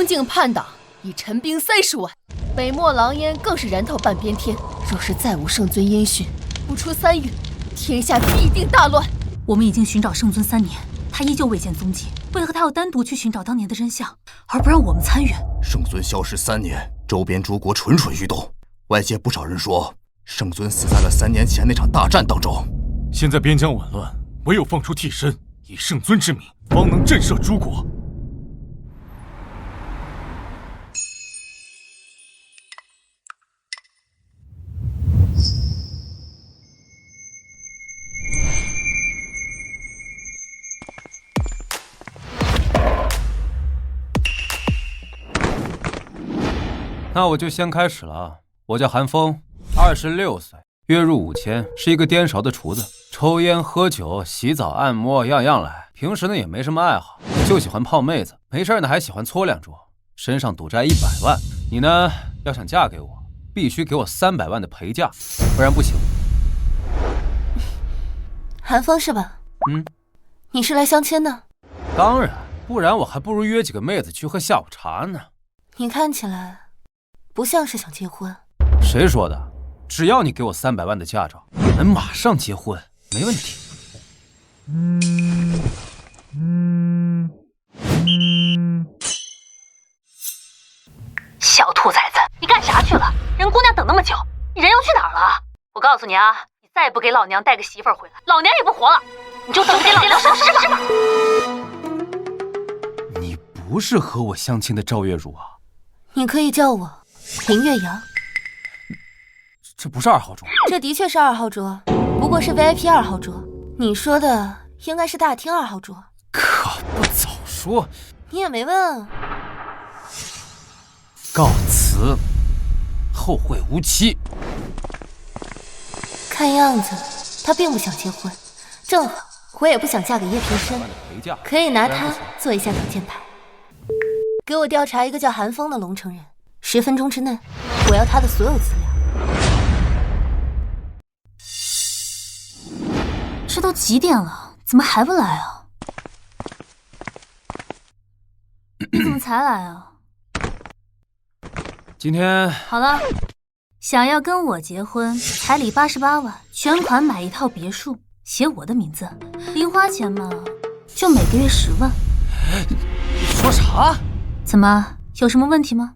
境叛党，已陈兵30万，北漠狼烟更是燃透半边天。若是再无圣尊音讯，不出3月，天下必定大乱。我们已经寻找圣尊3年，他依旧未见踪迹。为何他要单独去寻找当年的真相，而不让我们参与？圣尊消失3年，周边诸国蠢蠢欲动。外界不少人说，圣尊死在了3年前那场大战当中。现在边疆紊乱，唯有放出替身，以圣尊之名，方能震慑诸国。那我就先开始了。我叫韩风，26岁，月入5000，是一个颠勺的厨子，抽烟、喝酒、洗澡、按摩，样样来。平时呢也没什么爱好，就喜欢泡妹子，没事呢还喜欢搓2桌，身上赌债100万。你呢，要想嫁给我，必须给我300万的陪嫁，不然不行。韩风是吧？你是来相亲的？当然，不然我还不如约几个妹子去喝下午茶呢。你看起来不像是想结婚。谁说的？只要你给我300万的嫁妆，我们马上结婚，没问题。小兔崽子，你干啥去了？人姑娘等那么久，你人又去哪儿了？我告诉你啊，你再不给老娘带个媳妇儿回来，老娘也不活了！你就等着给老娘收尸吧！你不是和我相亲的赵月茹啊？你可以叫我林月阳。这不是2号桌？这的确是2号桌，不过是 VIP 2号桌。你说的应该是大厅2号桌。可不早说！你也没问啊。告辞，后会无期。看样子他并不想结婚，正好我也不想嫁给叶平生，可以拿他做一下挡箭牌。给我调查一个叫韩风的龙城人，10分钟之内，我要他的所有资料。这都几点了，怎么还不来啊？你怎么才来啊？今天好了，想要跟我结婚，彩礼88万，全款买一套别墅，写我的名字，零花钱嘛，就每个月10万。你说啥？怎么，有什么问题吗？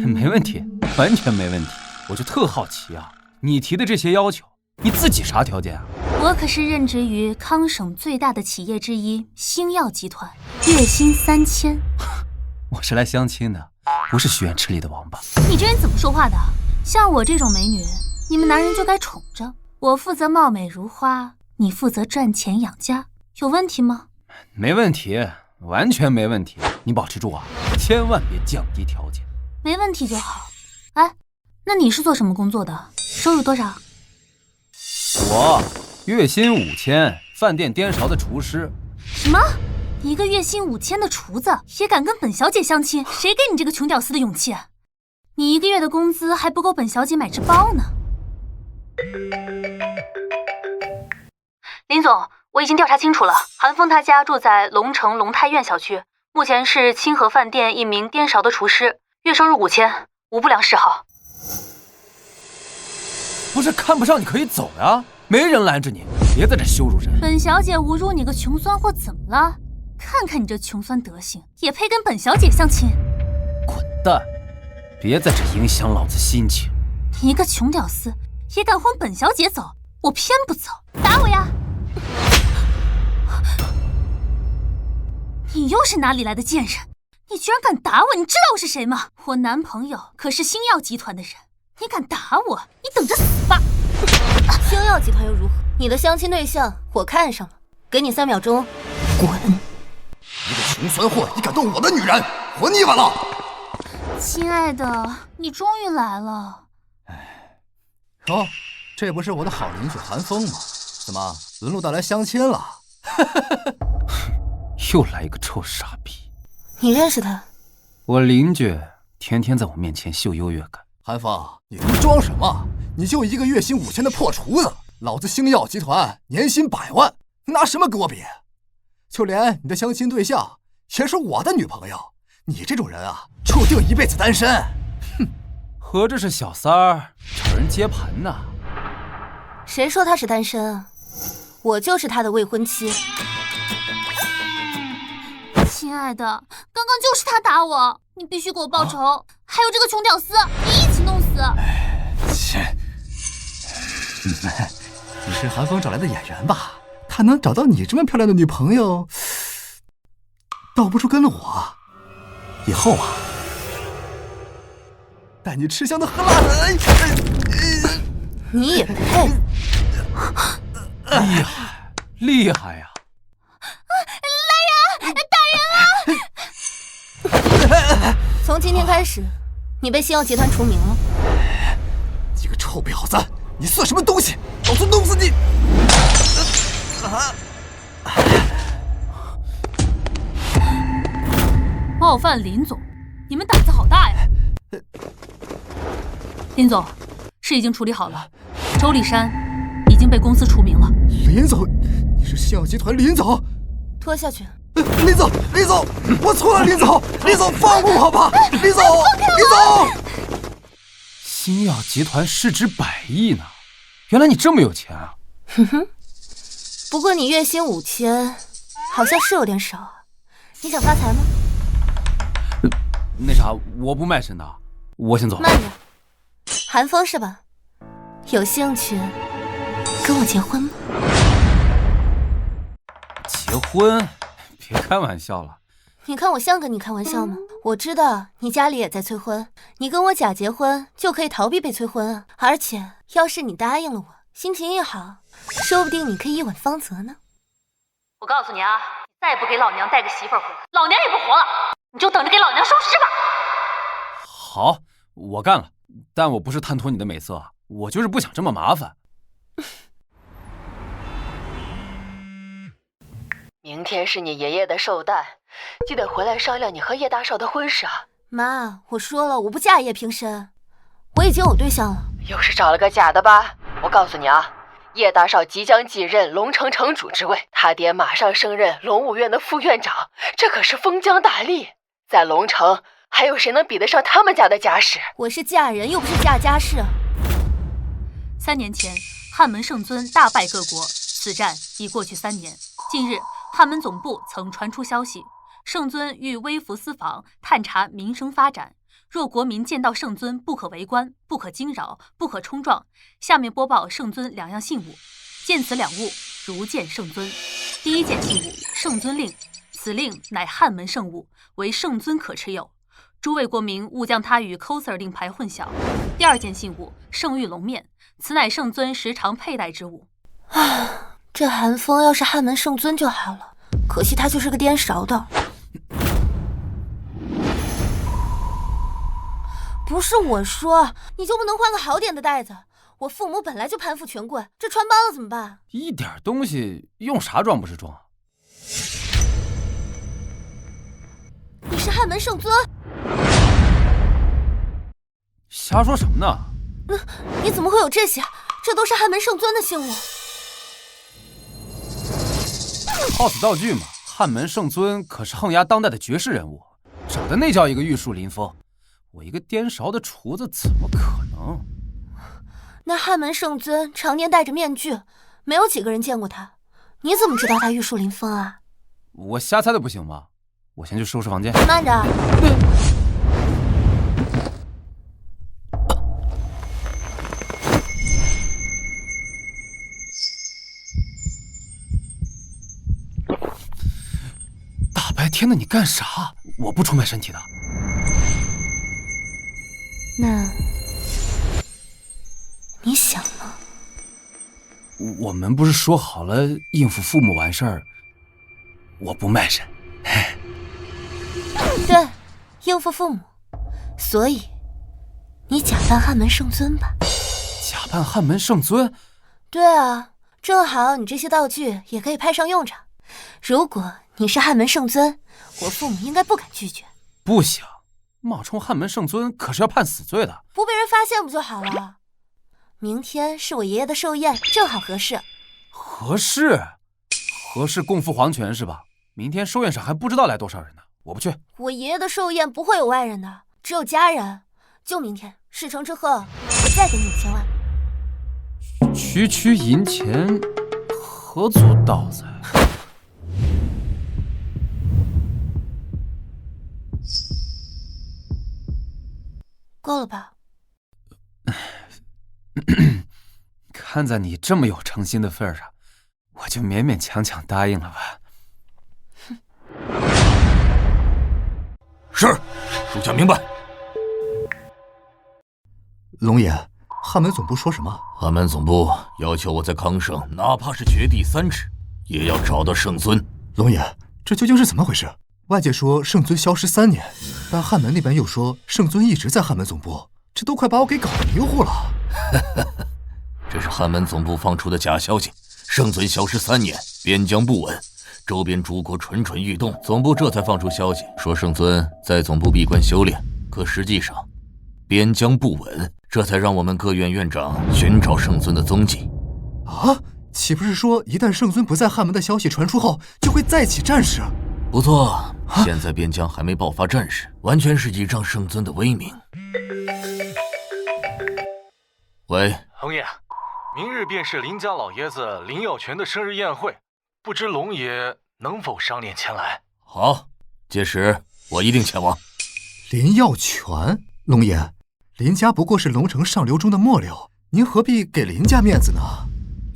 没问题，完全没问题。我就特好奇啊，你提的这些要求，你自己啥条件啊？我可是任职于康省最大的企业之一星耀集团，月薪3000。我是来相亲的，不是许愿池里的王八。你这人怎么说话的？像我这种美女，你们男人就该宠着。我负责貌美如花，你负责赚钱养家，有问题吗？没问题，完全没问题。你保持住啊，千万别降低条件。没问题就好。哎，那你是做什么工作的？收入多少？我月薪5000，饭店颠勺的厨师。什么？一个月薪5000的厨子也敢跟本小姐相亲？谁给你这个穷屌丝的勇气？你一个月的工资还不够本小姐买只包呢。林总，我已经调查清楚了，韩风他家住在龙城龙泰苑小区，目前是清河饭店一名颠勺的厨师，月收入5000，无不良嗜好。不是看不上你可以走呀，没人拦着你，别在这羞辱人。本小姐侮辱你个穷酸货怎么了？看看你这穷酸德行，也配跟本小姐相亲？滚蛋！别在这影响老子心情。你一个穷屌丝也敢轰本小姐走，我偏不走，打我呀！你又是哪里来的贱人？你居然敢打我！你知道我是谁吗？我男朋友可是星耀集团的人，你敢打我，你等着死吧！星耀集团又如何？你的相亲对象我看上了，给你3秒钟，滚！一个穷酸货，你敢动我的女人，活腻歪了！亲爱的，你终于来了。哦，这不是我的好邻居韩风吗？怎么轮路到来相亲了？又来一个臭傻逼！你认识他？我邻居天天在我面前秀优越感。韩风，你他妈装什么？你就一个月薪5000的破厨子，老子星耀集团年薪100万，拿什么跟我比？就连你的相亲对象也是我的女朋友，你这种人啊，注定一辈子单身。哼，合着是小三儿找人接盘呢？谁说他是单身啊？我就是他的未婚妻。亲爱的，刚刚就是他打我，你必须给我报仇。还有这个穷屌丝，你一起弄死。切，你是韩风找来的演员吧？他能找到你这么漂亮的女朋友，倒不如跟了我。以后啊，带你吃香的喝辣的。你也配？厉害，厉害呀！从今天开始，你被星耀集团除名了。你个臭婊子，你算什么东西？老子弄死你！冒犯林总，你们胆子好大呀！林总，事已经处理好了，周立山已经被公司除名了。林总，你是星耀集团林总？拖下去。林总，林总，我错了，林总，林总放过我吧，林总，林总。星耀集团市值100亿呢，原来你这么有钱啊！哼哼，不过你月薪5000，好像是有点少啊。你想发财吗？那啥，我不卖身的，我先走了。慢着，韩风是吧？有兴趣跟我结婚吗？结婚？别开玩笑了。你看我像跟你开玩笑吗？我知道你家里也在催婚，你跟我假结婚就可以逃避被催婚啊。而且要是你答应了我，心情一好，说不定你可以一吻芳泽呢。我告诉你啊，再不给老娘带个媳妇儿回来，老娘也不活了，你就等着给老娘收尸吧。好，我干了，但我不是贪图你的美色，我就是不想这么麻烦。明天是你爷爷的寿诞，记得回来商量你和叶大少的婚事啊。妈，我说了，我不嫁叶平生，我已经有对象了。又是找了个假的吧？我告诉你啊，叶大少即将继任龙城城主之位，他爹马上升任龙武院的副院长，这可是封疆大吏，在龙城还有谁能比得上他们家的家世？我是嫁人，又不是嫁家世。3年前，汉门圣尊大败各国，此战已过去3年。近日，汉门总部曾传出消息，圣尊欲微服私访，探查民生发展。若国民见到圣尊，不可围观，不可惊扰，不可冲撞。下面播报圣尊2样信物，见此2物，如见圣尊。第1件信物，圣尊令，此令乃汉门圣物，为圣尊可持有。诸位国民勿将它与 coser 令牌混淆。第2件信物，圣玉龙面，此乃圣尊时常佩戴之物。这韩风要是汉门圣尊就好了，可惜他就是个颠勺的。不是我说，你就不能换个好点的袋子？我父母本来就攀附权贵，这穿帮了怎么办？一点东西用啥装不是装？你是汉门圣尊？瞎说什么呢？你怎么会有这些？这都是汉门圣尊的信物。好死道具嘛，汉门圣尊可是横压当代的绝世人物，整的那叫一个玉树临风。我一个颠勺的厨子怎么可能？那汉门圣尊常年戴着面具，没有几个人见过他，你怎么知道他玉树临风啊？我瞎猜的不行吗？我先去收拾房间。慢着。大白天的你干啥？我不出卖身体的。那你想吗？我们不是说好了应付父母完事儿，我不卖身。对，应付父母，所以你假扮汉门圣尊吧。假扮汉门圣尊？对啊，正好你这些道具也可以派上用场。如果你是汉门圣尊，我父母应该不敢拒绝。不行，冒充汉门圣尊可是要判死罪的。不被人发现不就好了？明天是我爷爷的寿宴，正好合适。合适？合适共赴黄泉是吧？明天寿宴上还不知道来多少人呢。我不去。我爷爷的寿宴不会有外人的，只有家人。就明天事成之后，我再给你5000万。区区银钱，何足道哉？够了吧？看在你这么有诚心的份上，我就勉勉强强答应了吧。是，属下明白。龙爷，汉门总部说什么？汉门总部要求我在康省，哪怕是掘地3尺，也要找到圣尊。龙爷，这究竟是怎么回事？外界说圣尊消失3年，但汉门那边又说圣尊一直在汉门总部，这都快把我给搞迷糊了。这是汉门总部放出的假消息。圣尊消失3年，边疆不稳，周边诸国蠢蠢欲动，总部这才放出消息说圣尊在总部闭关修炼。可实际上，边疆不稳，这才让我们各院院长寻找圣尊的踪迹。啊，岂不是说一旦圣尊不在汉门的消息传出后，就会再起战事？不错，现在边疆还没爆发战事，完全是倚仗圣尊的威名。喂，龙爷，明日便是林家老爷子林耀全的生日宴会，不知龙爷能否赏脸前来？好，届时我一定前往。林耀全，龙爷，林家不过是龙城上流中的末流，您何必给林家面子呢？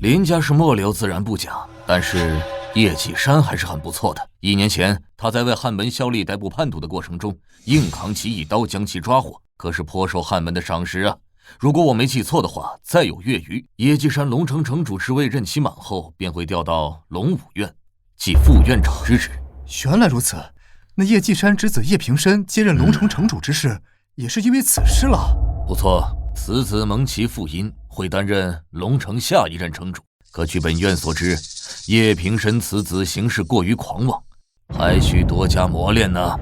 林家是末流自然不假，但是叶启山还是很不错的。1年前，他在为汉门效力逮捕叛徒的过程中，硬扛起一刀将其抓获，可是颇受汉门的赏识啊。如果我没记错的话，再有月余，叶继山龙城城主之位任期满后，便会调到龙武院，即副院长之职。原来如此，那叶继山之子叶平深接任龙城城主之事，也是因为此事了。不错，此子蒙其父荫，会担任龙城下一任城主。可据本院所知，叶平深此子行事过于狂妄，还需多加磨练呢。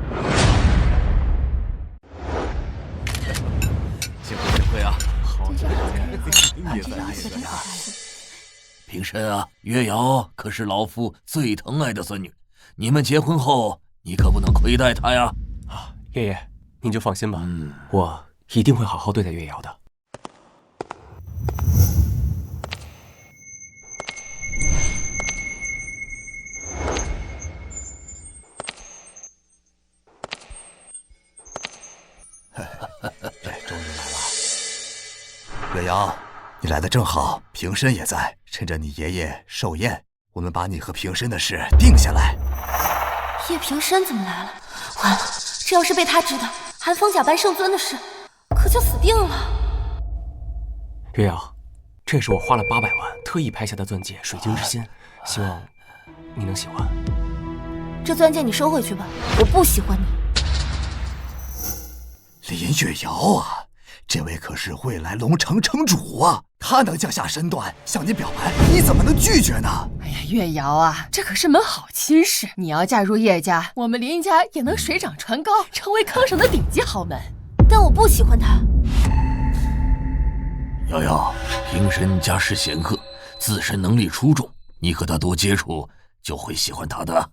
幸会啊！好久不见，平深啊，月瑶可是老夫最疼爱的孙女，你们结婚后，你可不能亏待她呀！啊，爷爷，您就放心吧，我一定会好好对待月瑶的。终于来了，月瑶，你来的正好，平深也在，趁着你爷爷寿宴，我们把你和平深的事定下来。叶平深怎么来了？完了，这要是被他知道韩风假扮圣尊的事，可就死定了。月瑶，这是我花了800万特意拍下的钻戒水晶之心，希望你能喜欢。这钻戒你收回去吧，我不喜欢你。林月瑶啊，这位可是未来龙城城主啊，他能降下身段向你表白，你怎么能拒绝呢？哎呀，月瑶啊，这可是门好亲事，你要嫁入叶家，我们林家也能水涨船高，成为康省的顶级豪门。但我不喜欢他。瑶瑶，平深家世显赫，自身能力出众，你和他多接触，就会喜欢他的。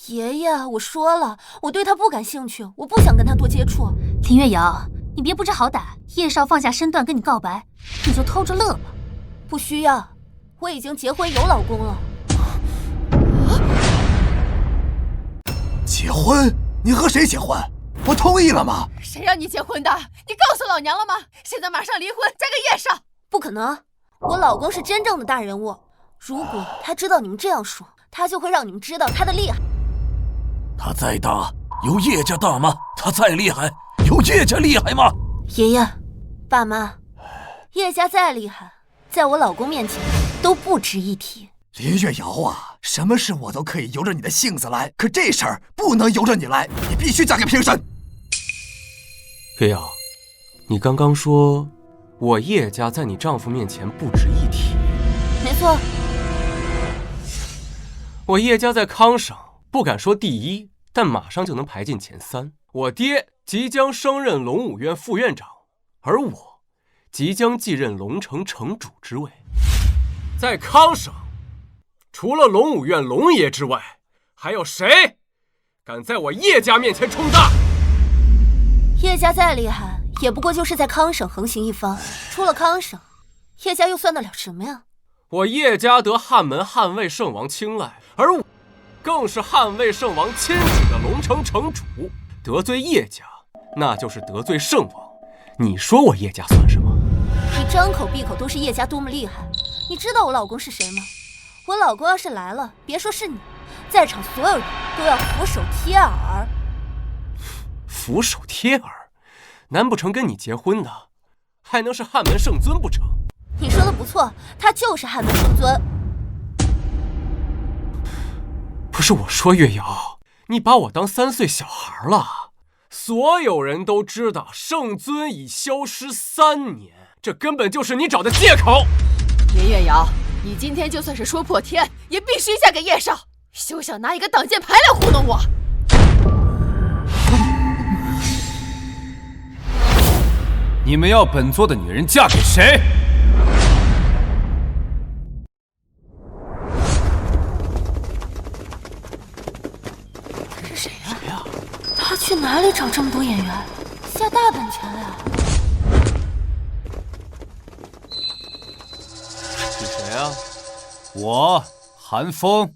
爷爷，我说了，我对他不感兴趣，我不想跟他多接触。林月瑶，你别不知好歹，叶少放下身段跟你告白，你就偷着乐吧。不需要，我已经结婚有老公了。结婚？你和谁结婚？我同意了吗？谁让你结婚的？你告诉老娘了吗？现在马上离婚，嫁给叶少。不可能，我老公是真正的大人物，如果他知道你们这样说，他就会让你们知道他的厉害。他再大，有叶家大吗？他再厉害，有叶家厉害吗？爷爷，爸妈，叶家再厉害，在我老公面前都不值一提。林月瑶啊，什么事我都可以由着你的性子来，可这事儿不能由着你来，你必须嫁给平深。月瑶，你刚刚说我叶家在你丈夫面前不值一提。没错，我叶家在康省不敢说第1，但马上就能排进前3。我爹即将升任龙武院副院长，而我即将继任龙城城主之位。在康省，除了龙武院龙爷之外，还有谁敢在我叶家面前冲大！叶家再厉害，也不过就是在康省横行一方，出了康省，叶家又算得了什么呀？我叶家得汉门汉魏圣王青睐，而我更是汉魏圣王亲指的龙城城主，得罪叶家，那就是得罪圣王。你说我叶家算什么？你张口闭口都是叶家多么厉害，你知道我老公是谁吗？我老公要是来了，别说是你，在场所有人都要俯首贴耳。俯首贴耳？难不成跟你结婚的还能是汉门圣尊不成？你说的不错，他就是汉门圣尊。不是我说，月瑶，你把我当3岁小孩了。所有人都知道圣尊已消失3年，这根本就是你找的借口。林月瑶，你今天就算是说破天，也必须嫁给叶少，休想拿一个挡箭牌来糊弄我。你们要本座的女人嫁给谁？这是谁呀？他去哪里找这么多演员？下大本钱了呀？是谁啊？我，韩风，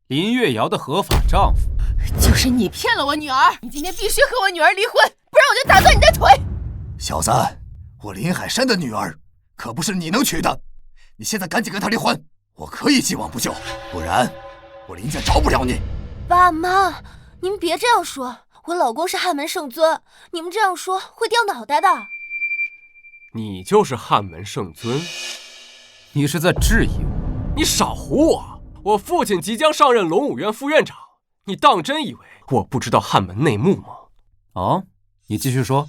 林月瑶的合法丈夫。就是你骗了我女儿，你今天必须和我女儿离婚，不然我就打断你的腿。小子，我林海山的女儿可不是你能娶的，你现在赶紧跟她离婚，我可以既往不咎，不然我林家饶不了你。爸妈，你们别这样说，我老公是汉门圣尊，你们这样说会掉脑袋的。你就是汉门圣尊？你是在质疑我？你少唬我！我父亲即将上任龙武院副院长，你当真以为我不知道汉门内幕吗？哦，你继续说。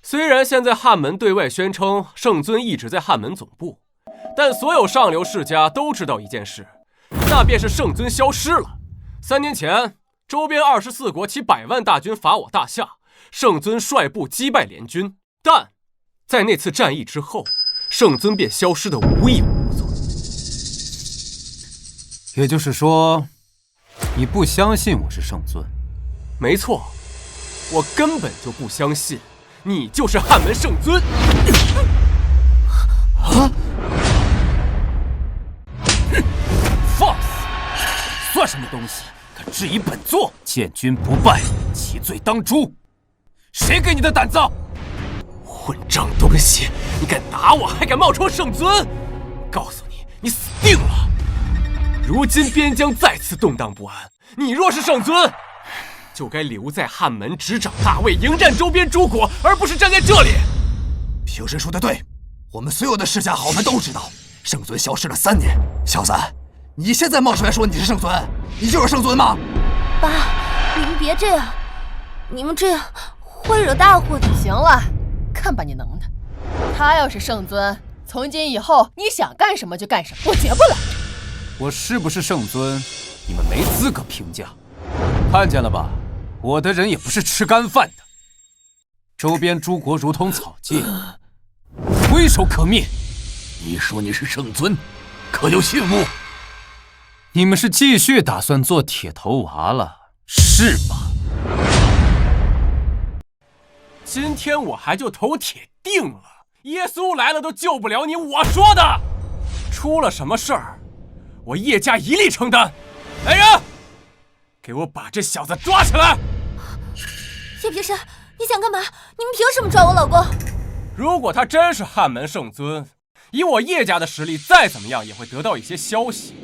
虽然现在汉门对外宣称圣尊一直在汉门总部，但所有上流世家都知道一件事，那便是圣尊消失了。3年前，周边24国起100万大军伐我大夏，圣尊率部击败联军，但在那次战役之后，圣尊便消失得无影无踪。也就是说，你不相信我是圣尊？没错，我根本就不相信你就是汉门圣尊。啊！放肆！算什么东西？敢质疑本座？见君不拜，其罪当诛。谁给你的胆子？混账东西！你敢打我，还敢冒充圣尊？告诉你，你死定了！如今边疆再次动荡不安，你若是圣尊，就该留在汉门执掌大魏，迎战周边诸国，而不是站在这里。平生说的对，我们所有的世家豪门都知道，圣尊消失了3年。小子，你现在冒出来说你是圣尊，你就是圣尊吗？爸，你们别这样，你们这样会惹大祸的。行了，看把你能的！他要是圣尊，从今以后你想干什么就干什么，我绝不拦着。我是不是圣尊，你们没资格评价。看见了吧，我的人也不是吃干饭的。周边诸国如同草芥，挥手可灭。你说你是圣尊，可有信物？你们是继续打算做铁头娃了，是吧？今天我还就头铁定了，耶稣来了都救不了你，我说的。出了什么事儿，我叶家一力承担。来人，给我把这小子抓起来！叶平生，你想干嘛？你们凭什么抓我老公？如果他真是汉门圣尊，以我叶家的实力，再怎么样也会得到一些消息。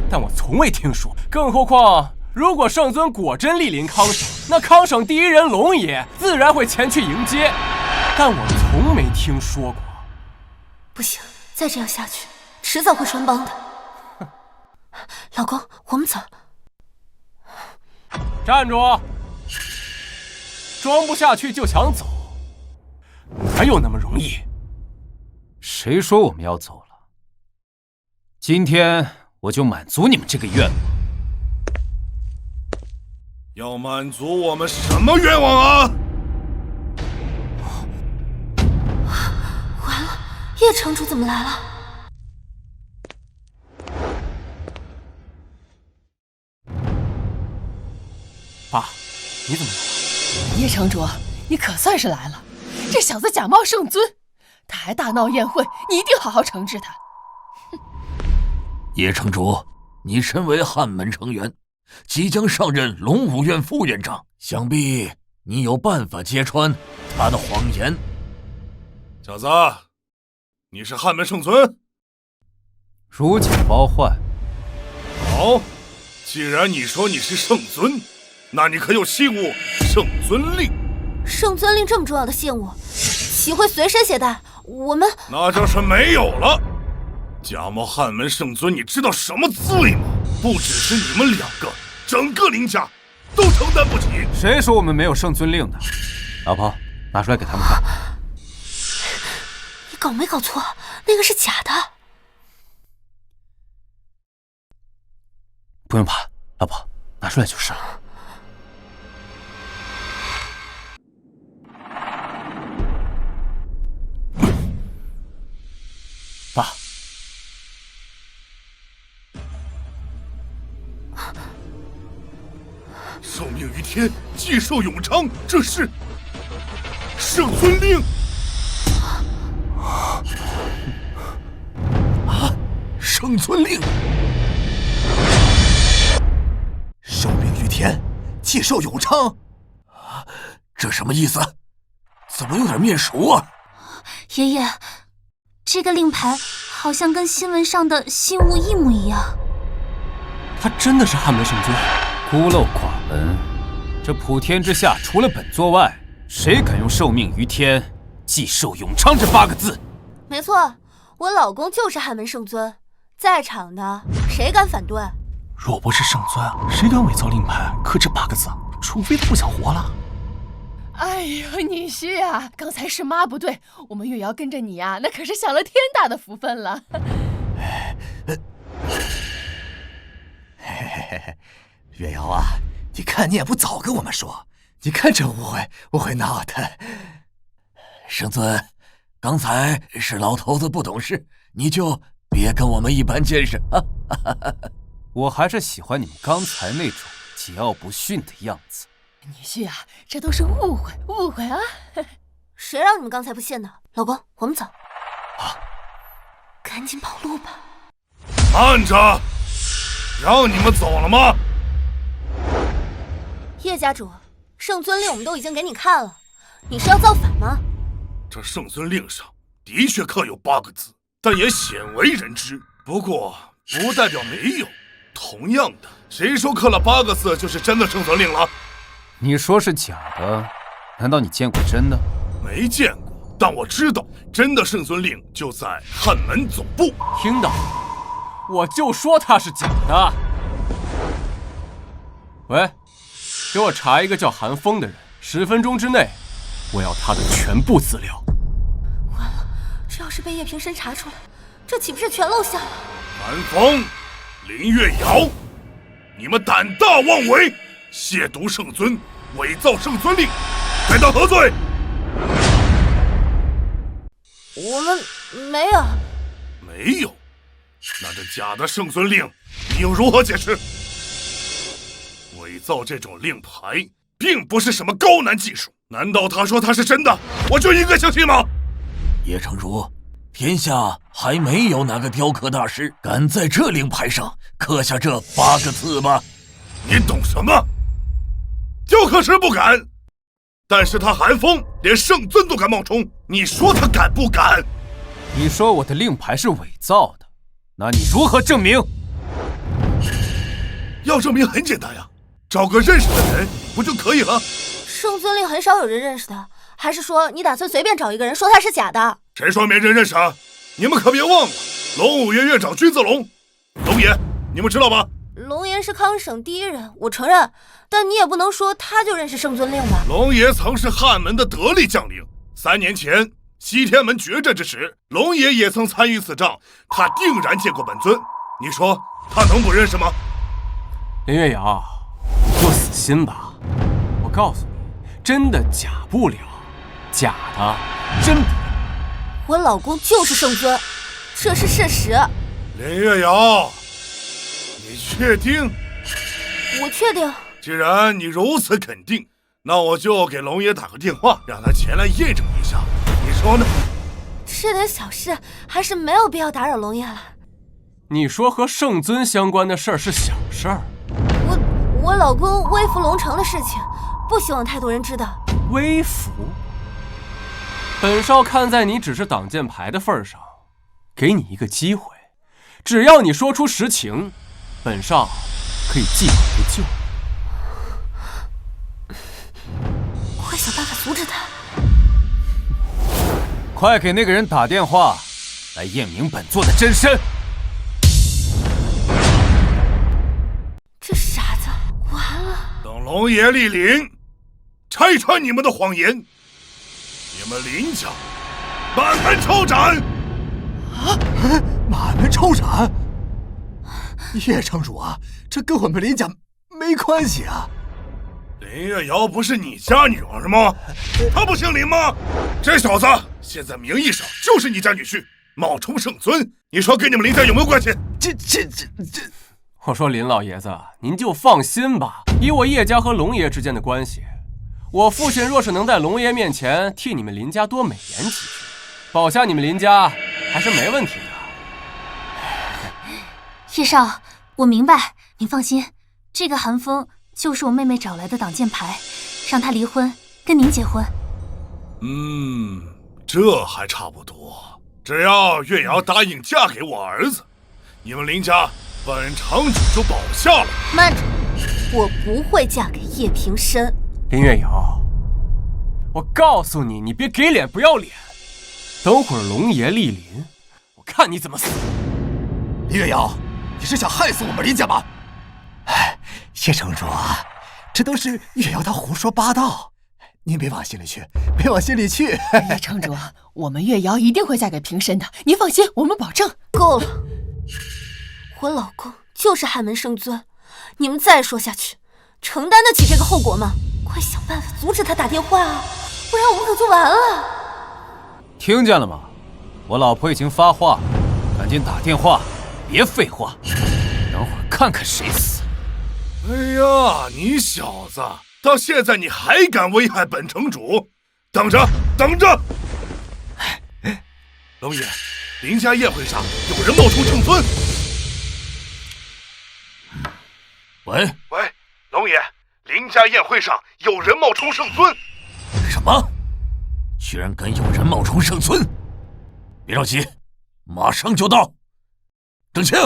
但我从未听说，更何况如果圣尊果真莅临康省，那康省第一人龙爷自然会前去迎接。但我从没听说过。不行，再这样下去，迟早会穿帮的。老公，我们走。站住！装不下去就想走，哪有那么容易？谁说我们要走了？今天我就满足你们这个愿望。要满足我们什么愿望啊？完了，叶城主怎么来了？爸，你怎么来了？叶城主，你可算是来了。这小子假冒圣尊，他还大闹宴会，你一定好好惩治他。叶城主，你身为汉门成员，即将上任龙武院副院长，想必你有办法揭穿他的谎言。小子，你是汉门圣尊？如假包换。好，既然你说你是圣尊，那你可有信物圣尊令？圣尊令这么重要的信物，岂会随身携带？我们那就是没有了。假冒汉门圣尊，你知道什么罪吗？不只是你们两个，整个林家都承担不起。谁说我们没有圣尊令的？老婆，拿出来给他们看。你搞没搞错？那个是假的。不用怕，老婆，拿出来就是了。爸，受命于天，既寿永昌，这是圣尊令。圣尊令，受命于天，既寿永昌。这什么意思？怎么有点面熟啊？爷爷，这个令牌好像跟新闻上的信物一模一样。他真的是汉门圣尊？孤陋寡闻，这普天之下除了本座外，谁敢用受命于天，既寿永昌这8个字？没错，我老公就是汉门圣尊，在场的谁敢反对？若不是圣尊，谁敢伪造令牌刻这8个字？除非他不想活了。哎呦，女婿啊，刚才是妈不对，我们月瑶跟着你啊，那可是享了天大的福分了。月瑶啊，你看你也不早跟我们说，你看这误会闹的。圣尊，刚才是老头子不懂事，你就别跟我们一般见识啊。我还是喜欢你们刚才那种桀骜不驯的样子。女婿啊，这都是误会啊！谁让你们刚才不信的？老公，我们走。赶紧跑路吧！慢着，让你们走了吗？叶家主，圣尊令我们都已经给你看了，你是要造反吗？这圣尊令上的确刻有8个字，但也鲜为人知。不过不代表没有。同样的，谁说刻了8个字就是真的圣尊令了？你说是假的，难道你见过真的？没见过，但我知道真的圣尊令就在汉门总部。听到？我就说他是假的。喂，给我查一个叫韩风的人，10分钟之内，我要他的全部资料。完了，这要是被叶平生查出来，这岂不是全露馅了？韩风、林月瑶，你们胆大妄为，亵渎圣尊，伪造圣尊令，该当何罪？我们没有。没有？那这假的圣尊令，你又如何解释？伪造这种令牌，并不是什么高难技术。难道他说他是真的，我就应该相信吗？叶城主，天下还没有哪个雕刻大师敢在这令牌上刻下这8个字吧？你懂什么？雕刻师不敢，但是他韩风连圣尊都敢冒充，你说他敢不敢？你说我的令牌是伪造的，那你如何证明？要证明很简单呀，找个认识的人不就可以了？圣尊令很少有人认识的，还是说你打算随便找一个人说他是假的？谁说没人认识啊？你们可别忘了，龙武院院长君子龙，龙爷，你们知道吧？龙爷是康省第1人，我承认，但你也不能说他就认识圣尊令吧？龙爷曾是汉门的得力将领，3年前西天门决战之时，龙爷也曾参与此仗，他定然见过本尊。你说他能不认识吗？林月瑶，你就死心吧。我告诉你，真的假不了，假的真不了。我老公就是圣尊，这是事实。林月瑶，你确定？我确定。既然你如此肯定，那我就给龙爷打个电话，让他前来验证一下，你说呢？这点小事还是没有必要打扰龙爷了。你说和圣尊相关的事儿是小事儿？我老公微服龙城的事情，不希望太多人知道。微服？本少看在你只是挡箭牌的份上，给你一个机会，只要你说出实情，本少可以既往不咎。我会想办法阻止他。快给那个人打电话，来验明本座的真身。这傻子，完了！等龙爷莅临，拆穿你们的谎言，你们林家满门抄斩！啊！满门抄斩？叶城主啊，这跟我们林家没关系啊。林月瑶不是你家女儿吗？她不姓林吗？这小子现在名义上就是你家女婿，冒充圣尊，你说跟你们林家有没有关系？这……我说林老爷子，您就放心吧。以我叶家和龙爷之间的关系，我父亲若是能在龙爷面前替你们林家多美言几句，保下你们林家还是没问题的。叶少，我明白，您放心，这个韩风就是我妹妹找来的挡箭牌，让她离婚，跟您结婚。这还差不多。只要月瑶答应嫁给我儿子，你们林家本城主就保下了。慢着，我不会嫁给叶平深。林月瑶，我告诉你，你别给脸不要脸。等会儿龙爷莅临，我看你怎么死。林月瑶，你是想害死我们林家吗？哎，叶城主啊，这都是月瑶她胡说八道，您别往心里去，别往心里去。叶城主，我们月瑶一定会嫁给平深的，您放心，我们保证。够了，我老公就是汉门圣尊，你们再说下去，承担得起这个后果吗？快想办法阻止他打电话啊，不然我们可就完了。听见了吗？我老婆已经发话，赶紧打电话，别废话，等会儿看看谁死。哎呀，你小子到现在你还敢危害本城主？等着，等着！龙爷，林家宴会上有人冒充圣尊。喂，龙爷，林家宴会上有人冒充圣尊。什么？居然敢有人冒充圣尊！别着急，马上就到。郑清，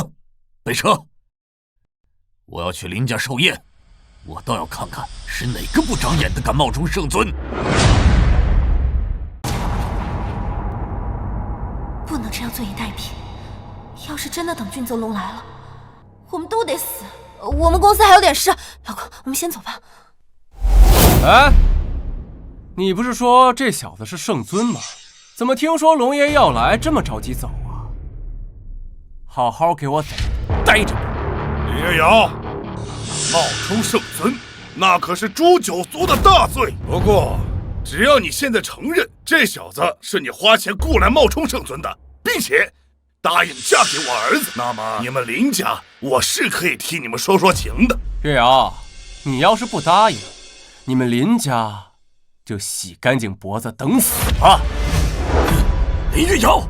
备车。我要去林家寿宴，我倒要看看是哪个不长眼的敢冒充圣尊。不能这样坐以待毙，要是真的等俊泽龙来了，我们都得死。我们公司还有点事，老公，我们先走吧。哎，你不是说这小子是圣尊吗？怎么听说龙爷要来，这么着急走啊？好好给我待着吧。林月瑶，冒充圣尊，那可是诛九族的大罪。不过，只要你现在承认这小子是你花钱雇来冒充圣尊的，并且答应嫁给我儿子，那么你们林家我是可以替你们说说情的。月瑶，你要是不答应，你们林家就洗干净脖子等死吧。林月瑶，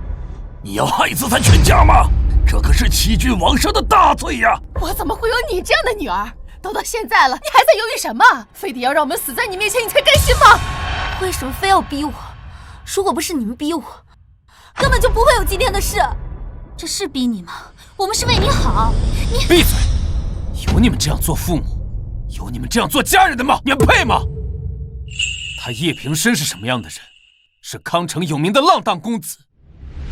你要害死咱全家吗？这可是欺君罔上的大罪呀！我怎么会有你这样的女儿？都到现在了，你还在犹豫什么？非得要让我们死在你面前，你才甘心吗？为什么非要逼我？如果不是你们逼我，根本就不会有今天的事。这是逼你吗？我们是为你好。你闭嘴！有你们这样做父母，有你们这样做家人的吗？你们配吗？他叶平深是什么样的人？是康城有名的浪荡公子。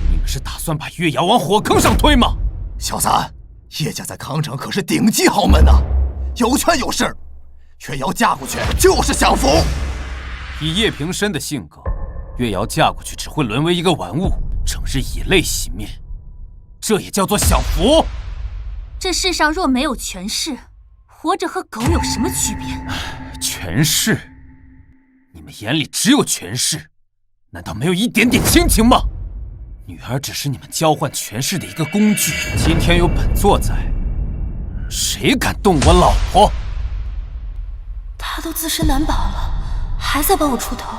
你们是打算把月瑶往火坑上推吗？小三，叶家在康城可是顶级豪门啊，有权有势，月瑶嫁过去就是享福。以叶平深的性格，月瑶嫁过去只会沦为一个玩物，整日以泪洗面，这也叫做享福？这世上若没有权势，活着和狗有什么区别？权势？你们眼里只有权势，难道没有一点点亲情吗？女儿只是你们交换权势的一个工具。今天有本座在，谁敢动我老婆？他都自身难保了，还在帮我出头。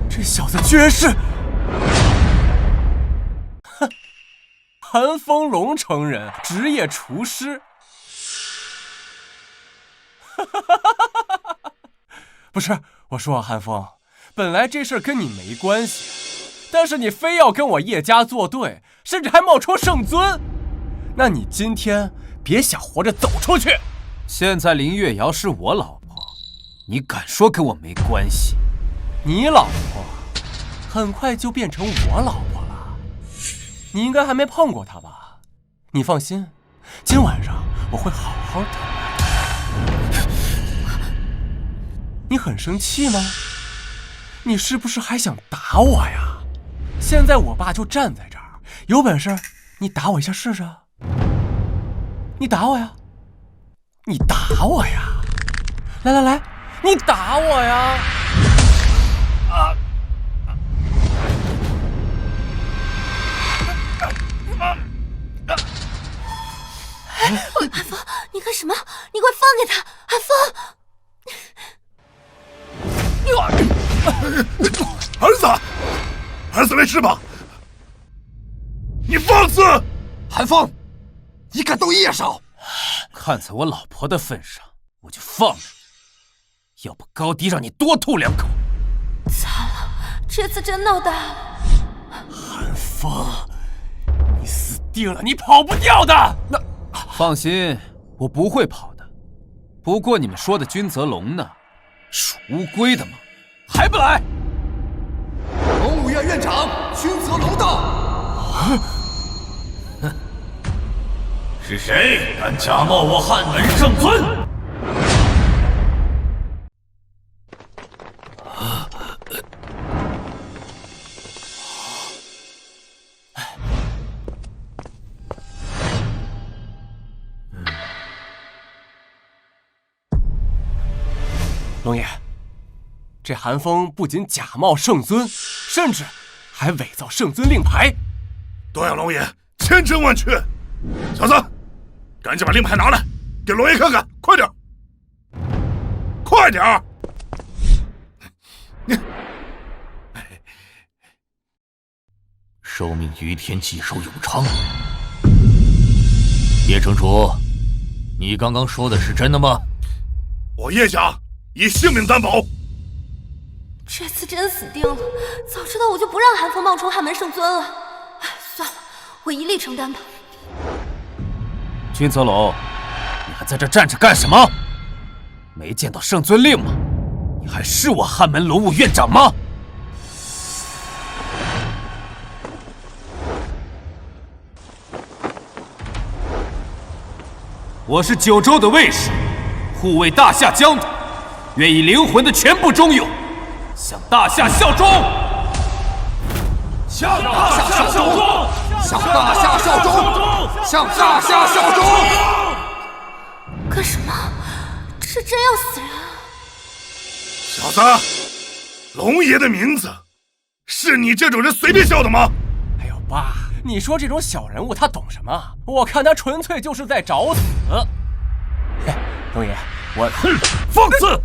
这小子居然是……哼，寒风龙城人，职业厨师。不是，我说啊，寒风，本来这事儿跟你没关系，但是你非要跟我叶家作对，甚至还冒充圣尊，那你今天别想活着走出去。现在林月瑶是我老婆，你敢说跟我没关系？你老婆很快就变成我老婆了，你应该还没碰过她吧？你放心，今晚上我会好好疼爱她。你很生气吗？你是不是还想打我呀？现在我爸就站在这儿，有本事你打我一下试试。你打我呀！你打我呀！来来来，你打我呀！韩风，你干什么？你快放开他！韩风，儿子没事吧？你放肆！韩风，你敢动叶少？看在我老婆的份上，我就放了你，要不高低让你多吐2口。惨了，这次真闹大了。韩风，你死定了，你跑不掉的。放心，我不会跑的。不过你们说的君泽龙呢？属乌龟的吗？还不来！龙武院院长君泽龙到。是谁敢假冒我汉门圣尊？龙爷，这韩风不仅假冒圣尊，甚至还伪造圣尊令牌。多谢龙爷，千真万确。小子，赶紧把令牌拿来，给龙爷看看，快点，快点！受命于天，既寿永昌。叶城主，你刚刚说的是真的吗？我叶家以性命担保。这次真死定了！早知道我就不让韩风冒充汉门圣尊了。算了，我一力承担吧。君泽龙，你还在这站着干什么？没见到圣尊令吗？你还是我汉门龙武院长吗？我是九州的卫士，护卫大夏疆土，愿以灵魂的全部忠勇，向大夏效忠。向大夏效忠！向大夏效忠！向大夏效忠！干什么？这真要死人啊！小子，龙爷的名字是你这种人随便叫的吗？哎呦，爸，你说这种小人物他懂什么？我看他纯粹就是在找死。龙爷，我放肆！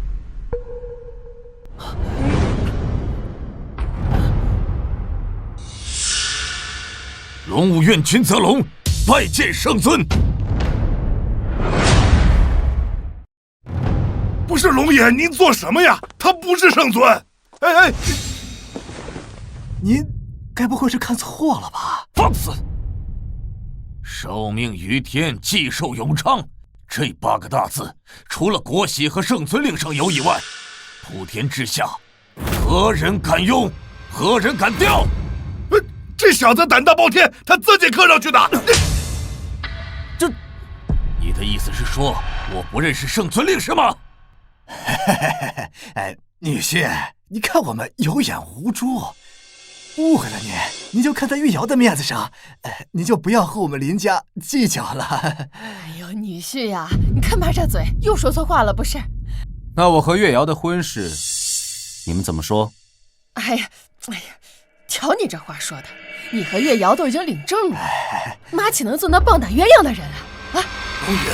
龙武院君泽龙拜见圣尊。不是龙爷，您做什么呀？他不是圣尊。哎，您该不会是看错了吧？放肆！受命于天，既寿永昌，这8个大字，除了国玺和圣尊令上有以外，普天之下，何人敢用？何人敢调？这小子胆大包天，他自己刻上去的。这，你的意思是说我不认识圣尊令是吗？女婿，你看我们有眼无珠，误会了您就看在玉瑶的面子上，您就不要和我们林家计较了。哎呦，女婿呀，你看他这嘴，又说错话了不是？那我和月瑶的婚事，你们怎么说？哎呀，瞧你这话说的，你和月瑶都已经领证了，妈岂能做那棒打鸳鸯的人啊？龙爷，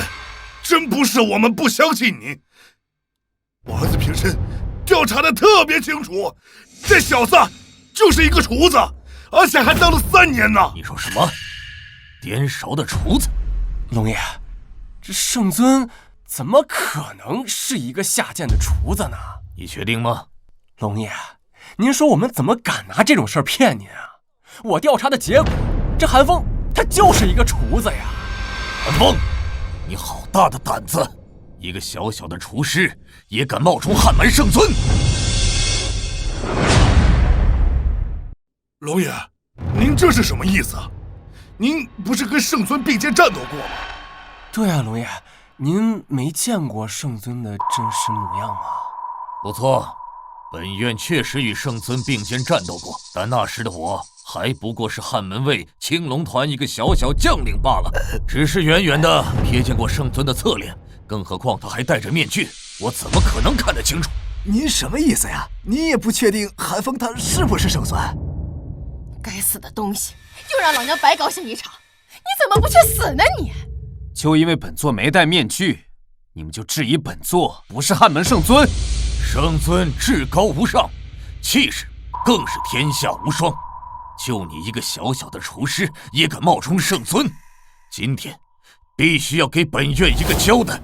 真不是我们不相信你。我儿子平身调查的特别清楚，这小子就是一个厨子，而且还当了3年呢。你说什么？颠勺的厨子？龙爷，这圣尊怎么可能是一个下贱的厨子呢？你确定吗？龙爷，您说我们怎么敢拿这种事儿骗您啊？我调查的结果，这韩风他就是一个厨子呀。韩风，你好大的胆子！一个小小的厨师也敢冒充汉门圣尊？龙爷，您这是什么意思啊？您不是跟圣尊并肩战斗过吗？对啊，龙爷，您没见过圣尊的真实模样吗？不错，本院确实与圣尊并肩战斗过，但那时的我还不过是汉门卫青龙团一个小小将领罢了，只是远远的瞥见过圣尊的侧脸，更何况他还戴着面具，我怎么可能看得清楚？您什么意思呀？你也不确定韩风他是不是圣尊？该死的东西，又让老娘白高兴一场！你怎么不去死呢你？就因为本座没戴面具，你们就质疑本座不是汉门圣尊？圣尊至高无上，气势更是天下无双。就你一个小小的厨师，也敢冒充圣尊？今天必须要给本院一个交代，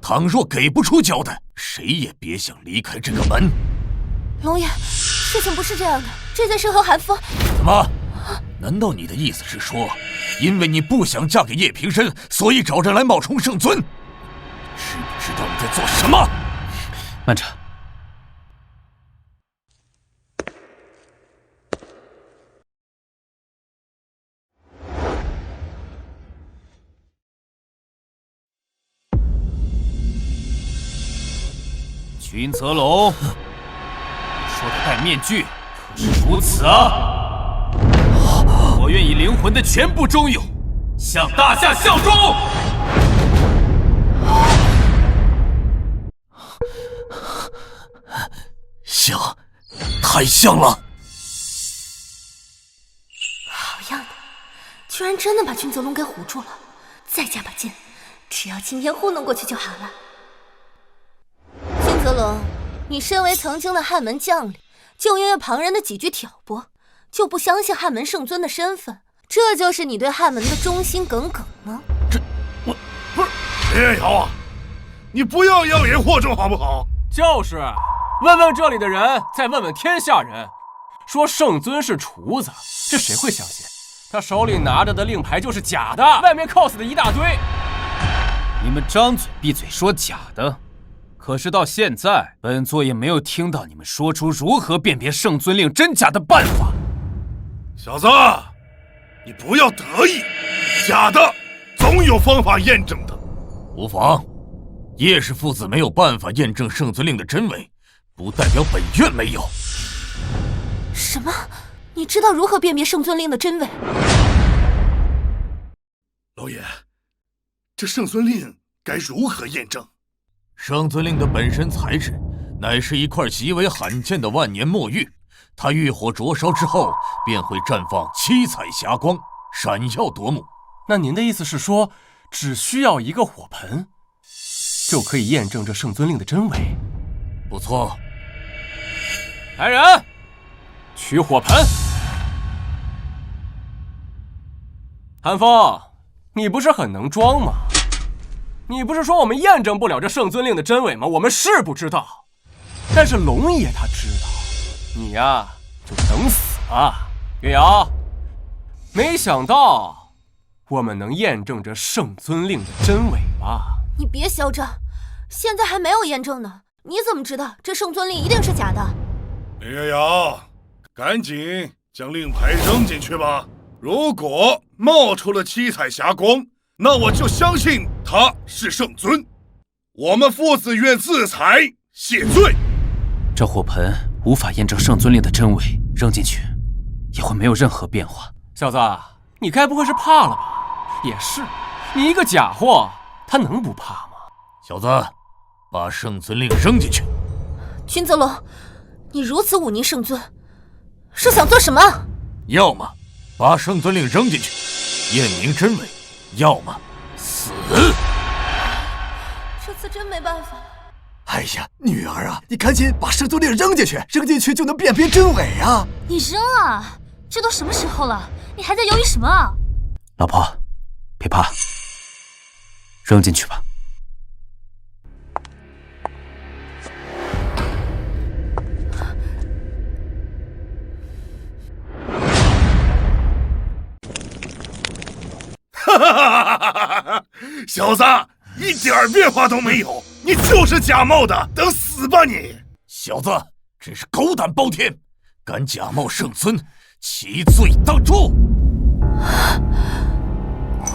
倘若给不出交代，谁也别想离开这个门。龙爷，事情不是这样的，这件事和韩风……怎么？难道你的意思是说，因为你不想嫁给叶平身，所以找人来冒充圣尊？知不知道你在做什么？慢着。君泽龙，你说的戴面具可是如此啊？我愿以灵魂的全部忠勇，向大夏效忠。像，太像了。好样的，居然真的把君泽龙给唬住了。再加把劲，只要今天糊弄过去就好了。君泽龙，你身为曾经的汉门将领，就因为旁人的几句挑拨，就不相信汉门圣尊的身份，这就是你对汉门的忠心耿耿吗？我不是叶瑶啊，你不要妖言惑众好不好？就是，问问这里的人，再问问天下人，说圣尊是厨子，这谁会相信？他手里拿着的令牌就是假的，外面 cos 的一大堆。你们张嘴闭嘴说假的。可是到现在，本座也没有听到你们说出如何辨别圣尊令真假的办法。小子，你不要得意，假的总有方法验证的。无妨，叶氏父子没有办法验证圣尊令的真伪，不代表本院没有。什么？你知道如何辨别圣尊令的真伪？老爷，这圣尊令该如何验证？圣尊令的本身材质乃是一块极为罕见的万年墨玉，它遇火灼烧之后便会绽放七彩霞光，闪耀夺目。那您的意思是说，只需要一个火盆，就可以验证这圣尊令的真伪？不错。来人，取火盆。韩风，你不是很能装吗？你不是说我们验证不了这圣尊令的真伪吗？我们是不知道，但是龙爷他知道。你呀，就等死吧。月瑶，没想到我们能验证这圣尊令的真伪吧？你别嚣张，现在还没有验证呢，你怎么知道这圣尊令一定是假的？林月瑶，赶紧将令牌扔进去吧。如果冒出了七彩霞光，那我就相信他是圣尊，我们父子院自裁谢罪。这火盆无法验证圣尊令的真伪，扔进去也会没有任何变化。小子，你该不会是怕了吧？也是，你一个假货，他能不怕吗？小子，把圣尊令扔进去。君泽龙，你如此忤逆圣尊，是想做什么？要么把圣尊令扔进去，验明真伪。要么死！次真没办法。哎呀，女儿啊，你赶紧把圣尊令扔进去，扔进去就能辨别真伪啊！你扔啊！这都什么时候了，你还在犹豫什么啊？老婆，别怕，扔进去吧。哈哈哈哈哈！小子，一点变化都没有，你就是假冒的，等死吧你！小子，真是狗胆包天，敢假冒圣尊，其罪当诛！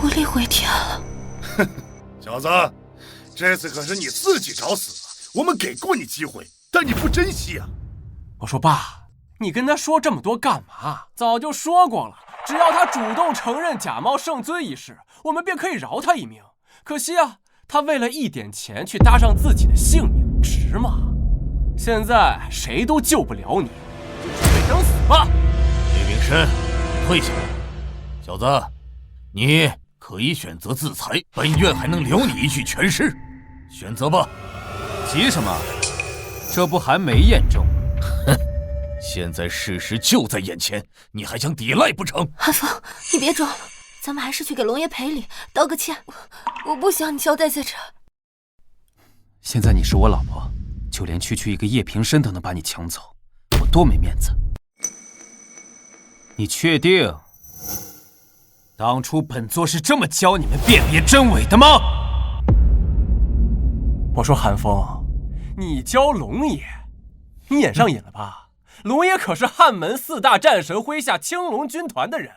无力回天了。哼，小子，这次可是你自己找死了。我们给过你机会，但你不珍惜啊！我说爸，你跟他说这么多干嘛？早就说过了。只要他主动承认假冒圣尊一事，我们便可以饶他一命。可惜啊，他为了一点钱去搭上自己的性命，值吗？现在谁都救不了你，就准备等死吧。叶秉申，退下。小子，你可以选择自裁，本院还能留你一具全尸，选择吧。急什么？这不还没验证吗？哼。现在事实就在眼前，你还想抵赖不成？韩风，你别装了，咱们还是去给龙爷赔礼，道个歉。我不想你交代在这。现在你是我老婆，就连区区一个叶平申都能把你抢走，我多没面子。你确定当初本座是这么教你们辨别真伪的吗？我说韩风，你教龙爷，你演上瘾了吧？龙爷可是汉门4大战神麾下青龙军团的人，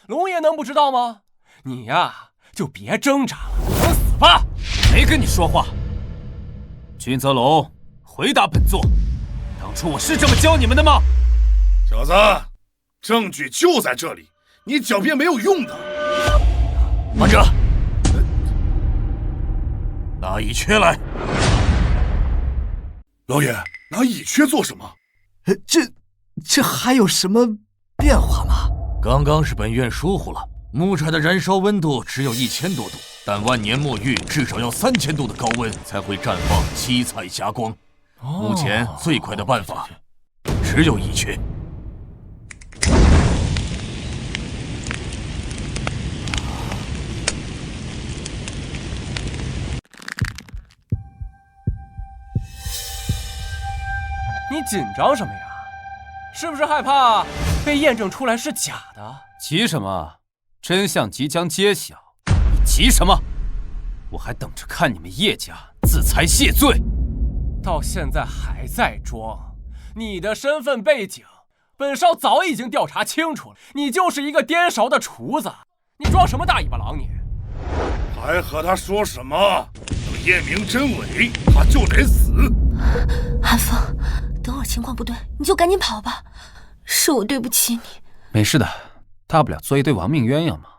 龙爷能不知道吗？你呀，就别挣扎了，等死吧！没跟你说话。君泽龙，回答本座，当初我是这么教你们的吗？小子，证据就在这里，你狡辩没有用的。慢着，拿乙炔来。老爷，拿乙炔做什么？这还有什么变化吗？刚刚是本院疏忽了，木柴的燃烧温度只有1000多度，但万年墨玉至少要3000度的高温才会绽放七彩霞光。目前最快的办法只有乙炔。你紧张什么呀？是不是害怕被验证出来是假的？急什么？真相即将揭晓，你急什么？我还等着看你们叶家自裁谢罪。到现在还在装，你的身份背景，本少早已经调查清楚了，你就是一个颠勺的厨子，你装什么大尾巴狼你？还和他说什么？等验明真伪，他就得死。韩风，等会儿情况不对，你就赶紧跑吧。是我对不起你。没事的，大不了做一对亡命鸳鸯嘛。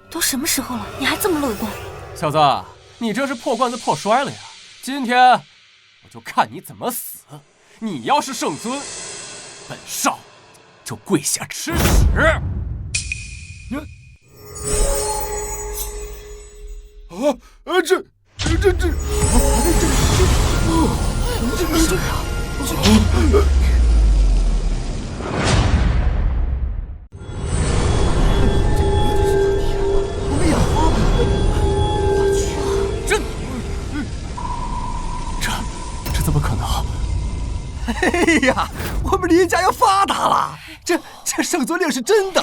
都什么时候了，你还这么乐观？小子，你这是破罐子破摔了呀！今天我就看你怎么死。你要是圣尊，本少就跪下吃屎。这怎么可能？哎呀，我们林家要发达了！这圣尊令是真的，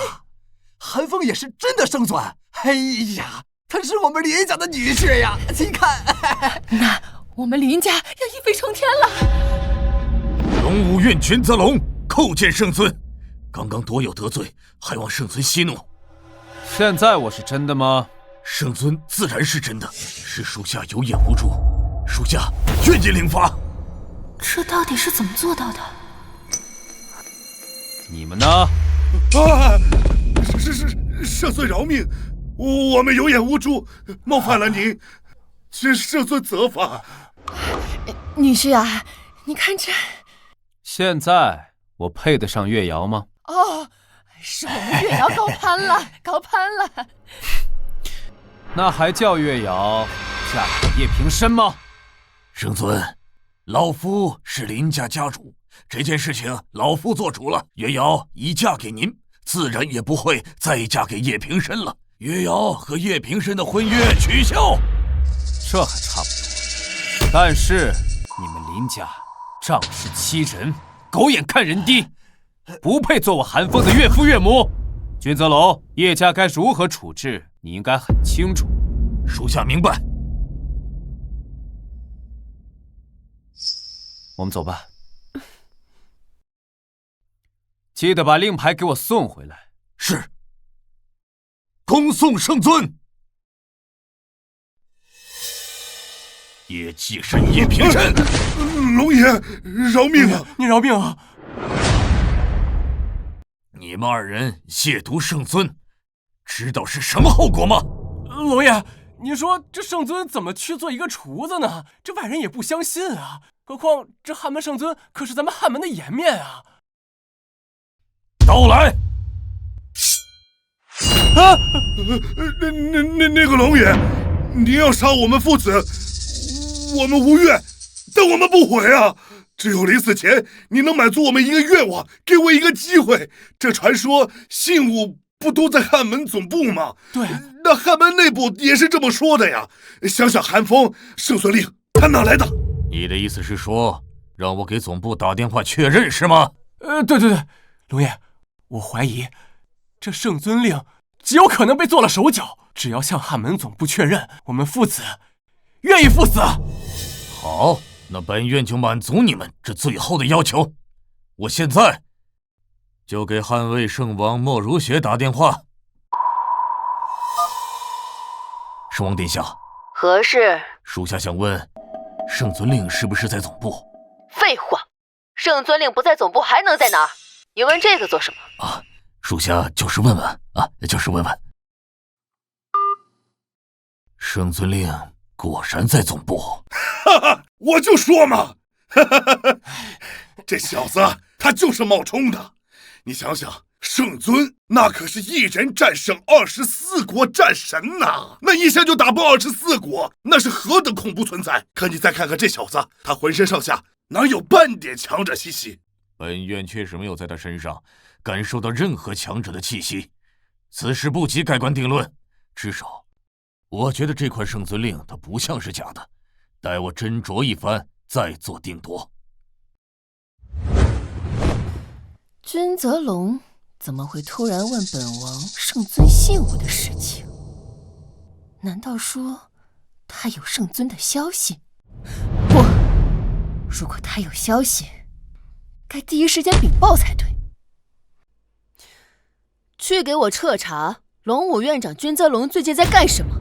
韩风也是真的圣尊。哎呀，他是我们林家的女婿呀！你看，那我们林家要一飞冲天了。龙武院君泽龙叩见圣尊，刚刚多有得罪，还望圣尊息怒。现在我是真的吗？圣尊自然是真的，是属下有眼无珠，属下愿意领罚。这到底是怎么做到的？你们呢？圣尊饶命，我们有眼无珠，冒犯了您，请圣尊责罚。女婿啊，你看这……现在我配得上月瑶吗？哦，是我们月瑶高攀了，高攀了。那还叫月瑶，嫁给叶平生吗？圣尊，老夫是林家家主，这件事情老夫做主了。月瑶已嫁给您，自然也不会再嫁给叶平生了。月瑶和叶平生的婚约取消。这还差不多，但是你们林家仗势欺人，狗眼看人低，不配做我韩风的岳父岳母。君泽龙，叶家该如何处置，你应该很清楚。属下明白。我们走吧。记得把令牌给我送回来。是。恭送圣尊。叶继深、叶平生，龙爷，饶命啊！你饶命啊！你们二人亵渎圣尊，知道是什么后果吗？龙爷，你说这圣尊怎么去做一个厨子呢？这外人也不相信啊。何况这汉门圣尊可是咱们汉门的颜面啊！刀来！啊！那个龙爷，您要杀我们父子，我们无怨，但我们不悔啊！只有临死前，你能满足我们一个愿望，给我一个机会。这传说信物不都在汉门总部吗？对，那汉门内部也是这么说的呀。想想韩风、圣孙令，他哪来的？你的意思是说，让我给总部打电话确认是吗？对，龙爷，我怀疑这圣尊令极有可能被做了手脚。只要向汉门总部确认，我们父子愿意赴死。好，那本院就满足你们这最后的要求。我现在就给汉魏圣王莫如雪打电话。圣王殿下，何事？属下想问，圣尊令是不是在总部？废话，圣尊令不在总部还能在哪儿？你问这个做什么？啊，属下就是问问啊，就是问问。圣尊令果然在总部。哈哈，我就说嘛，这小子他就是冒充的。你想想，圣尊那可是一人战胜24国战神呐，那一下就打爆24国，那是何等恐怖存在！可你再看看这小子，他浑身上下哪有半点强者气息？本院确实没有在他身上感受到任何强者的气息，此事不及盖棺定论。至少，我觉得这块圣尊令它不像是假的，待我斟酌一番再做定夺。君泽龙怎么会突然问本王圣尊信物的事情？难道说他有圣尊的消息？不，如果他有消息，该第一时间禀报才对。去给我彻查龙武院长君泽龙最近在干什么，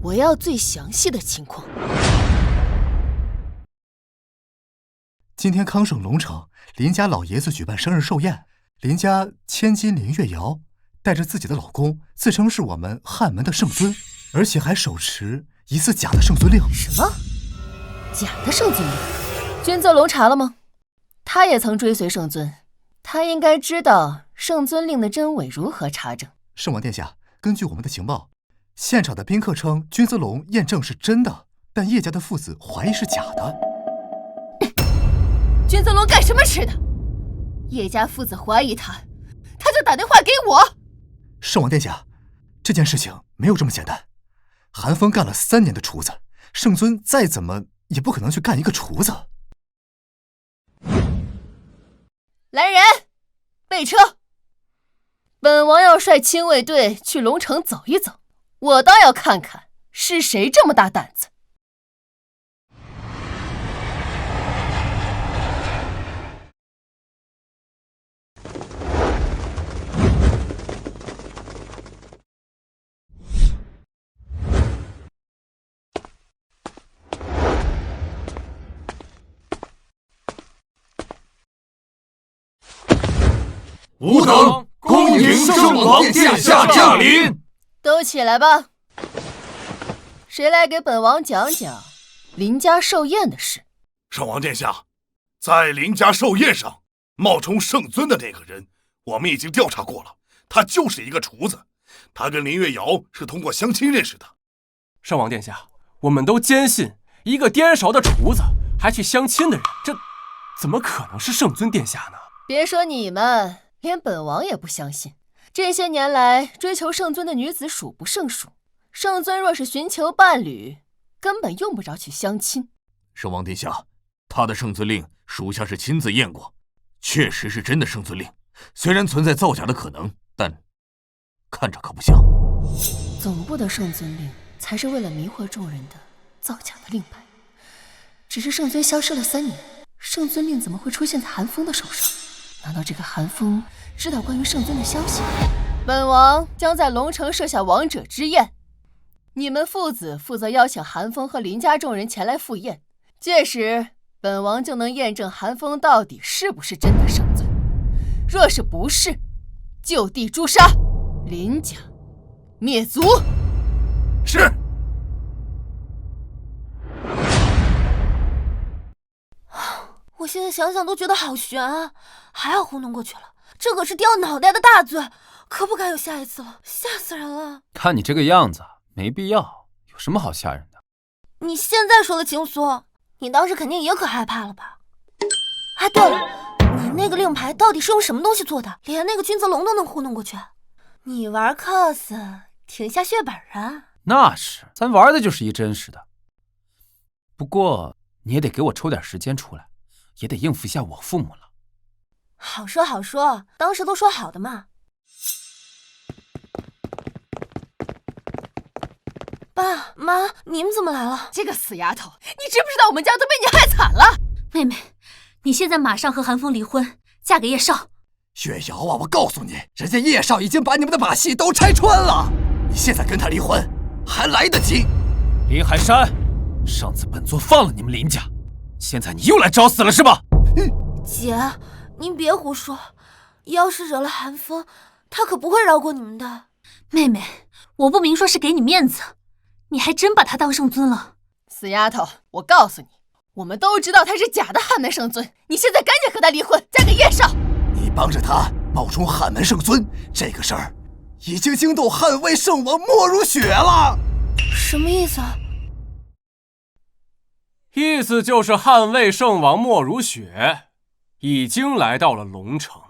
我要最详细的情况。今天康省龙城林家老爷子举办生日寿宴，林家千金林月瑶带着自己的老公，自称是我们汉门的圣尊，而且还手持疑似假的圣尊令。什么？假的圣尊令？君泽龙查了吗？他也曾追随圣尊，他应该知道圣尊令的真伪如何查证。圣王殿下，根据我们的情报，现场的宾客称君泽龙验证是真的，但叶家的父子怀疑是假的。君泽龙干什么吃的？叶家父子怀疑他，他就打电话给我。圣王殿下，这件事情没有这么简单。韩风干了3年的厨子，圣尊再怎么也不可能去干一个厨子。来人，备车！本王要率亲卫队去龙城走一走，我倒要看看是谁这么大胆子。吾等恭迎圣王殿下驾临。都起来吧。谁来给本王讲讲林家寿宴的事？圣王殿下，在林家寿宴上冒充圣尊的那个人，我们已经调查过了，他就是一个厨子。他跟林月瑶是通过相亲认识的。圣王殿下，我们都坚信，一个颠勺的厨子还去相亲的人，这怎么可能是圣尊殿下呢？别说你们，连本王也不相信。这些年来，追求圣尊的女子数不胜数。圣尊若是寻求伴侣，根本用不着去相亲。圣王殿下，他的圣尊令属下是亲自验过，确实是真的圣尊令。虽然存在造假的可能，但看着可不像。总部的圣尊令才是为了迷惑众人的造假的令牌。只是圣尊消失了3年，圣尊令怎么会出现在韩风的手上？难道这个韩风知道关于圣尊的消息？本王将在龙城设下王者之宴，你们父子负责邀请韩风和林家众人前来赴宴。届时，本王就能验证韩风到底是不是真的圣尊。若是不是，就地诛杀，林家灭族。是。我现在想想都觉得好悬啊，还好糊弄过去了。这可是掉脑袋的大罪，可不敢有下一次了，吓死人了。看你这个样子，没必要，有什么好吓人的？你现在说了情愫，你当时肯定也可害怕了吧？哎，对了，你那个令牌到底是用什么东西做的？连那个君泽龙都能糊弄过去？你玩 cos 挺下血本啊？那是，咱玩的就是一真实的。不过你也得给我抽点时间出来，也得应付一下我父母了。好说好说，当时都说好的嘛。爸妈，你们怎么来了？这个死丫头，你知不知道我们家都被你害惨了？妹妹，你现在马上和韩风离婚，嫁给叶少。雪瑶啊，我告诉你，人家叶少已经把你们的把戏都拆穿了，你现在跟他离婚还来得及。林海山，上次本座放了你们林家，现在你又来找死了是吧？姐，您别胡说，要是惹了韩风，他可不会饶过你们的。妹妹，我不明说是给你面子，你还真把他当圣尊了。死丫头，我告诉你，我们都知道他是假的汉门圣尊，你现在赶紧和他离婚，嫁给叶少。你帮着他冒充汉门圣尊，这个事儿已经惊动汉魏圣王莫如雪了。什么意思啊？意思就是汉魏圣王莫如雪已经来到了龙城。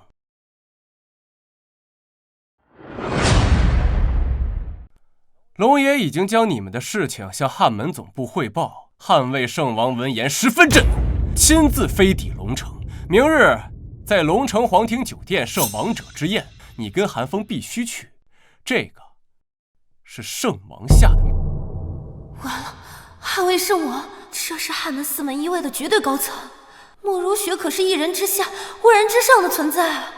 龙爷已经将你们的事情向汉门总部汇报，汉魏圣王闻言十分震怒，亲自飞抵龙城，明日在龙城皇庭酒店设王者之宴，你跟韩风必须去，这个是圣王下的命。完了，汉魏圣王，这是汉门4门1卫的绝对高层，莫如雪可是一人之下万人之上的存在啊！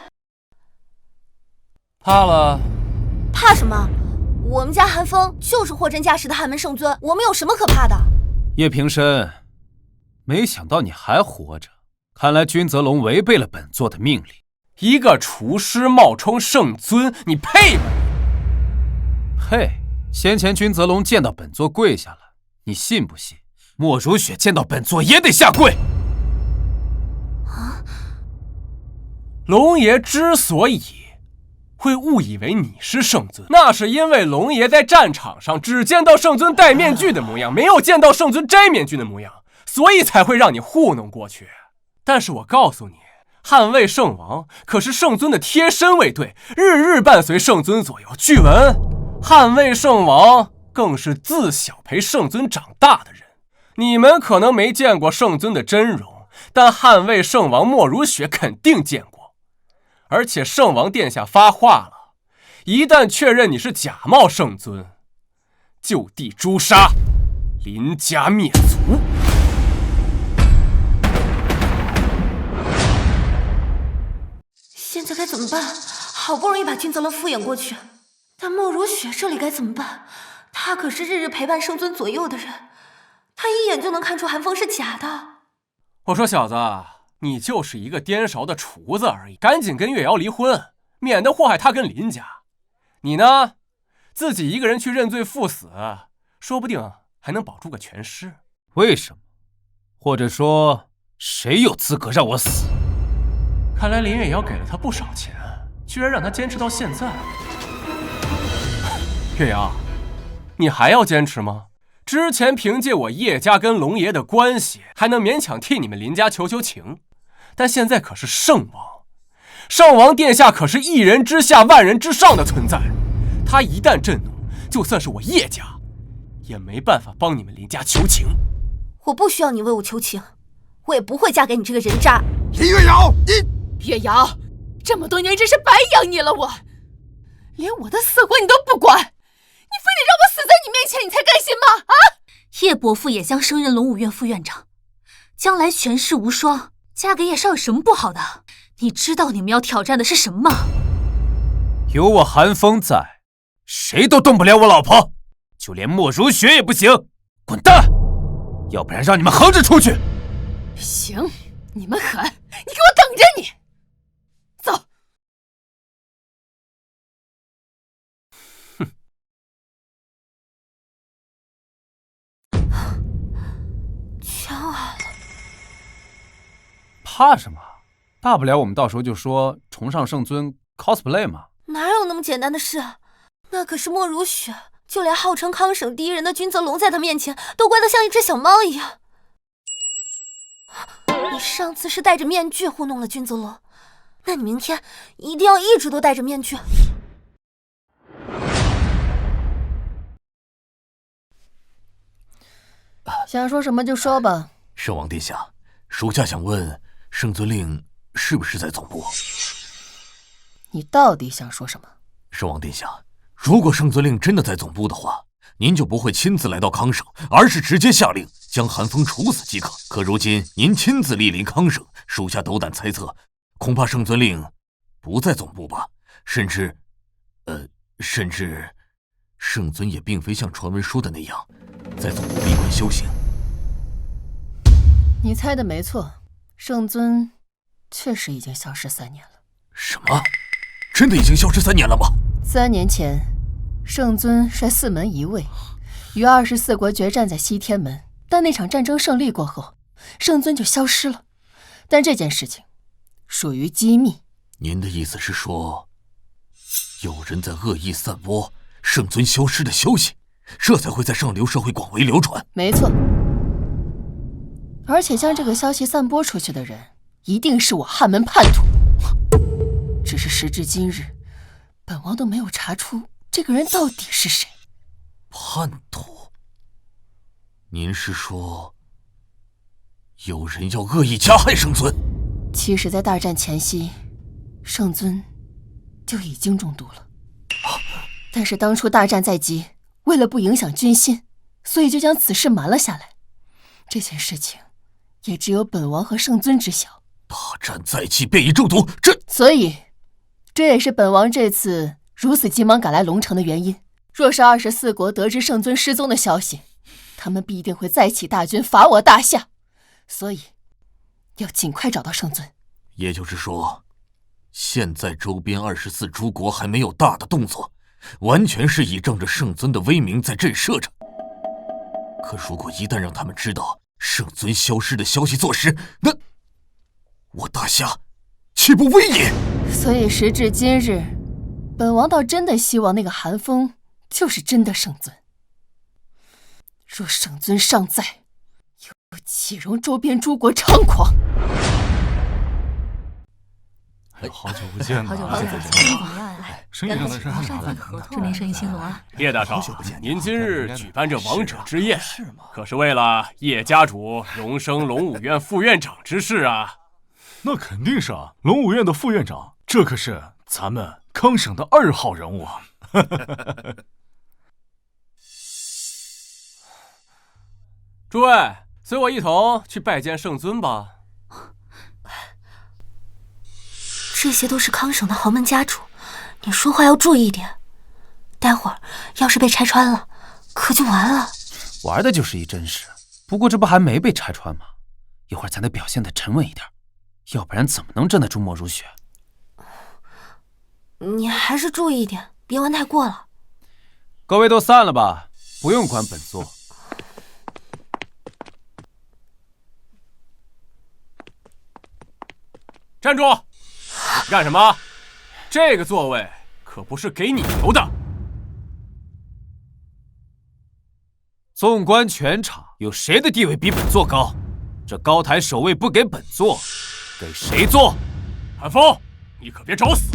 怕了？怕什么？我们家韩风就是货真价实的汉门圣尊，我们有什么可怕的？叶平深，没想到你还活着，看来君泽龙违背了本座的命令。一个厨师冒充圣尊，你配吗？配？先前君泽龙见到本座跪下了，你信不信？莫如雪见到本座也得下跪。龙爷之所以会误以为你是圣尊，那是因为龙爷在战场上只见到圣尊戴面具的模样，没有见到圣尊摘面具的模样，所以才会让你糊弄过去。但是我告诉你，汉魏圣王可是圣尊的贴身卫队，日日伴随圣尊左右。据闻汉魏圣王更是自小陪圣尊长大的人。你们可能没见过圣尊的真容，但汉魏圣王莫如雪肯定见过。而且圣王殿下发话了，一旦确认你是假冒圣尊，就地诛杀，林家灭族。现在该怎么办？好不容易把君泽龙敷衍过去，但莫如雪这里该怎么办？他可是日日陪伴圣尊左右的人，他一眼就能看出韩风是假的。我说小子，你就是一个颠勺的厨子而已，赶紧跟月瑶离婚，免得祸害他跟林家。你呢，自己一个人去认罪赴死，说不定还能保住个全尸。为什么？或者说，谁有资格让我死？看来林月瑶给了他不少钱，居然让他坚持到现在。月瑶，你还要坚持吗？之前凭借我叶家跟龙爷的关系，还能勉强替你们林家求求情，但现在可是圣王，圣王殿下可是一人之下万人之上的存在，他一旦震怒，就算是我叶家，也没办法帮你们林家求情。我不需要你为我求情，我也不会嫁给你这个人渣。林月瑶，你月瑶，这么多年真是白养你了，我连我的死活你都不管，你非得让我死在你面前，你才甘心吗？啊！叶伯父也将升任龙武院副院长，将来权势无双，嫁给叶少有什么不好的？你知道你们要挑战的是什么吗？有我韩风在，谁都动不了我老婆，就连莫如雪也不行。滚蛋！要不然让你们横着出去。行，你们狠，你给我等着你！走。全完了。怕什么？大不了我们到时候就说崇尚圣尊 cosplay 嘛。哪有那么简单的事？那可是莫如雪，就连号称康省第一人的君泽龙在他面前都乖得像一只小猫一样。你上次是戴着面具糊弄了君泽龙，那你明天一定要一直都戴着面具。想说什么就说吧。圣王殿下，属下想问，圣尊令是不是在总部？你到底想说什么？圣王殿下，如果圣尊令真的在总部的话，您就不会亲自来到康省，而是直接下令将韩风处死即可。可如今您亲自莅临康省，属下斗胆猜测，恐怕圣尊令不在总部吧？甚至圣尊也并非像传闻说的那样，在总部闭关修行。你猜的没错，圣尊确实已经消失3年了。什么？真的已经消失3年了吗？3年前，圣尊率4门一卫与24国决战在西天门，但那场战争胜利过后，圣尊就消失了。但这件事情属于机密。您的意思是说，有人在恶意散播圣尊消失的消息，这才会在上流社会广为流传？没错。而且将这个消息散播出去的人，一定是我汉门叛徒。只是时至今日，本王都没有查出这个人到底是谁。叛徒？您是说，有人要恶意加害圣尊？其实，在大战前夕，圣尊就已经中毒了。但是当初大战在即，为了不影响军心，所以就将此事瞒了下来。这件事情也只有本王和圣尊知晓。大战在即便已中毒，所以这也是本王这次如此急忙赶来龙城的原因。若是24国得知圣尊失踪的消息，他们必定会再起大军伐我大夏，所以要尽快找到圣尊。也就是说，现在周边24诸国还没有大的动作，完全是倚仗着圣尊的威名在震慑着。可如果一旦让他们知道圣尊消失的消息坐实，那我大夏岂不危也？所以时至今日，本王倒真的希望那个韩风就是真的圣尊。若圣尊尚在，又岂容周边诸国猖狂？好久不见，好久不见，最近怎么样呀？生意上的事还上一次合同，祝您生意兴隆啊！叶大少，您今日举办这王者之宴，可是为了叶家主荣升龙武院副院长之事啊？那肯定是啊，龙武院的副院长，这可是咱们康省的2号人物啊！诸位，随我一同去拜见圣尊吧。这些都是康省的豪门家主，你说话要注意一点。待会儿要是被拆穿了，可就完了。玩的就是一真实，不过这不还没被拆穿吗？一会儿咱得表现得沉稳一点，要不然怎么能镇得住莫如雪？你还是注意一点，别玩太过了。各位都散了吧，不用管本座。站住！干什么？这个座位可不是给你留的。纵观全场，有谁的地位比本座高？这高台守卫不给本座，给谁做？韩风，你可别找死！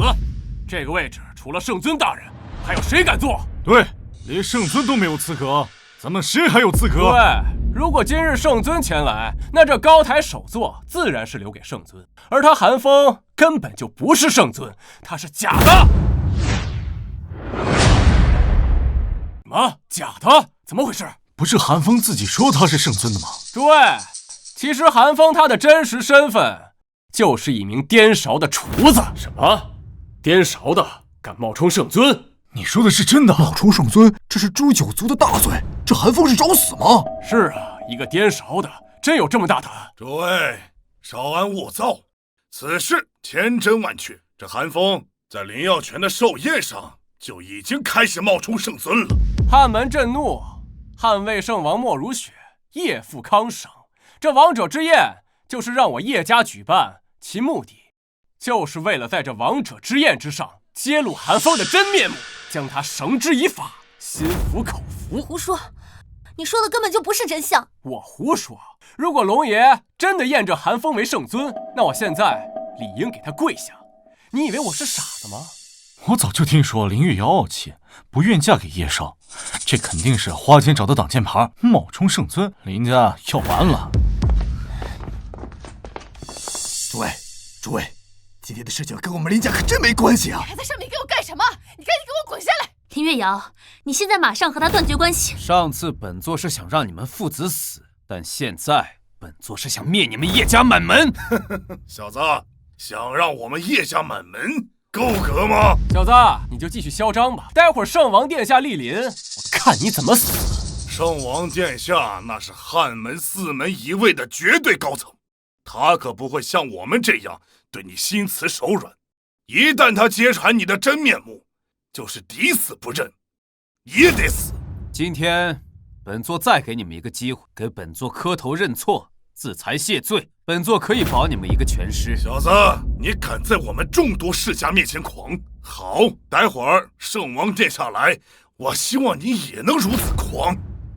这个位置除了圣尊大人，还有谁敢坐？对，连圣尊都没有资格，咱们谁还有资格？对，如果今日圣尊前来，那这高台首座自然是留给圣尊，而他韩风根本就不是圣尊，他是假的。什么？假的？怎么回事？不是韩风自己说他是圣尊的吗？对，其实韩风他的真实身份就是一名颠勺的厨子。什么？颠勺的敢冒充圣尊？你说的是真的？冒充圣尊，这是诛九族的大罪，这韩风是找死吗？是啊，一个颠勺的，真有这么大胆？诸位，稍安勿躁，此事千真万确。这韩风在林耀全的寿宴上就已经开始冒充圣尊了。汉门震怒，汉魏圣王莫如雪夜赴康省，这王者之宴就是让我叶家举办，其目的就是为了在这王者之宴之上揭露韩风的真面目，将他绳之以法，心服口服。胡说，你说的根本就不是真相。我胡说？如果龙爷真的验这韩风为圣尊，那我现在理应给他跪下。你以为我是傻子吗？我早就听说林月瑶傲气，不愿嫁给叶少，这肯定是花间找的挡箭牌，冒充圣尊，林家要完了。诸位，今天的事情跟我们林家可真没关系啊！还在上面给我干什么？你赶紧给我滚下来！林月瑶，你现在马上和他断绝关系。上次本座是想让你们父子死，但现在本座是想灭你们叶家满门。小子，想让我们叶家满门，够格吗？小子，你就继续嚣张吧，待会儿圣王殿下莅临，我看你怎么死。圣王殿下那是汉门4门1位的绝对高层，他可不会像我们这样对你心慈手软。一旦他揭穿你的真面目，就是抵死不认，也得死。今天本座再给你们一个机会，给本座磕头认错，自裁谢罪，本座可以保你们一个全尸。小子，你敢在我们众多世家面前狂？好，待会儿圣王殿下来，我希望你也能如此狂。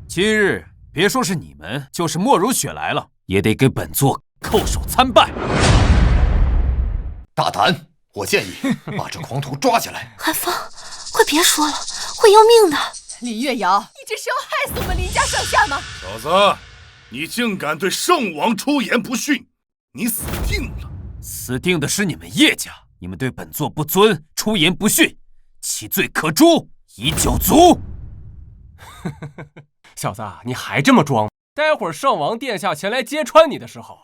今日别说是你们，就是莫如雪来了，也得给本座叩首参拜。大胆！我建议把这狂徒抓起来。韩风，快别说了，会要命的。林月瑶，你这是要害死我们林家上下吗？小子，你竟敢对圣王出言不逊，你死定了！死定的是你们叶家，你们对本座不尊，出言不逊，其罪可诛，以九族。小子，你还这么装？待会儿圣王殿下前来揭穿你的时候，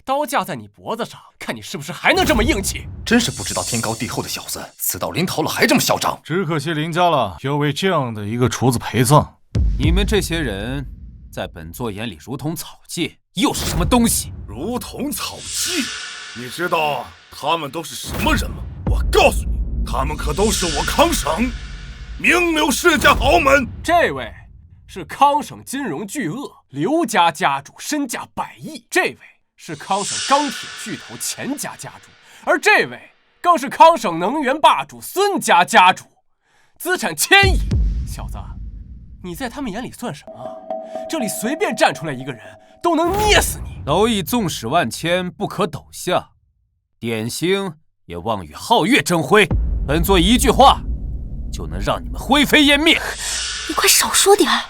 刀架在你脖子上，看你是不是还能这么硬气。真是不知道天高地厚的小子，死到临头了还这么嚣张。只可惜林家了，要为这样的一个厨子陪葬。你们这些人在本座眼里如同草芥，又是什么东西？如同草芥？你知道他们都是什么人吗？我告诉你，他们可都是我康省名流世家豪门。这位是康省金融巨鳄刘家家主，身价100亿。这位是康省钢铁巨头钱家家主，而这位更是康省能源霸主孙家家主，资产1000亿。小子，你在他们眼里算什么？这里随便站出来一个人都能捏死你。蝼蚁纵使万千，不可斗下，点星也望与皓月争辉。本座一句话就能让你们灰飞烟灭。你快少说点儿。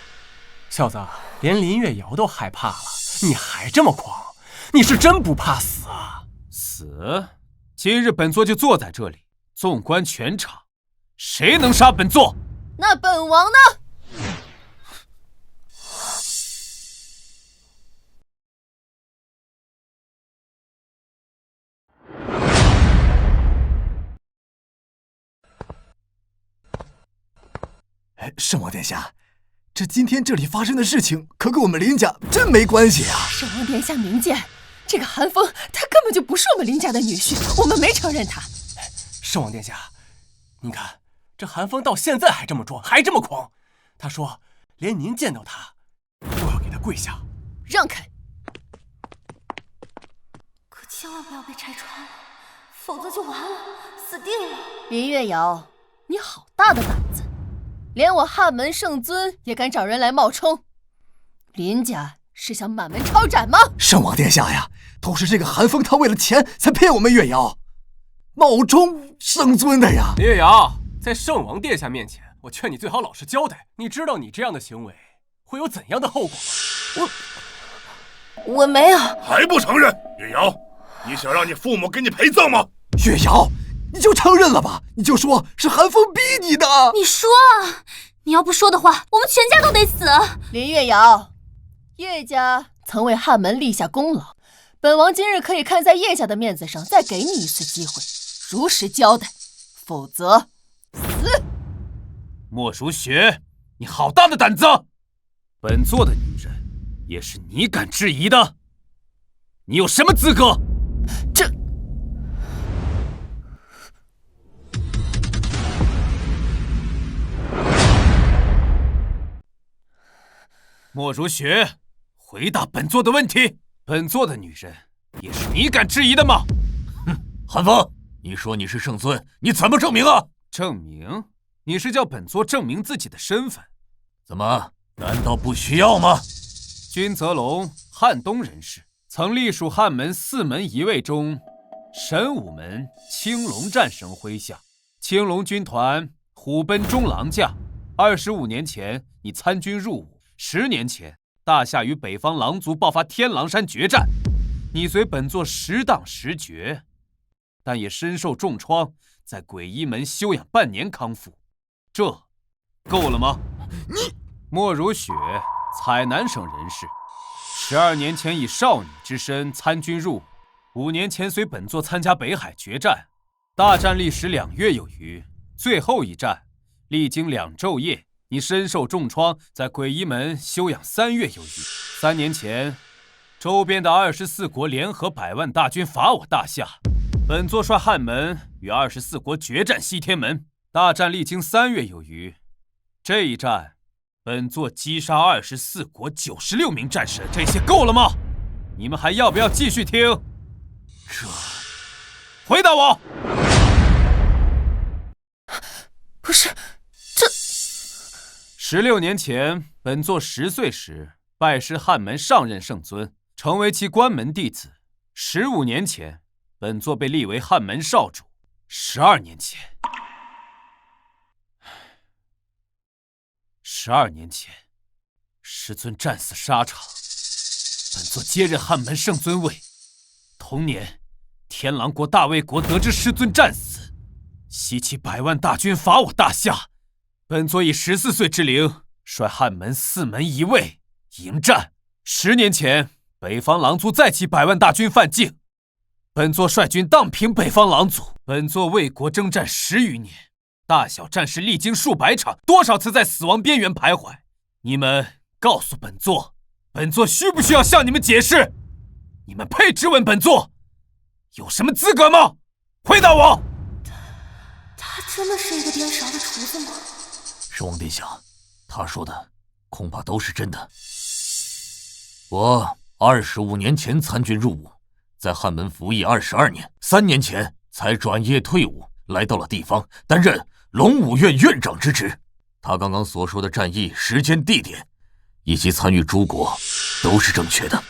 小子，连林月瑶都害怕了，你还这么狂？你是真不怕死啊？死？今日本座就坐在这里，纵观全场，谁能杀本座？那本王呢？圣王殿下，这今天这里发生的事情可跟我们林家真没关系啊！圣王殿下明鉴，这个韩风他根本就不是我们林家的女婿，我们没承认他。圣王殿下，您看这韩风到现在还这么装，还这么狂。他说连您见到他都要给他跪下。让开！可千万不要被拆穿了，否则就完了，死定了。林月瑶，你好大的胆子！连我汉门圣尊也敢找人来冒充，林家是想满门抄斩吗？圣王殿下呀，都是这个韩风他为了钱才骗我们月瑶，冒充圣尊的呀。林月瑶，在圣王殿下面前，我劝你最好老实交代。你知道你这样的行为会有怎样的后果吗？我没有。还不承认？月瑶，你想让你父母给你陪葬吗？月瑶，你就承认了吧，你就说是韩风逼你的。你说啊，你要不说的话，我们全家都得死。林月瑶，叶家曾为汉门立下功劳，本王今日可以看在叶家的面子上，再给你一次机会，如实交代，否则死。莫如雪，你好大的胆子！本座的女人，也是你敢质疑的？你有什么资格？这……莫如雪，回答本座的问题。本座的女人，也是你敢质疑的吗？哼，韩风，你说你是圣尊，你怎么证明啊？证明？你是叫本座证明自己的身份？怎么？难道不需要吗？君泽龙，汉东人士，曾隶属汉门4门一卫中神武门青龙战神麾下，青龙军团虎贲中郎将。25年前，你参军入伍；10年前，大夏与北方狼族爆发天狼山决战，你随本座10当10决，但也身受重创，在鬼医门休养半年康复。这够了吗？你莫如雪，采南省人士，12年前以少女之身参军入伍，5年前随本座参加北海决战，大战历时2月有余，最后一战历经2昼夜，你身受重创，在鬼医门休养3月有余。3年前，周边的24国联合100万大军伐我大夏，本座率汉门与24国决战西天门，大战历经3月有余。这一战，本座击杀24国96名战神，这些够了吗？你们还要不要继续听？回答我！不是，这16年前，本座10岁时拜师汉门上任圣尊，成为其关门弟子。15年前，本座被立为汉门少主。12年前，师尊战死沙场，本座接任汉门圣尊位。同年，天狼国大魏国得知师尊战死，西起100万大军伐我大夏，本座以14岁之龄率汉门4门一卫迎战。10年前，北方狼族再起100万大军犯境，本座率军荡平北方狼族。本座为国征战10余年，大小战事历经数百场，多少次在死亡边缘徘徊。你们告诉本座，本座需不需要向你们解释？你们配质问本座有什么资格吗？回答我！他真的是一个颠勺的厨子吗？圣王殿下，他说的恐怕都是真的。我25年前参军入伍，在汉门服役22年，3年前才转业退伍，来到了地方，担任龙武院院长之职。他刚刚所说的战役时间、地点，以及参与诸国，都是正确的。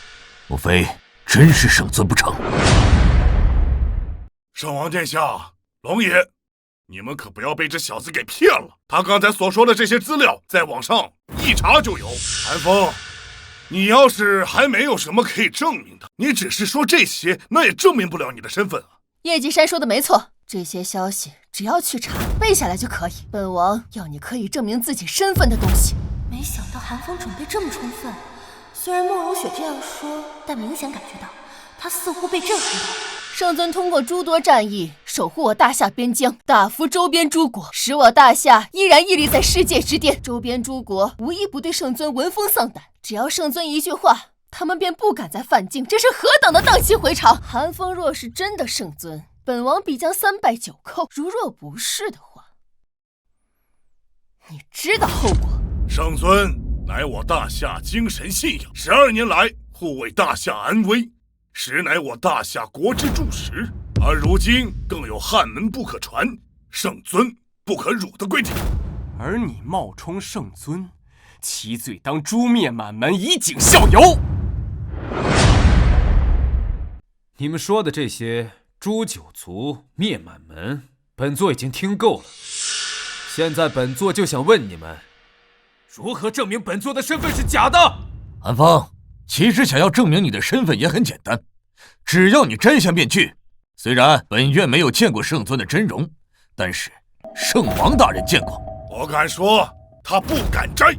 莫非真是圣尊不成？圣王殿下，龙爷，你们可不要被这小子给骗了。他刚才所说的这些资料，在网上一查就有。韩风，你要是还没有什么可以证明的，你只是说这些，那也证明不了你的身份啊。叶继山说的没错，这些消息只要去查背下来就可以。本王要你可以证明自己身份的东西。没想到韩风准备这么充分，虽然莫如雪这样说，但明显感觉到他似乎被震撼到。圣尊通过诸多战役守护我大夏边疆，打服周边诸国，使我大夏依然屹立在世界之巅。周边诸国无一不对圣尊闻风丧胆，只要圣尊一句话，他们便不敢再犯境，这是何等的荡气回肠！韩风若是真的圣尊，本王必将3拜9叩；如若不是的话，你知道后果。圣尊乃我大夏精神信仰，12年来护卫大夏安危，实乃我大夏国之柱石。而如今更有汉门不可传，圣尊不可辱的规定。而你冒充圣尊，其罪当诛灭满门，以儆效尤。你们说的这些诛九族、灭满门，本座已经听够了。现在本座就想问你们，如何证明本座的身份是假的？韩风，其实想要证明你的身份也很简单，只要你摘下面具。虽然本院没有见过圣尊的真容，但是圣王大人见过。我敢说，他不敢摘，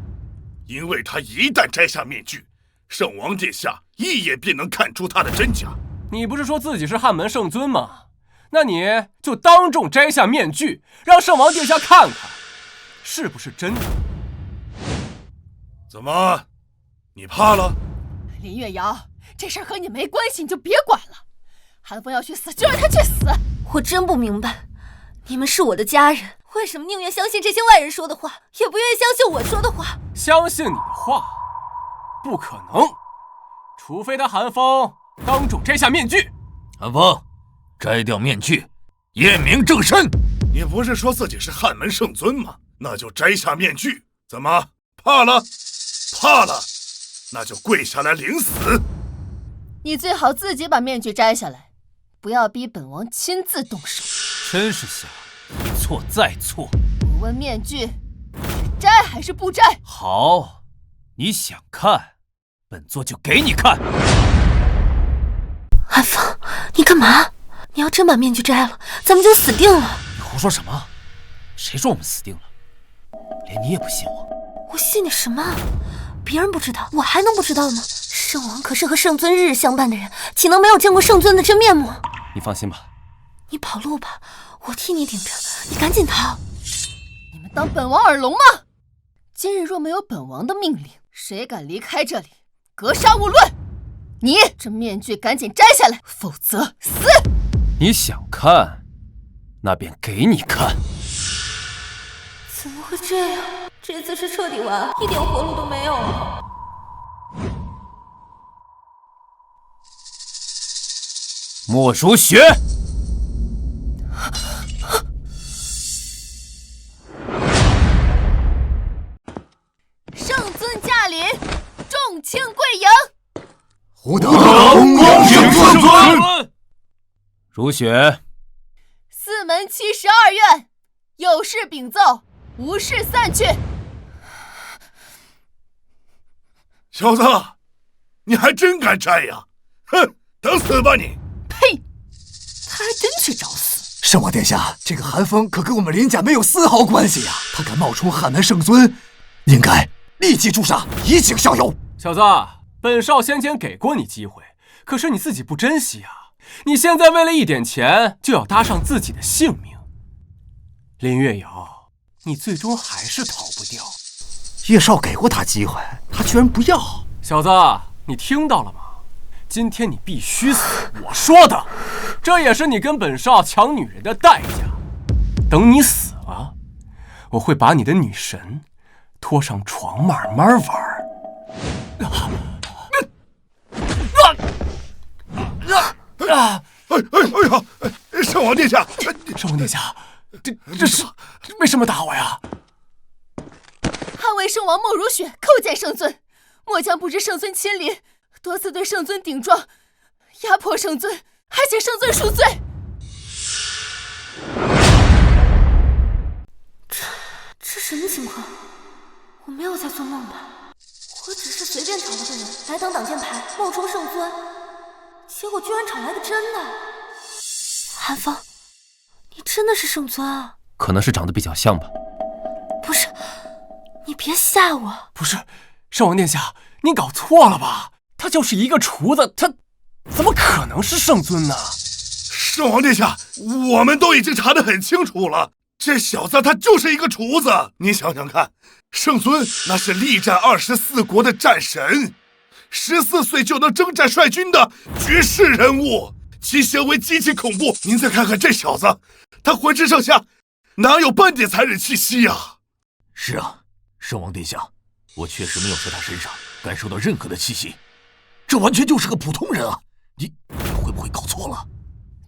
因为他一旦摘下面具，圣王殿下一眼便能看出他的真假。你不是说自己是汉门圣尊吗？那你就当众摘下面具，让圣王殿下看看，是不是真的？怎么，你怕了？林月瑶，这事儿和你没关系，你就别管了。韩风要去死，就让他去死。我真不明白，你们是我的家人，为什么宁愿相信这些外人说的话，也不愿意相信我说的话？相信你的话，不可能，除非他韩风当众摘下面具。韩风，摘掉面具，验明正身。你不是说自己是汉门圣尊吗？那就摘下面具。怎么，怕了？怕了，那就跪下来领死。你最好自己把面具摘下来，不要逼本王亲自动手。真是想一错再错。我问面具是摘还是不摘？好，你想看，本座就给你看。韩风，你干嘛？你要真把面具摘了，咱们就死定了。你胡说什么？谁说我们死定了？连你也不信我？我信你什么？别人不知道，我还能不知道吗？圣王可是和圣尊日日相伴的人，岂能没有见过圣尊的真面目？你放心吧，你跑路吧，我替你顶着，你赶紧逃。你们当本王耳聋吗？今日若没有本王的命令，谁敢离开这里，格杀勿论。你这面具赶紧摘下来，否则死！你想看，那便给你看。怎么会这样？这次是彻底完，一点活路都没有了。莫如雪，圣尊驾临，众卿贵迎。吾等恭迎圣尊。如雪，四门72院有事禀奏，无事散去。小子，你还真敢摘呀！哼，等死吧你！呸！他还真去找死！圣王殿下，这个韩风可跟我们林家没有丝毫关系呀！他敢冒充汉门圣尊，应该立即诛杀，以儆效尤。小子，本少先前给过你机会，可是你自己不珍惜啊！你现在为了一点钱就要搭上自己的性命，林月瑶，你最终还是逃不掉。叶少给过他机会，他居然不要。小子，你听到了吗？今天你必须死，我说的，这也是你跟本少抢女人的代价。等你死了，我会把你的女神拖上床慢慢玩。哎呀！圣王殿下，圣王殿下，这是为什么打我呀？捍卫圣王莫如雪叩见圣尊，末将不知圣尊亲临，多次对圣尊顶撞，压迫圣尊，还请圣尊恕罪。这什么情况？我没有在做梦吧？我只是随便找了个人来当挡箭牌，冒充圣尊，结果居然找来个真的。韩风，你真的是圣尊啊？可能是长得比较像吧。不是，你别吓我。不是，圣王殿下，你搞错了吧？他就是一个厨子，他怎么可能是圣尊呢？圣王殿下，我们都已经查得很清楚了，这小子他就是一个厨子。你想想看，圣尊那是力战24国的战神，14岁就能征战率军的绝世人物，其行为极其恐怖。您再看看这小子，他浑身上下哪有半点残忍气息呀？是啊，圣王殿下，我确实没有在他身上感受到任何的气息，这完全就是个普通人啊！你会不会搞错了？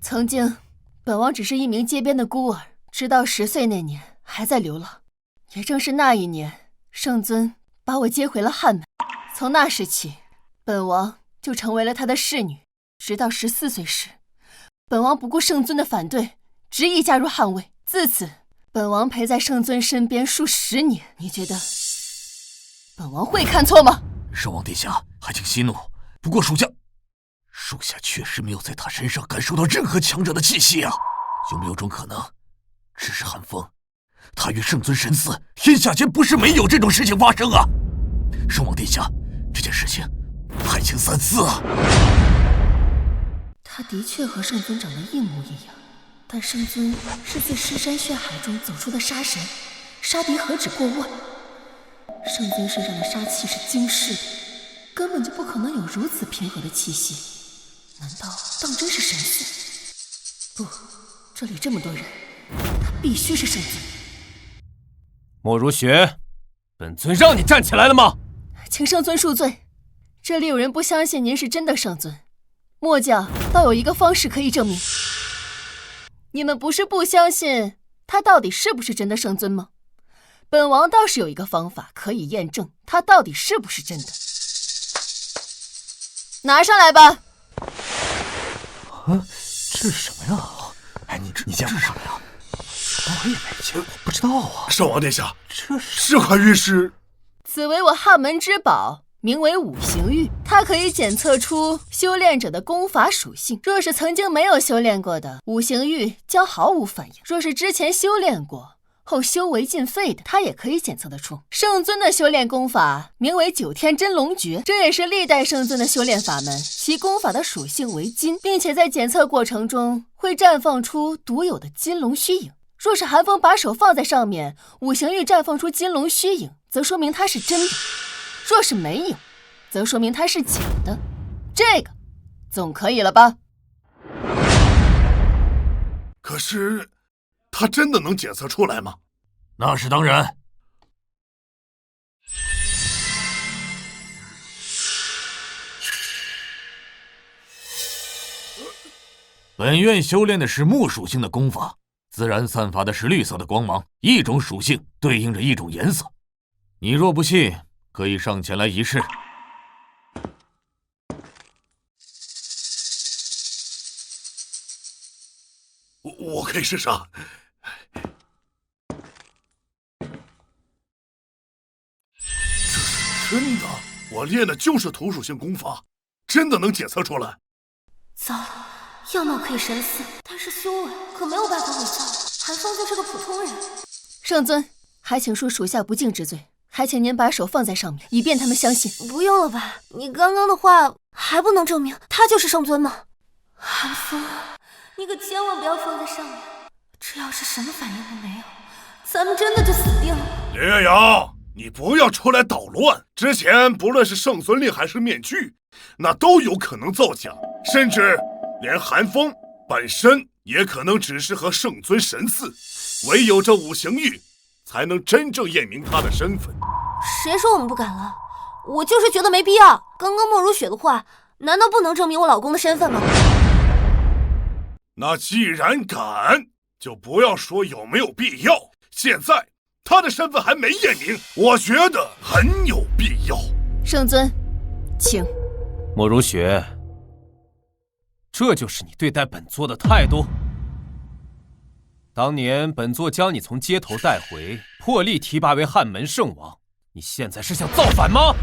曾经，本王只是一名街边的孤儿，直到10岁那年还在流浪。也正是那一年，圣尊把我接回了汉门。从那时起，本王就成为了他的侍女，直到14岁时，本王不顾圣尊的反对，执意加入汉卫。自此，本王陪在圣尊身边数10年。你觉得本王会看错吗？圣王殿下，还请息怒。不过属下确实没有在他身上感受到任何强者的气息啊。有没有种可能，只是寒风，他与圣尊神似，天下间不是没有这种事情发生啊？圣王殿下，这件事情还请三思啊。他的确和圣尊长得一模一样，但圣尊是自尸山血海中走出的杀神，杀敌何止过万。圣尊身上的杀气是惊世的，根本就不可能有如此平和的气息。难道当真是神似？不，这里这么多人，他必须是圣尊。莫如雪，本尊让你站起来了吗？请圣尊恕罪，这里有人不相信您是真的圣尊。末将倒有一个方式可以证明。你们不是不相信他到底是不是真的圣尊吗？本王倒是有一个方法可以验证他到底是不是真的。拿上来吧。这是什么呀？哎，你见过什么呀？我也没见过，不知道啊。圣王殿下，这块玉是？此为我汉门之宝，名为五行玉，它可以检测出修炼者的功法属性。若是曾经没有修炼过的，五行玉将毫无反应；若是之前修炼过后修为尽废的，它也可以检测得出。圣尊的修炼功法名为九天真龙诀，这也是历代圣尊的修炼法门。其功法的属性为金，并且在检测过程中会绽放出独有的金龙虚影。若是寒风把手放在上面，五行玉绽放出金龙虚影，则说明它是真的；若是没有，则说明它是假的。这个总可以了吧？可是他真的能检测出来吗？那是当然。本院修炼的是木属性的功法，自然散发的是绿色的光芒，一种属性对应着一种颜色。你若不信，可以上前来一试。我可以试试啊。这是真的，我练的就是土属性功法，真的能检测出来。糟了，样貌可以神似，但是修为可没有办法伪造。寒风就是个普通人。圣尊，还请恕属下不敬之罪，还请您把手放在上面，以便他们相信。不用了吧？你刚刚的话还不能证明他就是圣尊吗？寒风，你可千万不要放在上面，这要是什么反应都没有，咱们真的就死定了。林月瑶，你不要出来捣乱。之前不论是圣尊令还是面具，那都有可能造假，甚至连寒风本身也可能只是和圣尊神似。唯有这五行玉才能真正验明他的身份。谁说我们不敢了？我就是觉得没必要。刚刚莫如雪的话，难道不能证明我老公的身份吗？那既然敢，就不要说有没有必要。现在他的身份还没验明，我觉得很有必要。圣尊，请。莫如雪，这就是你对待本座的态度？当年本座将你从街头带回，破例提拔为汉门圣王，你现在是想造反吗？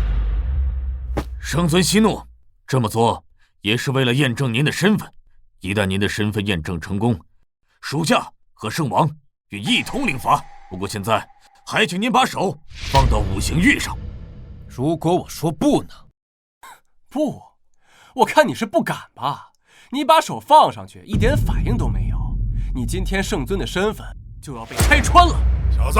圣尊息怒，这么做也是为了验证您的身份。一旦您的身份验证成功，属下和圣王愿一同领罚。不过现在还请您把手放到五行玉上。如果我说不呢？不，我看你是不敢吧？你把手放上去，一点反应都没有，你今天圣尊的身份就要被拆穿了。小子，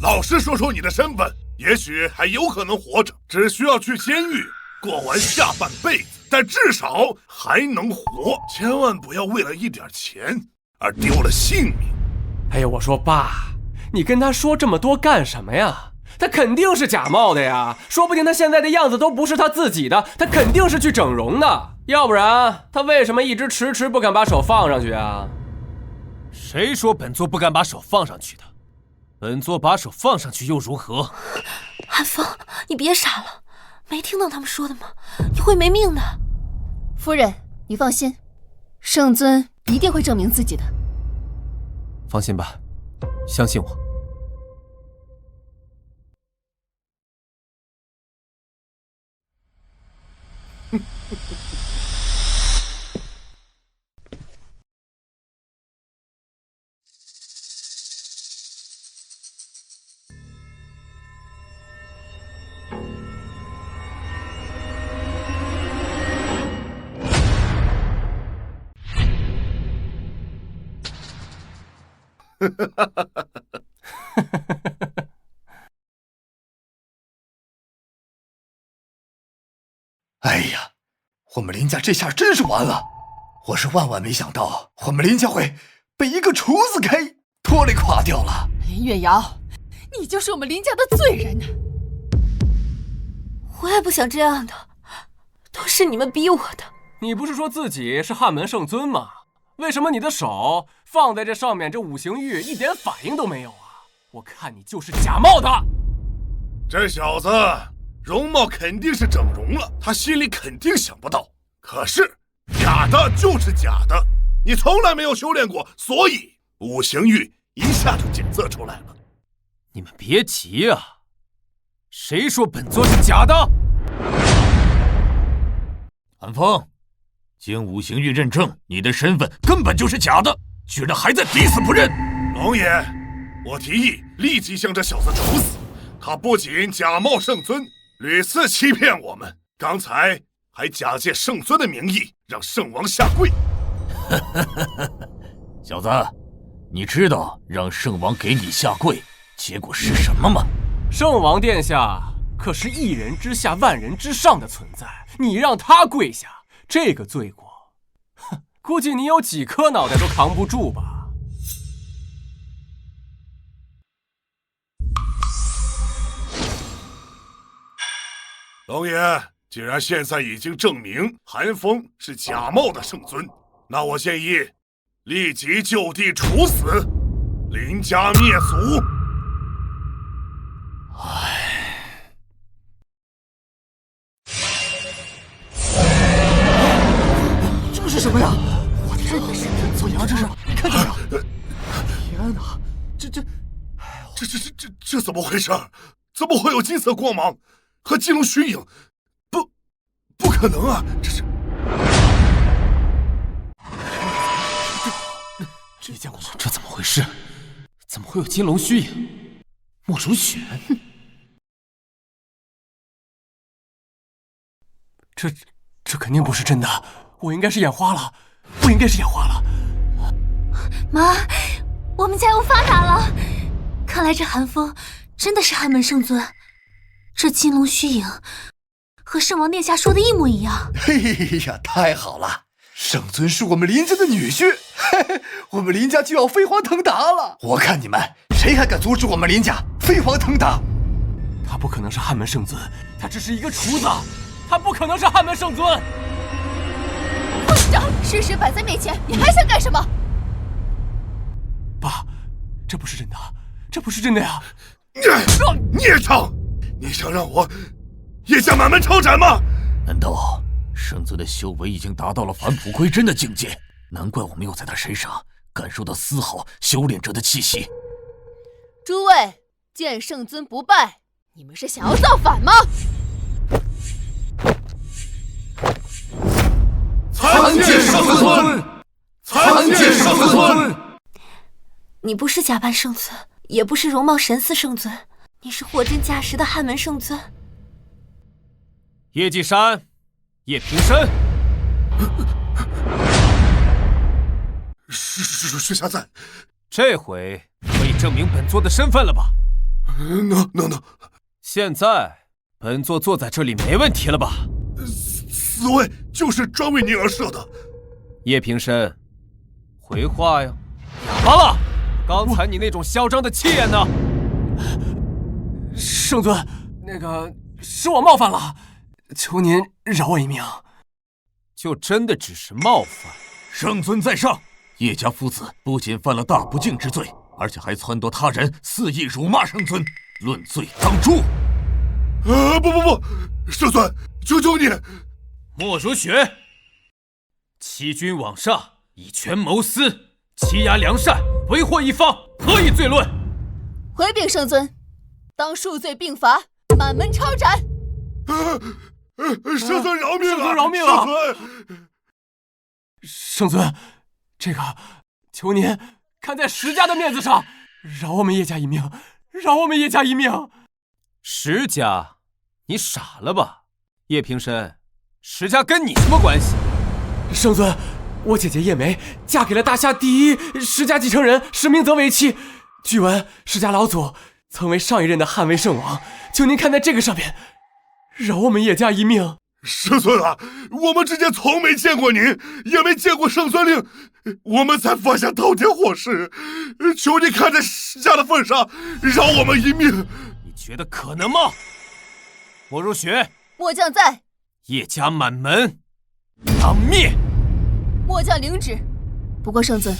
老实说出你的身份，也许还有可能活着，只需要去监狱过完下半辈子，但至少还能活。千万不要为了一点钱而丢了性命。哎呀，我说爸，你跟他说这么多干什么呀？他肯定是假冒的呀，说不定他现在的样子都不是他自己的，他肯定是去整容的。要不然他为什么一直迟迟不敢把手放上去啊？谁说本座不敢把手放上去的？本座把手放上去又如何？寒风，别傻了，没听到他们说的吗？你会没命的。夫人，你放心，圣尊一定会证明自己的。放心吧，相信我。哎呀，我们林家这下真是完了！我是万万没想到，我们林家会被一个厨子给拖累垮掉了。林月瑶，你就是我们林家的罪人啊！我也不想这样的，都是你们逼我的。你不是说自己是汉门圣尊吗？为什么你的手放在这上面，这五行玉一点反应都没有啊？我看你就是假冒的。这小子容貌肯定是整容了，他心里肯定想不到。可是假的就是假的，你从来没有修炼过，所以五行玉一下就检测出来了。你们别急啊，谁说本座是假的？韩风，经五行玉认证，你的身份根本就是假的，居然还在抵死不认！龙爷，我提议立即将这小子处死。他不仅假冒圣尊，屡次欺骗我们，刚才还假借圣尊的名义让圣王下跪。小子，你知道让圣王给你下跪，结果是什么吗？圣王殿下可是一人之下万人之上的存在，你让他跪下，这个罪过，哼，估计你有几颗脑袋都扛不住吧。龙爷，既然现在已经证明韩风是假冒的圣尊，那我建议立即就地处死，林家灭族。这是什么呀？我的天，左阳，这是你看见没有？天哪，这怎么回事？怎么会有金色光芒和金龙虚影？不可能啊！这见过吗？这怎么回事？怎么会有金龙虚影？莫如雪？这肯定不是真的，我应该是眼花了，我应该是眼花了。妈，我们家又发达了！看来这韩风真的是汉门圣尊，这金龙虚影和圣王殿下说的一模一样。嘿呀，太好了！圣尊是我们林家的女婿，嘿嘿，我们林家就要飞黄腾达了。我看你们谁还敢阻止我们林家飞黄腾达？他不可能是汉门圣尊，他只是一个厨子，他不可能是汉门圣尊。混账！事实摆在面前，你还想干什么？爸，这不是真的，这不是真的呀！孽障！你想让我叶家满门抄斩吗？难道圣尊的修为已经达到了返璞归真的境界？难怪我没有在他身上感受到丝毫修炼者的气息。诸位，见圣尊不拜，你们是想要造反吗？参见圣尊！参见圣尊！你不是假扮圣尊，也不是容貌神似圣尊，你是货真价实的汉门圣尊。叶继山，叶平生，是下在，这回可以证明本座的身份了吧？能。现在本座坐在这里没问题了吧？此位就是专为您而设的。叶平生，回话呀！哑巴了！刚才你那种嚣张的气焰呢？圣尊，那个是我冒犯了，求您饶我一命。就真的只是冒犯？圣尊在上，叶家父子不仅犯了大不敬之罪，而且还撺掇他人肆意辱骂圣尊，论罪当诛。不，圣尊，求求你！莫如雪，欺君罔上，以权谋私，欺压良善，为祸一方，何以罪论？回禀圣尊，当数罪并罚，满门抄斩。圣尊饶命啊！圣尊饶命啊！圣尊，圣尊，这个求您看在石家的面子上，饶我们叶家一命，饶我们叶家一命。石家，你傻了吧？叶平生，石家跟你什么关系？圣尊，我姐姐叶梅嫁给了大夏第一石家继承人石明泽为妻。据闻石家老祖曾为上一任的汉魏圣王，求您看在这个上面，饶我们叶家一命。圣尊啊，我们之间从没见过您，也没见过圣尊令，我们才犯下滔天祸事，求你看在石家的份上，饶我们一命。你觉得可能吗？莫如雪，末将在。叶家满门当灭。末将领旨。不过圣尊，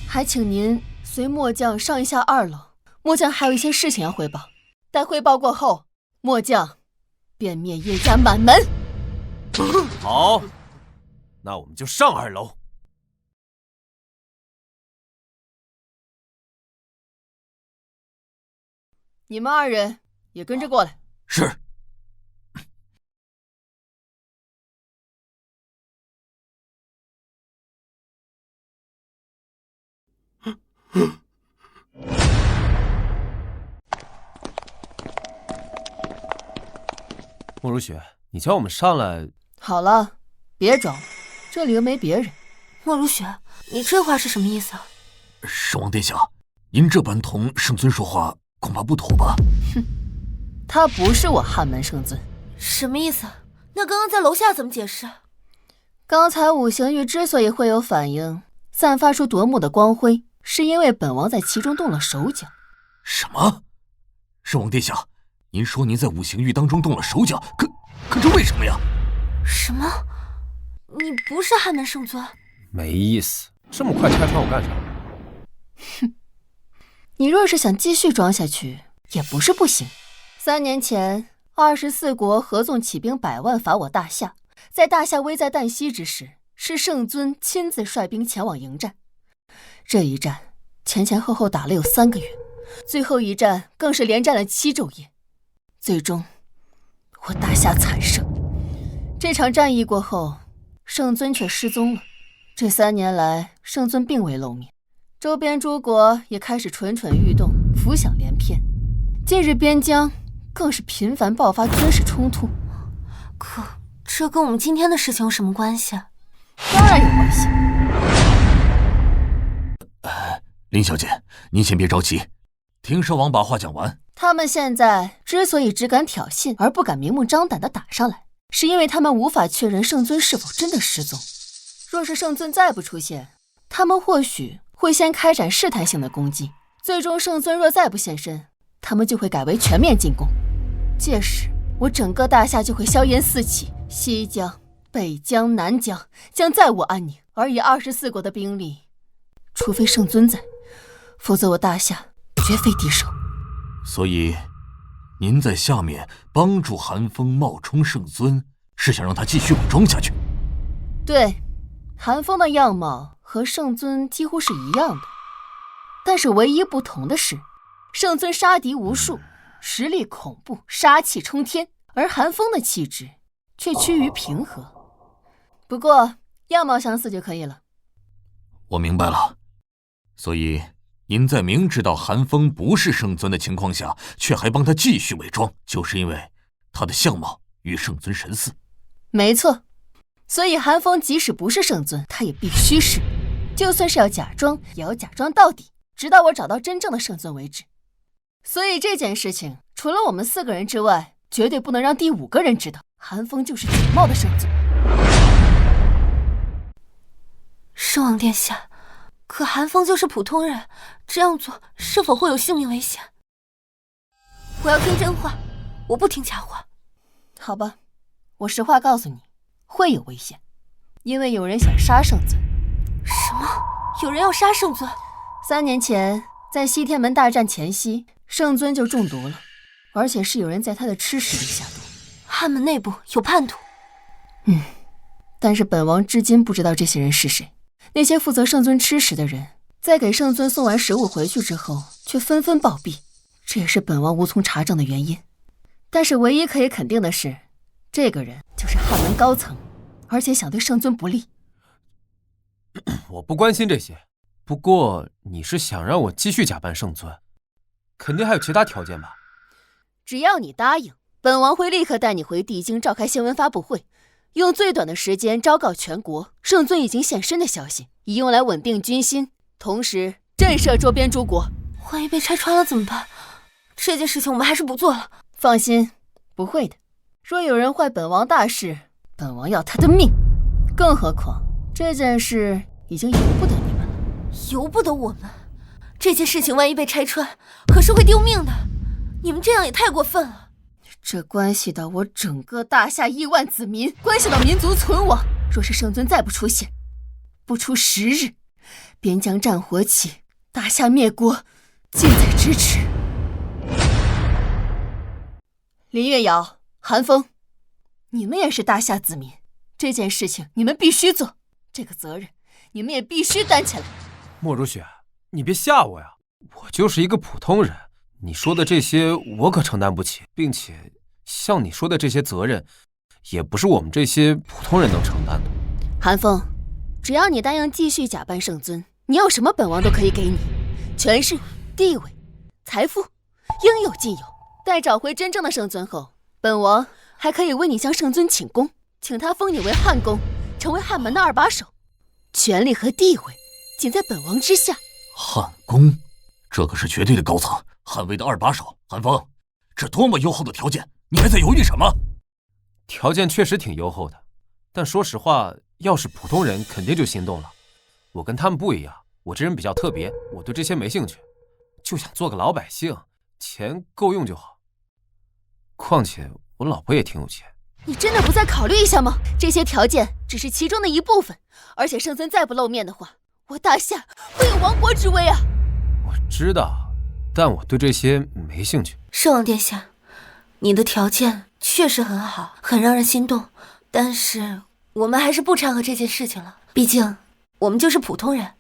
还请您随末将上一下2楼，末将还有一些事情要汇报。待汇报过后，末将便灭叶家满门。好，那我们就上2楼。你们2人也跟着过来。是。莫如雪，你叫我们上来。好了，别装了，这里又没别人。莫如雪，你这话是什么意思啊？圣王殿下，您这般同圣尊说话，恐怕不妥吧？哼，他不是我汉门圣尊。什么意思？那刚刚在楼下怎么解释？刚才五行玉之所以会有反应，散发出夺目的光辉，是因为本王在其中动了手脚。什么？圣王殿下，您说您在五行玉当中动了手脚，可这为什么呀？什么？你不是汉门圣尊？没意思，这么快拆穿我干啥？哼，你若是想继续装下去，也不是不行。3年前，24国合纵起兵100万伐我大夏，在大夏危在旦夕之时，是圣尊亲自率兵前往迎战。这一战前后后打了有3个月，最后一战更是连战了7昼夜，最终我大夏惨胜。这场战役过后，圣尊却失踪了。这3年来，圣尊并未露面，周边诸国也开始蠢蠢欲动，浮想联翩。近日边疆更是频繁爆发军事冲突。可这跟我们今天的事情有什么关系啊？当然有关系。林小姐，您先别着急，听圣王把话讲完。他们现在之所以只敢挑衅，而不敢明目张胆地打上来，是因为他们无法确认圣尊是否真的失踪。若是圣尊再不出现，他们或许会先开展试探性的攻击，最终圣尊若再不现身，他们就会改为全面进攻。届时我整个大夏就会硝烟四起，西疆、北疆、南疆将再无安宁。而以24国的兵力，除非圣尊在，否则我大夏绝非敌手。所以您在下面帮助韩风冒充圣尊，是想让他继续伪装下去？对，韩风的样貌和圣尊几乎是一样的，但是唯一不同的是，圣尊杀敌无数，实力恐怖，杀气冲天，而韩风的气质却趋于平和。不过样貌相似就可以了。我明白了。所以您在明知道韩风不是圣尊的情况下，却还帮他继续伪装，就是因为他的相貌与圣尊神似。没错，所以韩风即使不是圣尊，他也必须是。就算是要假装，也要假装到底，直到我找到真正的圣尊为止。所以这件事情，除了我们4个人之外，绝对不能让第5个人知道，韩风就是假冒的圣尊。圣王殿下，可韩风就是普通人，这样做是否会有性命危险？我要听真话，我不听假话。好吧，我实话告诉你，会有危险，因为有人想杀圣尊。什么？有人要杀圣尊？ 3年前，在西天门大战前夕，圣尊就中毒了。而且是有人在他的吃食里下毒。汉门内部有叛徒。但是本王至今不知道这些人是谁。那些负责圣尊吃食的人，在给圣尊送完食物回去之后，却纷纷暴毙，这也是本王无从查证的原因。但是唯一可以肯定的是，这个人就是汉门高层，而且想对圣尊不利。我不关心这些，不过你是想让我继续假扮圣尊，肯定还有其他条件吧？只要你答应，本王会立刻带你回帝京召开新闻发布会，用最短的时间昭告全国圣尊已经现身的消息，以用来稳定军心，同时震慑周边诸国。万一被拆穿了怎么办？这件事情我们还是不做了。放心，不会的。若有人坏本王大事，本王要他的命。更何况这件事已经由不得你们了。由不得我们？这件事情万一被拆穿，可是会丢命的。你们这样也太过分了。这关系到我整个大夏亿万子民，关系到民族存亡。若是圣尊再不出现，不出10日，边疆战火起，大夏灭国，近在咫尺。林月瑶、韩风，你们也是大夏子民，这件事情你们必须做，这个责任你们也必须担起来。莫如雪，你别吓我呀，我就是一个普通人，你说的这些我可承担不起，并且像你说的这些责任，也不是我们这些普通人能承担的。韩风，只要你答应继续假扮圣尊，你要什么本王都可以给你，权势、地位、财富，应有尽有。待找回真正的圣尊后，本王还可以为你向圣尊请功，请他封你为汉公，成为汉门的2把手，权力和地位仅在本王之下。汉公，这可是绝对的高层，汉魏的2把手。韩风，这多么优厚的条件，你还在犹豫什么？条件确实挺优厚的，但说实话，要是普通人肯定就心动了。我跟他们不一样，我这人比较特别，我对这些没兴趣，就想做个老百姓，钱够用就好。况且我老婆也挺有钱。你真的不再考虑一下吗？这些条件只是其中的一部分，而且圣尊再不露面的话，我大夏会有亡国之危啊！我知道，但我对这些没兴趣。圣王殿下，你的条件确实很好，很让人心动，但是我们还是不掺和这件事情了，毕竟我们就是普通人。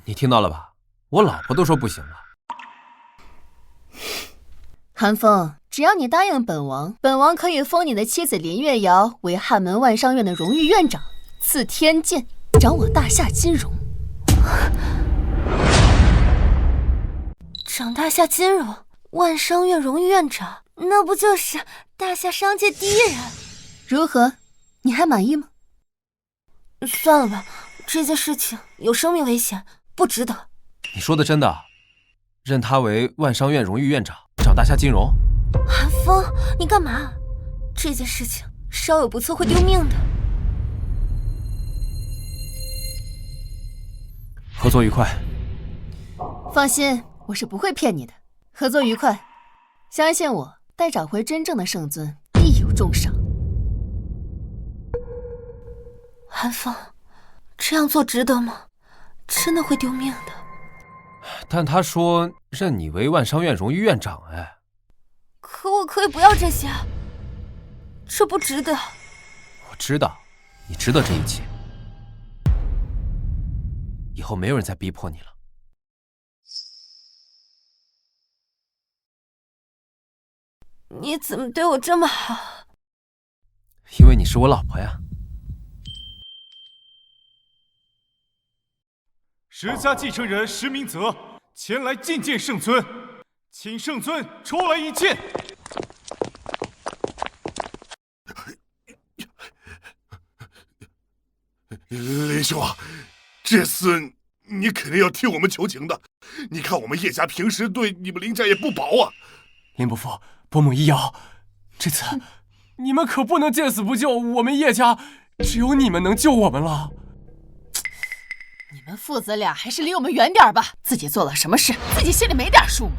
你听到了吧？我老婆都说不行了。韩风，只要你答应本王，本王可以封你的妻子林月瑶为汉门万商院的荣誉院长，赐天剑，掌我大夏金融。掌大夏金融，万商院荣誉院长，那不就是大夏商界第一人？如何？你还满意吗？算了吧，这件事情有生命危险，不值得。你说的真的？任他为万商院荣誉院长，掌大夏金融？韩风，你干嘛？这件事情稍有不测会丢命的。合作愉快。放心，我是不会骗你的。合作愉快，相信我，待找回真正的圣尊，必有重赏。韩风，这样做值得吗？真的会丢命的。但他说任你为万商院荣誉院长，哎。可我可以不要这些，这不值得。我知道，你值得这一切。以后没有人再逼迫你了。你怎么对我这么好？因为你是我老婆呀。石家继承人石明泽前来觐见圣尊，请圣尊出来一见。林兄啊，这次你肯定要替我们求情的。你看我们叶家平时对你们林家也不薄啊。林伯父，伯母一摇，这次你们可不能见死不救，我们叶家只有你们能救我们了。你们父子俩还是离我们远点吧，自己做了什么事，自己心里没点数吗？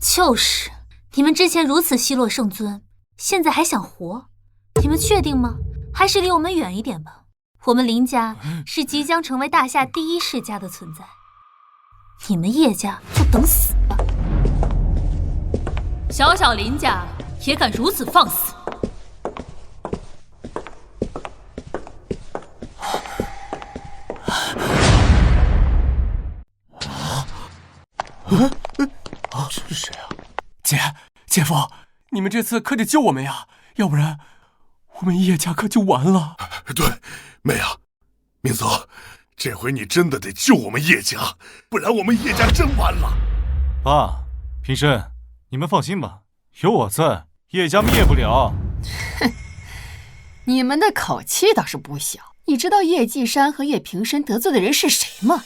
就是，你们之前如此奚落圣尊，现在还想活？你们确定吗？还是离我们远一点吧。我们林家是即将成为大夏第一世家的存在，你们叶家就等死吧。小小林家也敢如此放肆！这是谁啊？姐夫，你们这次可得救我们呀，要不然我们叶家可就完了。对，妹啊，明泽，这回你真的得救我们叶家，不然我们叶家真完了。爸，平生，你们放心吧，有我在，叶家灭不了。哼，你们的口气倒是不小。你知道叶继山和叶平生得罪的人是谁吗？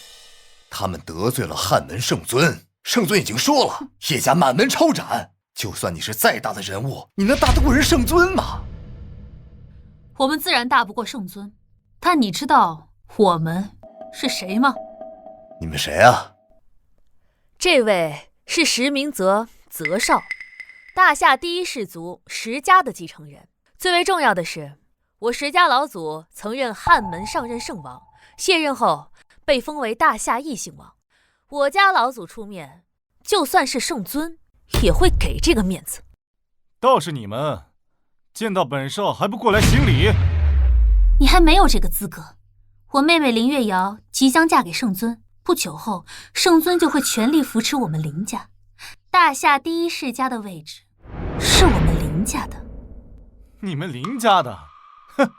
他们得罪了汉门圣尊，圣尊已经说了，叶家满门抄斩。就算你是再大的人物，你能打得过人圣尊吗？我们自然打不过圣尊，但你知道我们是谁吗？你们谁啊？这位是石明泽，泽少，大夏第一氏族石家的继承人。最为重要的是，我石家老祖曾任汉门上任圣王，卸任后被封为大夏异姓王。我家老祖出面，就算是圣尊也会给这个面子。倒是你们见到本少还不过来行礼？你还没有这个资格。我妹妹林月瑶即将嫁给圣尊，不久后圣尊就会全力扶持我们林家。大夏第一世家的位置是我们林家的。你们林家的？哼，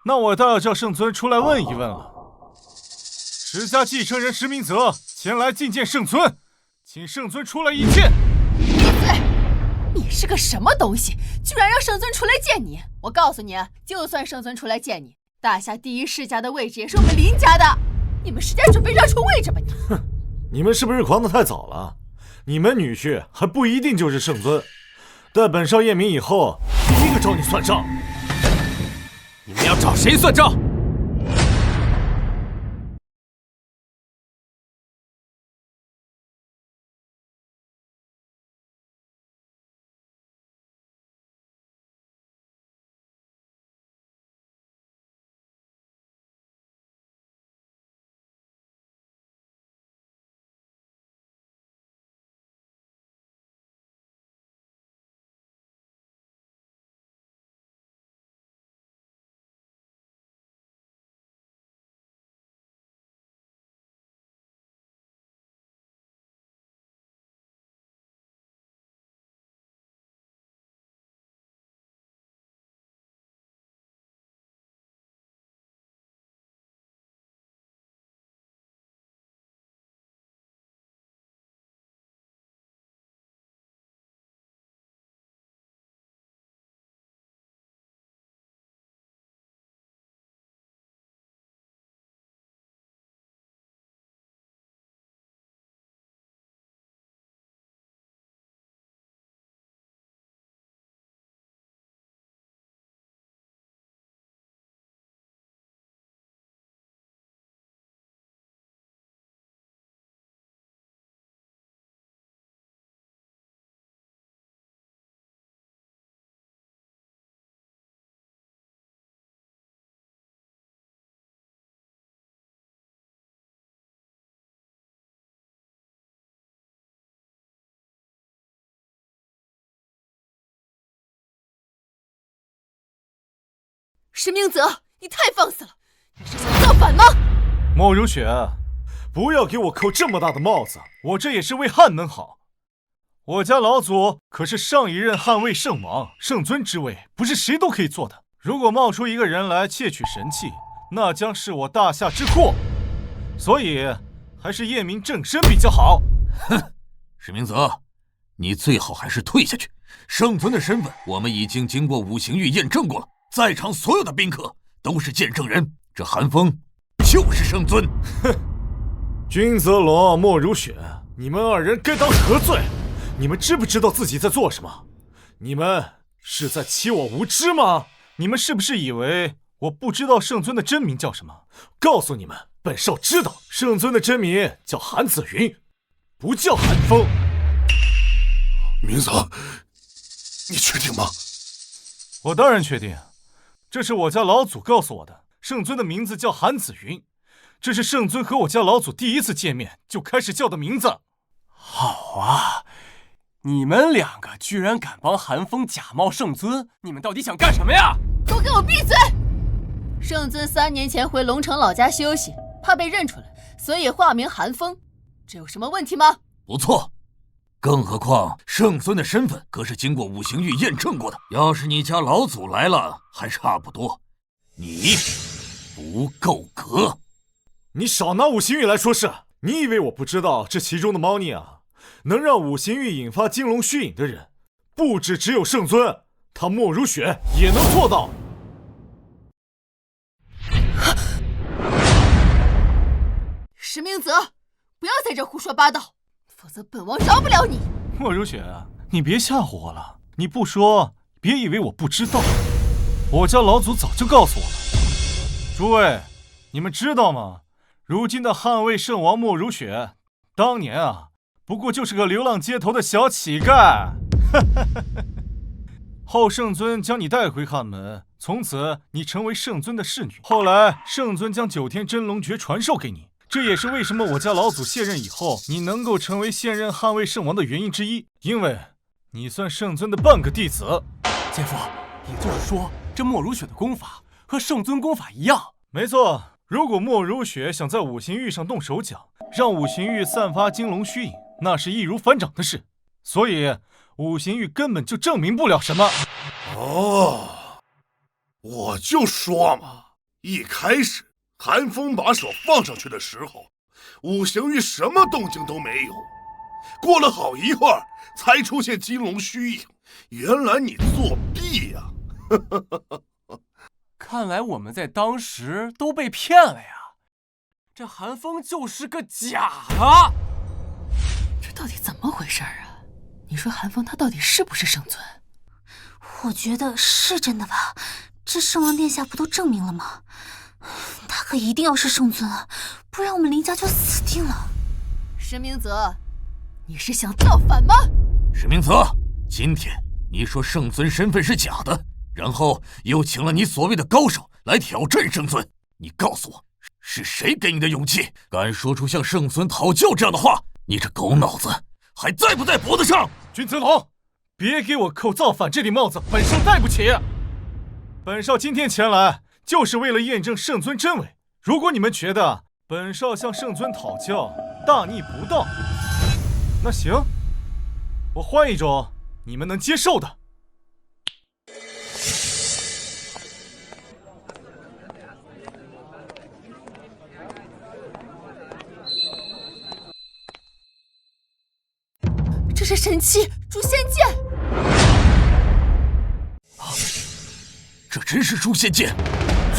那我倒要叫圣尊出来问一问了。石家继承人石明泽前来觐见圣尊，请圣尊出来一见。闭嘴！你是个什么东西，居然让圣尊出来见你？我告诉你，就算圣尊出来见你，大夏第一世家的位置也是我们林家的。你们石家准备让出位置吧你！哼，你们是不是狂得太早了？你们女婿还不一定就是圣尊。待本少验明以后，第一个找你算账。你们要找谁算账？石明泽，你太放肆了！你是想造反吗？莫如雪，不要给我扣这么大的帽子，我这也是为汉门好。我家老祖可是上一任汉魏圣王，圣尊之位不是谁都可以做的。如果冒出一个人来窃取神器，那将是我大夏之祸。所以，还是验明正身比较好。哼，石明泽，你最好还是退下去。圣尊的身份，我们已经经过五行域验证过了。在场所有的宾客都是见证人，这韩风就是圣尊。哼，君泽龙、莫如雪，你们二人该当何罪？你们知不知道自己在做什么？你们是在欺我无知吗？你们是不是以为我不知道圣尊的真名叫什么？告诉你们，本少知道，圣尊的真名叫韩子云，不叫韩风。明泽，你确定吗？我当然确定。这是我家老祖告诉我的，圣尊的名字叫韩子云，这是圣尊和我家老祖第一次见面就开始叫的名字。好啊，你们两个居然敢帮韩风假冒圣尊，你们到底想干什么呀？都给我闭嘴！圣尊3年前回龙城老家休息，怕被认出来，所以化名韩风，这有什么问题吗？不错，更何况圣尊的身份可是经过五行玉验证过的。要是你家老祖来了，还差不多。你不够格。你少拿五行玉来说事！你以为我不知道这其中的猫腻啊？能让五行玉引发金龙虚影的人，不只有圣尊，他莫如雪也能做到。石明泽，不要在这胡说八道，否则本王饶不了你。莫如雪，你别吓唬我了，你不说，别以为我不知道。我家老祖早就告诉我了。诸位，你们知道吗？如今的捍卫圣王莫如雪，当年啊，不过就是个流浪街头的小乞丐。后圣尊将你带回汉门，从此你成为圣尊的侍女。后来圣尊将9天真龙诀传授给你，这也是为什么我家老祖卸任以后，你能够成为现任捍卫圣王的原因之一，因为你算圣尊的半个弟子。姐夫，也就是说，这莫如雪的功法和圣尊功法一样？没错。如果莫如雪想在五行玉上动手脚，让五行玉散发金龙虚影，那是易如反掌的事。所以五行玉根本就证明不了什么。哦，我就说嘛，一开始韩风把手放上去的时候，五行玉什么动静都没有。过了好一会儿，才出现金龙虚影。原来你作弊呀！看来我们在当时都被骗了呀！这韩风就是个假的。这到底怎么回事啊？你说韩风他到底是不是圣尊？我觉得是真的吧，这圣王殿下不都证明了吗？他可一定要是圣尊啊，不然我们林家就死定了。石明泽，你是想造反吗？石明泽，今天你说圣尊身份是假的，然后又请了你所谓的高手来挑战圣尊，你告诉我，是谁给你的勇气，敢说出向圣尊讨教这样的话？你这狗脑子还在不在脖子上？君子龙，别给我扣造反这顶帽子，本少戴不起。本少今天前来，就是为了验证圣尊真伪。如果你们觉得本少向圣尊讨教大逆不道，那行，我换一种你们能接受的。这是神器诛仙剑。这真是诛仙剑！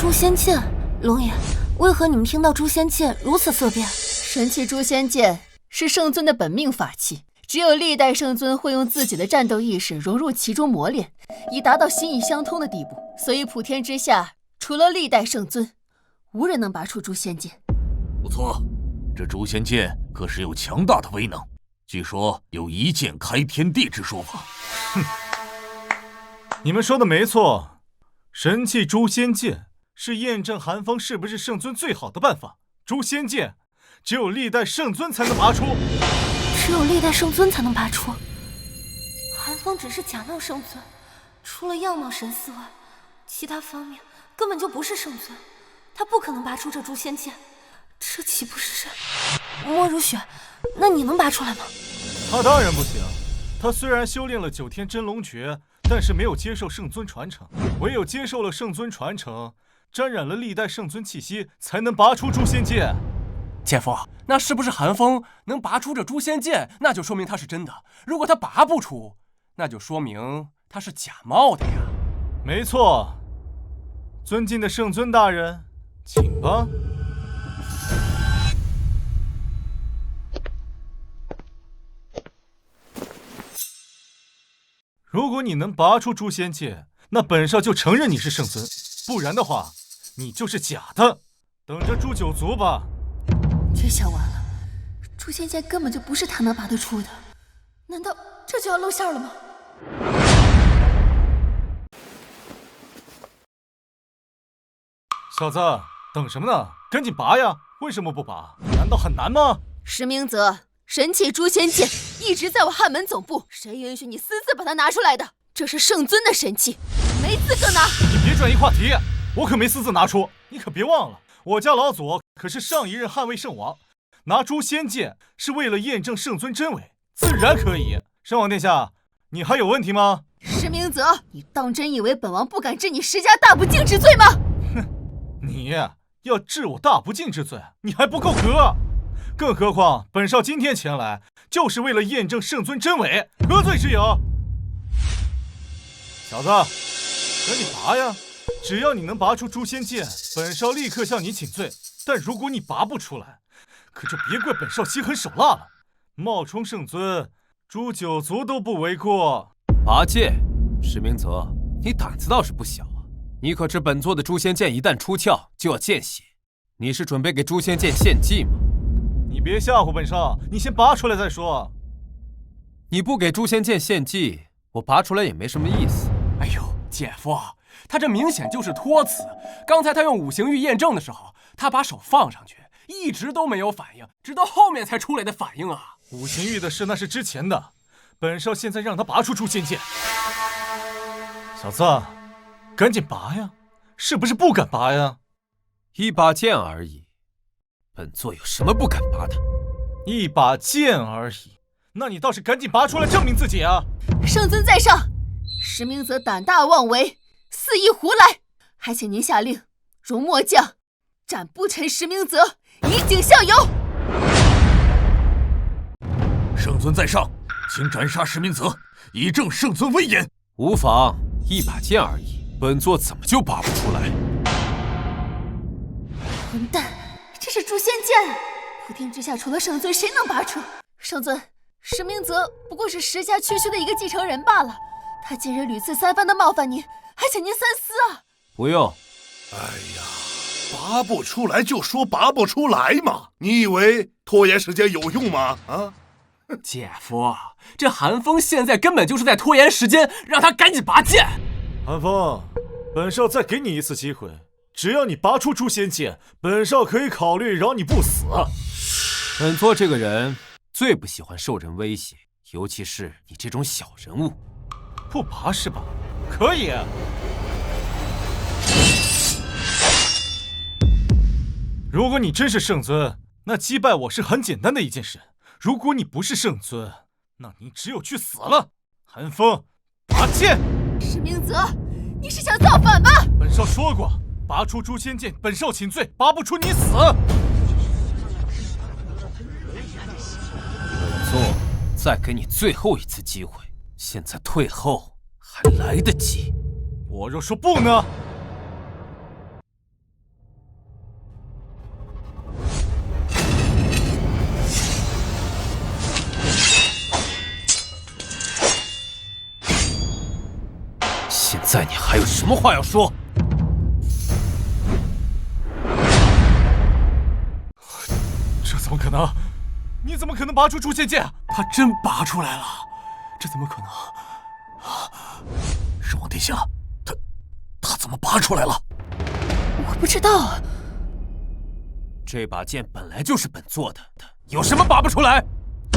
诛仙剑，龙爷，为何你们听到诛仙剑如此色变？神器诛仙剑是圣尊的本命法器，只有历代圣尊会用自己的战斗意识融入其中磨练，以达到心意相通的地步。所以普天之下，除了历代圣尊，无人能拔出诛仙剑。不错，这诛仙剑可是有强大的威能，据说有一剑开天地之说法。哼，你们说的没错，神器诛仙剑是验证韩风是不是圣尊最好的办法。诛仙剑只有历代圣尊才能拔出，只有历代圣尊才能拔出。韩风只是假冒圣尊，除了样貌神似外，其他方面根本就不是圣尊，他不可能拔出这诛仙剑。这岂不是莫如雪？那你能拔出来吗？他当然不行。他虽然修炼了9天真龙诀，但是没有接受圣尊传承，唯有接受了圣尊传承，沾染了历代圣尊气息，才能拔出诛仙剑。姐夫，那是不是韩风能拔出这诛仙剑，那就说明他是真的；如果他拔不出，那就说明他是假冒的呀。没错，尊敬的圣尊大人，请吧。如果你能拔出诛仙剑，那本少就承认你是圣尊；不然的话，你就是假的。等着诛九族吧。这下完了，诛仙剑根本就不是他能拔得出的，难道这就要露馅了吗？小子，等什么呢？赶紧拔呀！为什么不拔？难道很难吗？石明泽，神器诛仙剑一直在我汉门总部，谁允许你私自把它拿出来的？这是圣尊的神器，没资格拿。你别转移话题，我可没私自拿出，你可别忘了，我家老祖可是上一任捍卫圣王，拿诛仙剑是为了验证圣尊真伪，自然可以。圣王殿下，你还有问题吗？石明泽，你当真以为本王不敢治你石家大不敬之罪吗？哼，你要治我大不敬之罪，你还不够格。更何况本少今天前来，就是为了验证圣尊真伪，何罪之有？小子，赶紧拔呀！只要你能拔出诛仙剑，本少立刻向你请罪。但如果你拔不出来，可就别怪本少心狠手辣了。冒充圣尊，诛九族都不为过。拔剑，石明泽，你胆子倒是不小啊！你可知本座的诛仙剑一旦出鞘就要见血？你是准备给诛仙剑献祭吗？你别吓唬本少，你先拔出来再说。你不给诛仙剑献祭，我拔出来也没什么意思。哎呦，姐夫，他这明显就是托词。刚才他用五行玉验证的时候，他把手放上去，一直都没有反应，直到后面才出来的反应啊！五行玉的事那是之前的，本少现在让他拔出诛仙剑。小子，赶紧拔呀！是不是不敢拔呀？一把剑而已，本座有什么不敢拔的？一把剑而已，那你倒是赶紧拔出来证明自己啊！圣尊在上，石明泽胆大妄为，肆意胡来，还请您下令，容末将斩不臣石明泽，以儆效尤。圣尊在上，请斩杀石明泽，以正圣尊威严。无妨，一把剑而已，本座怎么就拔不出来？混蛋，这是诛仙剑，普天之下除了圣尊，谁能拔出？圣尊，石明泽不过是石家区区的一个继承人罢了，他今日屡次三番的冒犯您，还请您三思啊！不用。哎呀，拔不出来就说拔不出来嘛，你以为拖延时间有用吗？啊！姐夫，这韩风现在根本就是在拖延时间，让他赶紧拔剑。韩风，本少再给你一次机会，只要你拔出诛仙剑，本少可以考虑饶你不死。本座这个人最不喜欢受人威胁，尤其是你这种小人物。不拔是吧？可以。如果你真是圣尊，那击败我是很简单的一件事。如果你不是圣尊，那你只有去死了。韩风，拔剑！石明泽，你是想造反吧？本少说过，拔出诛仙剑，本少请罪，拔不出你死。本座再给你最后一次机会，现在退后还来得及。我若说不呢？现在你还有什么话要说？这怎么可能？你怎么可能拔出诛仙剑？他真拔出来了，这怎么可能？圣王殿下，他怎么拔出来了？我不知道。这把剑本来就是本座的，有什么拔不出来？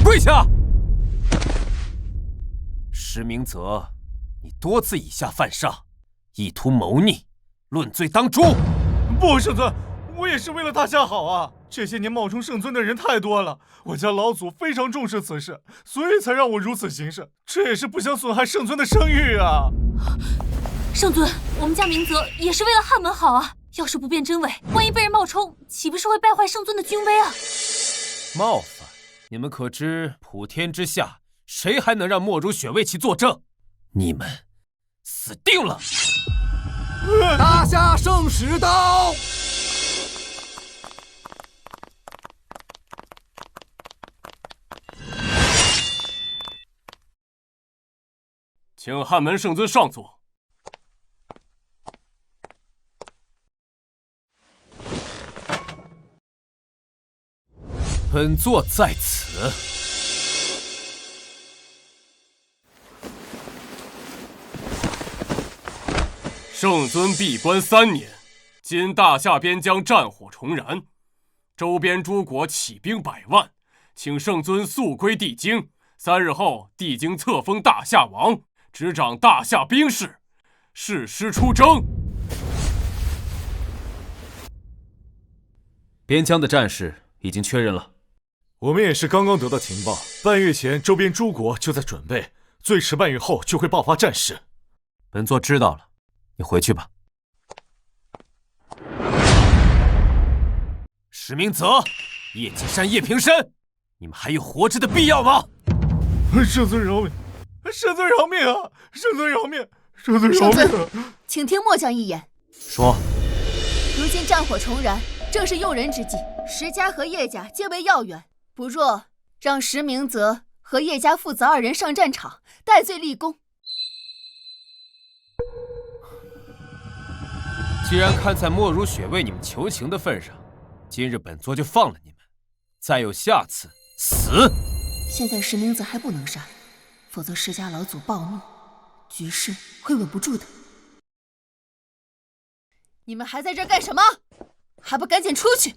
跪下！石明泽，你多次以下犯上，意图谋逆，论罪当诛。不，圣尊，我也是为了大家好啊！这些年冒充圣尊的人太多了，我家老祖非常重视此事，所以才让我如此行事。这也是不想损害圣尊的声誉啊！圣尊，我们家明泽也是为了汉门好啊！要是不辨真伪，万一被人冒充，岂不是会败坏圣尊的军威啊？冒犯？你们可知普天之下，谁还能让莫如雪为其作证？你们死定了！大下圣使刀！请汉门圣尊上座。本座在此。圣尊闭关3年，今大夏边疆战火重燃，周边诸国起兵100万，请圣尊速归帝京， 3日后帝京册封大夏王，执掌大夏兵事，誓师出征。边疆的战事已经确认了。我们也是刚刚得到情报，半月前周边诸国就在准备，最迟半月后就会爆发战事。本座知道了，你回去吧。石明泽、叶继山、叶平山，你们还有活着的必要吗？圣尊饶命！圣尊饶命啊！圣尊饶命！圣尊饶命啊！请听末将一言。说。如今战火重燃，正是用人之际，石家和叶家皆为要员，不若让石明泽和叶家父子2人上战场，戴罪立功。既然看在莫如雪为你们求情的份上，今日本座就放了你们。再有下次，死！现在石明泽还不能杀，否则石家老祖暴怒，局势会稳不住的。你们还在这儿干什么？还不赶紧出去！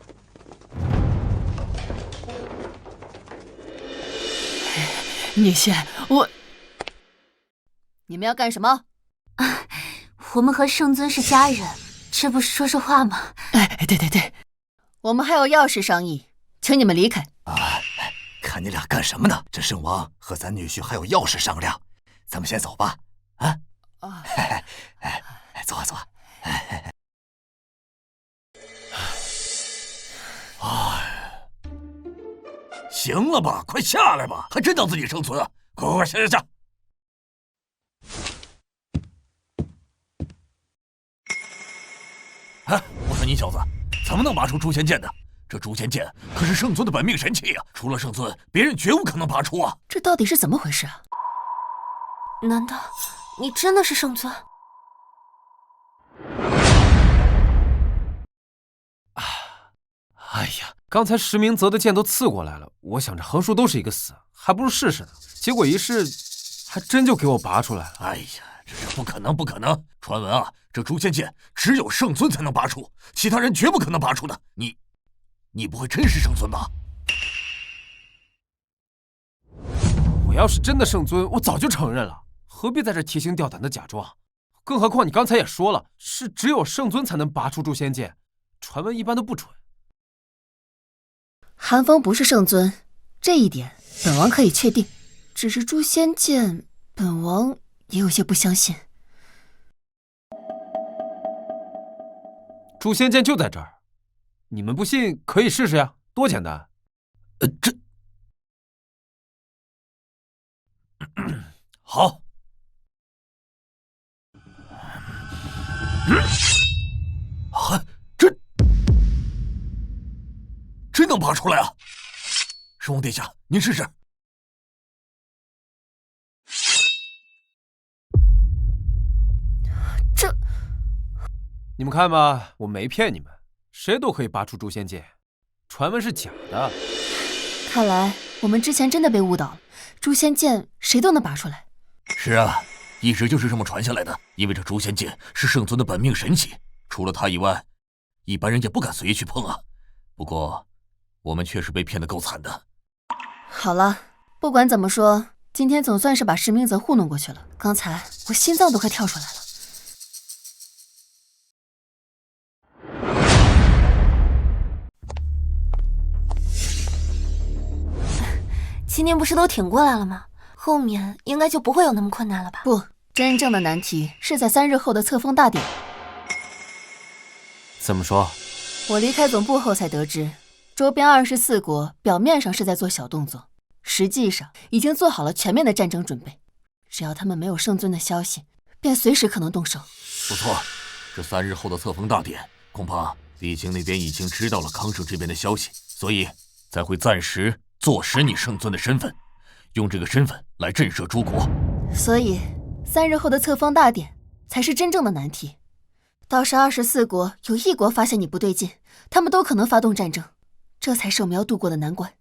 女仙，你们要干什么？我们和圣尊是家人，这不是说说话吗？对，我们还有要事商议，请你们离开。看你俩干什么呢？这圣王和咱女婿还有要事商量，咱们先走吧。坐。行了吧，快下来吧，还真当自己生存啊！快下！我说你小子怎么能拔出诛仙剑的？这诛仙剑可是圣尊的本命神器啊，除了圣尊，别人绝无可能拔出啊！这到底是怎么回事啊？难道你真的是圣尊？哎呀，刚才石明泽的剑都刺过来了，我想着横竖都是一个死，还不如试试呢。结果一试，还真就给我拔出来了。哎呀，这是不可能！传闻啊，这诛仙剑只有圣尊才能拔出，其他人绝不可能拔出的。你不会真是圣尊吧？我要是真的圣尊，我早就承认了，何必在这提心吊胆的假装？更何况你刚才也说了，是只有圣尊才能拔出诛仙剑，传闻一般都不准。韩风不是圣尊，这一点本王可以确定。只是诛仙剑，本王也有些不相信。诛仙剑就在这儿，你们不信可以试试呀，多简单。好。真能拔出来啊！圣王殿下，您试试。你们看吧，我没骗你们，谁都可以拔出诛仙剑，传闻是假的。看来我们之前真的被误导了，诛仙剑谁都能拔出来。是啊，一直就是这么传下来的。因为这诛仙剑是圣尊的本命神器，除了他以外，一般人也不敢随意去碰啊。不过，我们确实被骗得够惨的。好了，不管怎么说，今天总算是把石明泽糊弄过去了。刚才我心脏都快跳出来了。今天不是都挺过来了吗？后面应该就不会有那么困难了吧？不，真正的难题是在3日后的册封大典。怎么说？我离开总部后才得知，周边24国表面上是在做小动作，实际上已经做好了全面的战争准备。只要他们没有圣尊的消息，便随时可能动手。不错，这3日后的册封大典，恐怕帝京那边已经知道了康省这边的消息，所以才会暂时坐实你圣尊的身份，用这个身份来震慑诸国。所以3日后的册封大典才是真正的难题。到时24国有1国发现你不对劲，他们都可能发动战争，这才是我们要渡过的难关。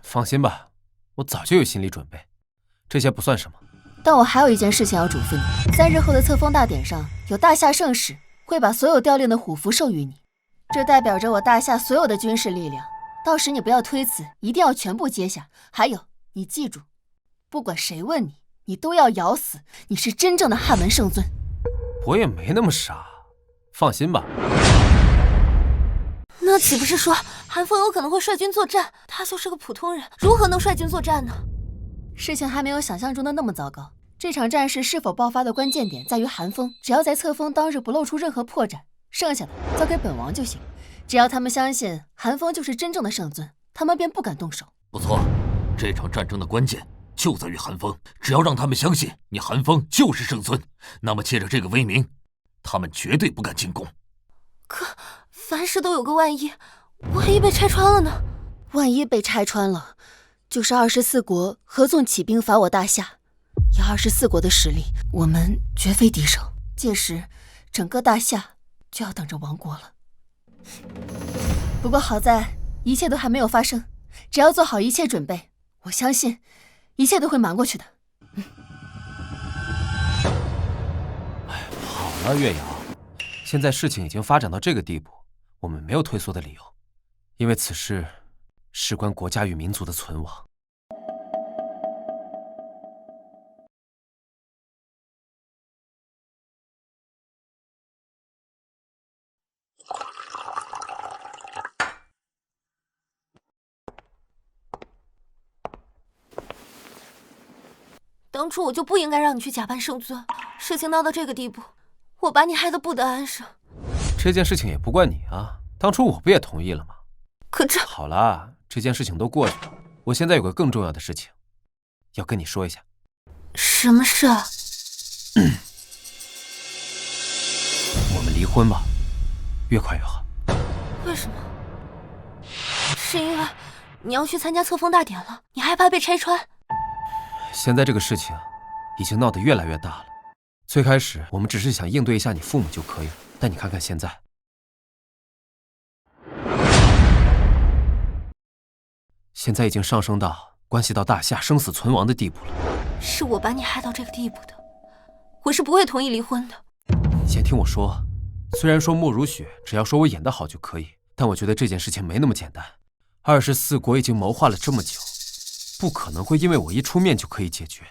放心吧，我早就有心理准备，这些不算什么。但我还有一件事情要嘱咐你：3日后的册封大典上有大夏圣使会把所有调令的虎符授予你，这代表着我大夏所有的军事力量。到时你不要推辞，一定要全部接下。还有，你记住，不管谁问你，你都要咬死你是真正的汉门圣尊。我也没那么傻，放心吧。那岂不是说韩风有可能会率军作战？他就是个普通人，如何能率军作战呢？事情还没有想象中的那么糟糕。这场战事是否爆发的关键点在于韩风，只要在册封当日不露出任何破绽，剩下的交给本王就行。只要他们相信韩风就是真正的圣尊，他们便不敢动手。不错，这场战争的关键就在于韩风。只要让他们相信你韩风就是圣尊，那么借着这个威名，他们绝对不敢进攻。可凡事都有个万一，万一被拆穿了呢？万一被拆穿了，就是24国合纵起兵伐我大夏。以24国的实力，我们绝非敌手。届时，整个大夏就要等着亡国了。不过好在一切都还没有发生，只要做好一切准备，我相信一切都会瞒过去的。好了，岳阳，现在事情已经发展到这个地步，我们没有退缩的理由，因为此事事关国家与民族的存亡。当初我就不应该让你去假扮圣尊，事情闹到这个地步，我把你害得不得安生。这件事情也不怪你啊，当初我不也同意了吗？可这……好了，这件事情都过去了，我现在有个更重要的事情要跟你说一下。什么事啊？我们离婚吧，越快越好。为什么？是因为你要去参加册封大典了，你害怕被拆穿？现在这个事情已经闹得越来越大了。最开始我们只是想应对一下你父母就可以了，但你看看现在，现在已经上升到关系到大夏生死存亡的地步了。是我把你害到这个地步的，我是不会同意离婚的。你先听我说，虽然说莫如雪只要说我演得好就可以，但我觉得这件事情没那么简单。24国已经谋划了这么久，不可能会因为我一出面就可以解决，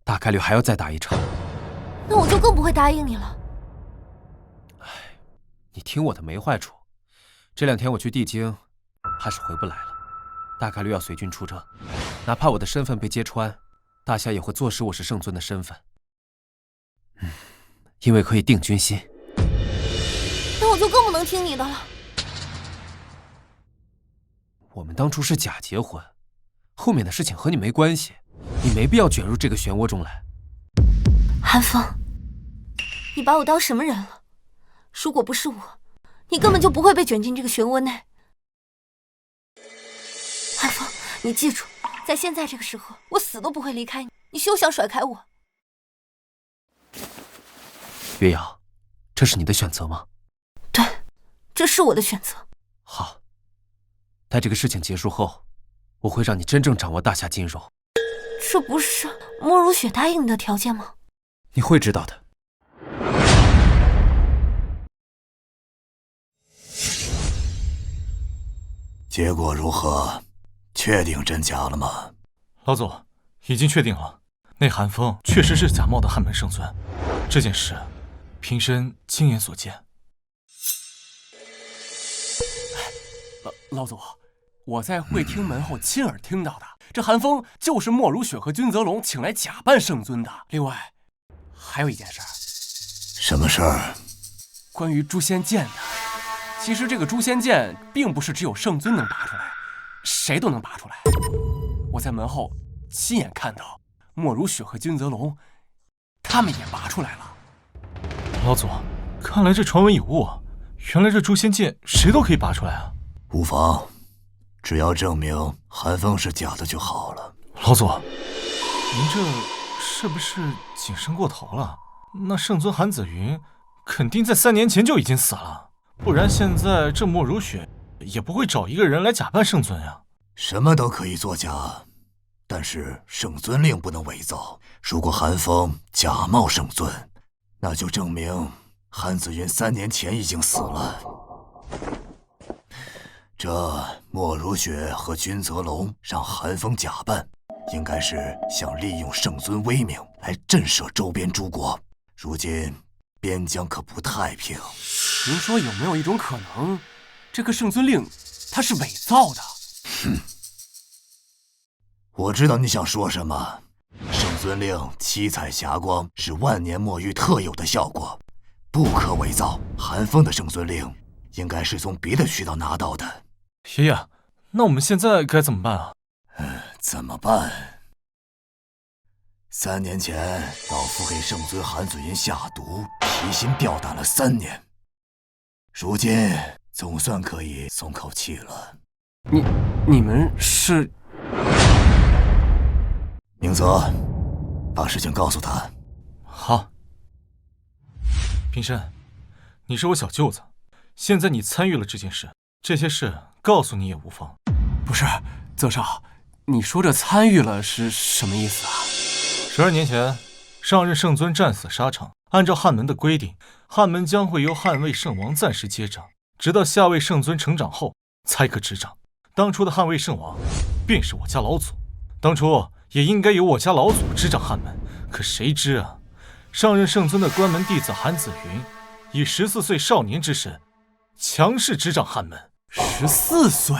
大概率还要再打一场。那我就更不会答应你了。哎，你听我的没坏处。这2天我去地京，怕是回不来了，大概率要随军出征。哪怕我的身份被揭穿，大夏也会坐实我是圣尊的身份。因为可以定军心。那我就更不能听你的了。我们当初是假结婚，后面的事情和你没关系，你没必要卷入这个漩涡中来。韩风，你把我当什么人了？如果不是我，你根本就不会被卷进这个漩涡内。韩风，你记住，在现在这个时候，我死都不会离开你，你休想甩开我。岳阳，这是你的选择吗？对，这是我的选择。好，待这个事情结束后，我会让你真正掌握大夏金融。这不是莫如雪答应你的条件吗？你会知道的。结果如何？确定真假了吗？老祖，已经确定了，那韩风确实是假冒的汉门圣尊。这件事，平生亲眼所见。老祖，我在会厅门后亲耳听到的，这韩风就是莫如雪和君泽龙请来假扮圣尊的。另外，还有一件事。什么事儿？关于诛仙剑的。其实这个诛仙剑并不是只有圣尊能拔出来，谁都能拔出来。我在门后亲眼看到莫如雪和君泽龙，他们也拔出来了。老祖，看来这传闻有误啊！原来这诛仙剑谁都可以拔出来啊！无妨，只要证明韩风是假的就好了。老祖，您这是不是谨慎过头了？那圣尊韩子云肯定在3年前就已经死了，不然现在这莫如雪也不会找一个人来假扮圣尊呀。什么都可以作假，但是圣尊令不能伪造。如果韩风假冒圣尊，那就证明韩子云3年前已经死了。这莫如雪和君泽龙让韩风假扮，应该是想利用圣尊威名来震慑周边诸国。如今边疆可不太平。您说有没有一种可能，这个圣尊令它是伪造的？哼，我知道你想说什么。圣尊令七彩霞光是万年墨玉特有的效果，不可伪造。韩风的圣尊令应该是从别的渠道拿到的。爷爷，那我们现在该怎么办啊？怎么办？3年前，老夫给圣尊韩子云下毒，提心吊胆了3年，如今总算可以松口气了。你们是？明泽，把事情告诉他。好。平生，你是我小舅子，现在你参与了这件事，这些事告诉你也无妨。不是，泽少，你说这参与了是什么意思啊？12年前，上任圣尊战死沙场，按照汉门的规定，汉门将会由汉魏圣王暂时接掌，直到下位圣尊成长后才可执掌。当初的汉魏圣王便是我家老祖，当初也应该由我家老祖执掌汉门，可谁知啊，上任圣尊的关门弟子韩子云以14岁少年之身强势执掌汉门。14岁？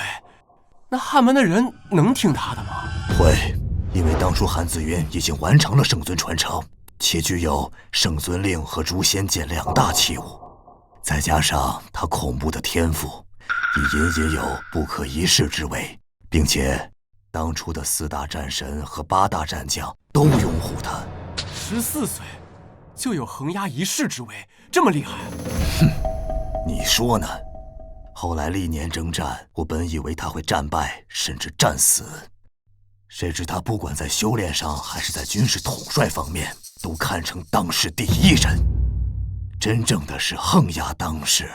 那汉门的人能听他的吗？会，因为当初韩子云已经完成了圣尊传承，且具有圣尊令和诛仙剑2大器物，再加上他恐怖的天赋，已隐隐有不可一世之威，并且当初的4大战神和8大战将都拥护他。14岁就有横压一世之威，这么厉害？哼，你说呢？后来历年征战，我本以为他会战败，甚至战死，谁知他不管在修炼上还是在军事统帅方面，都堪称当世第一人，真正的是横压当世。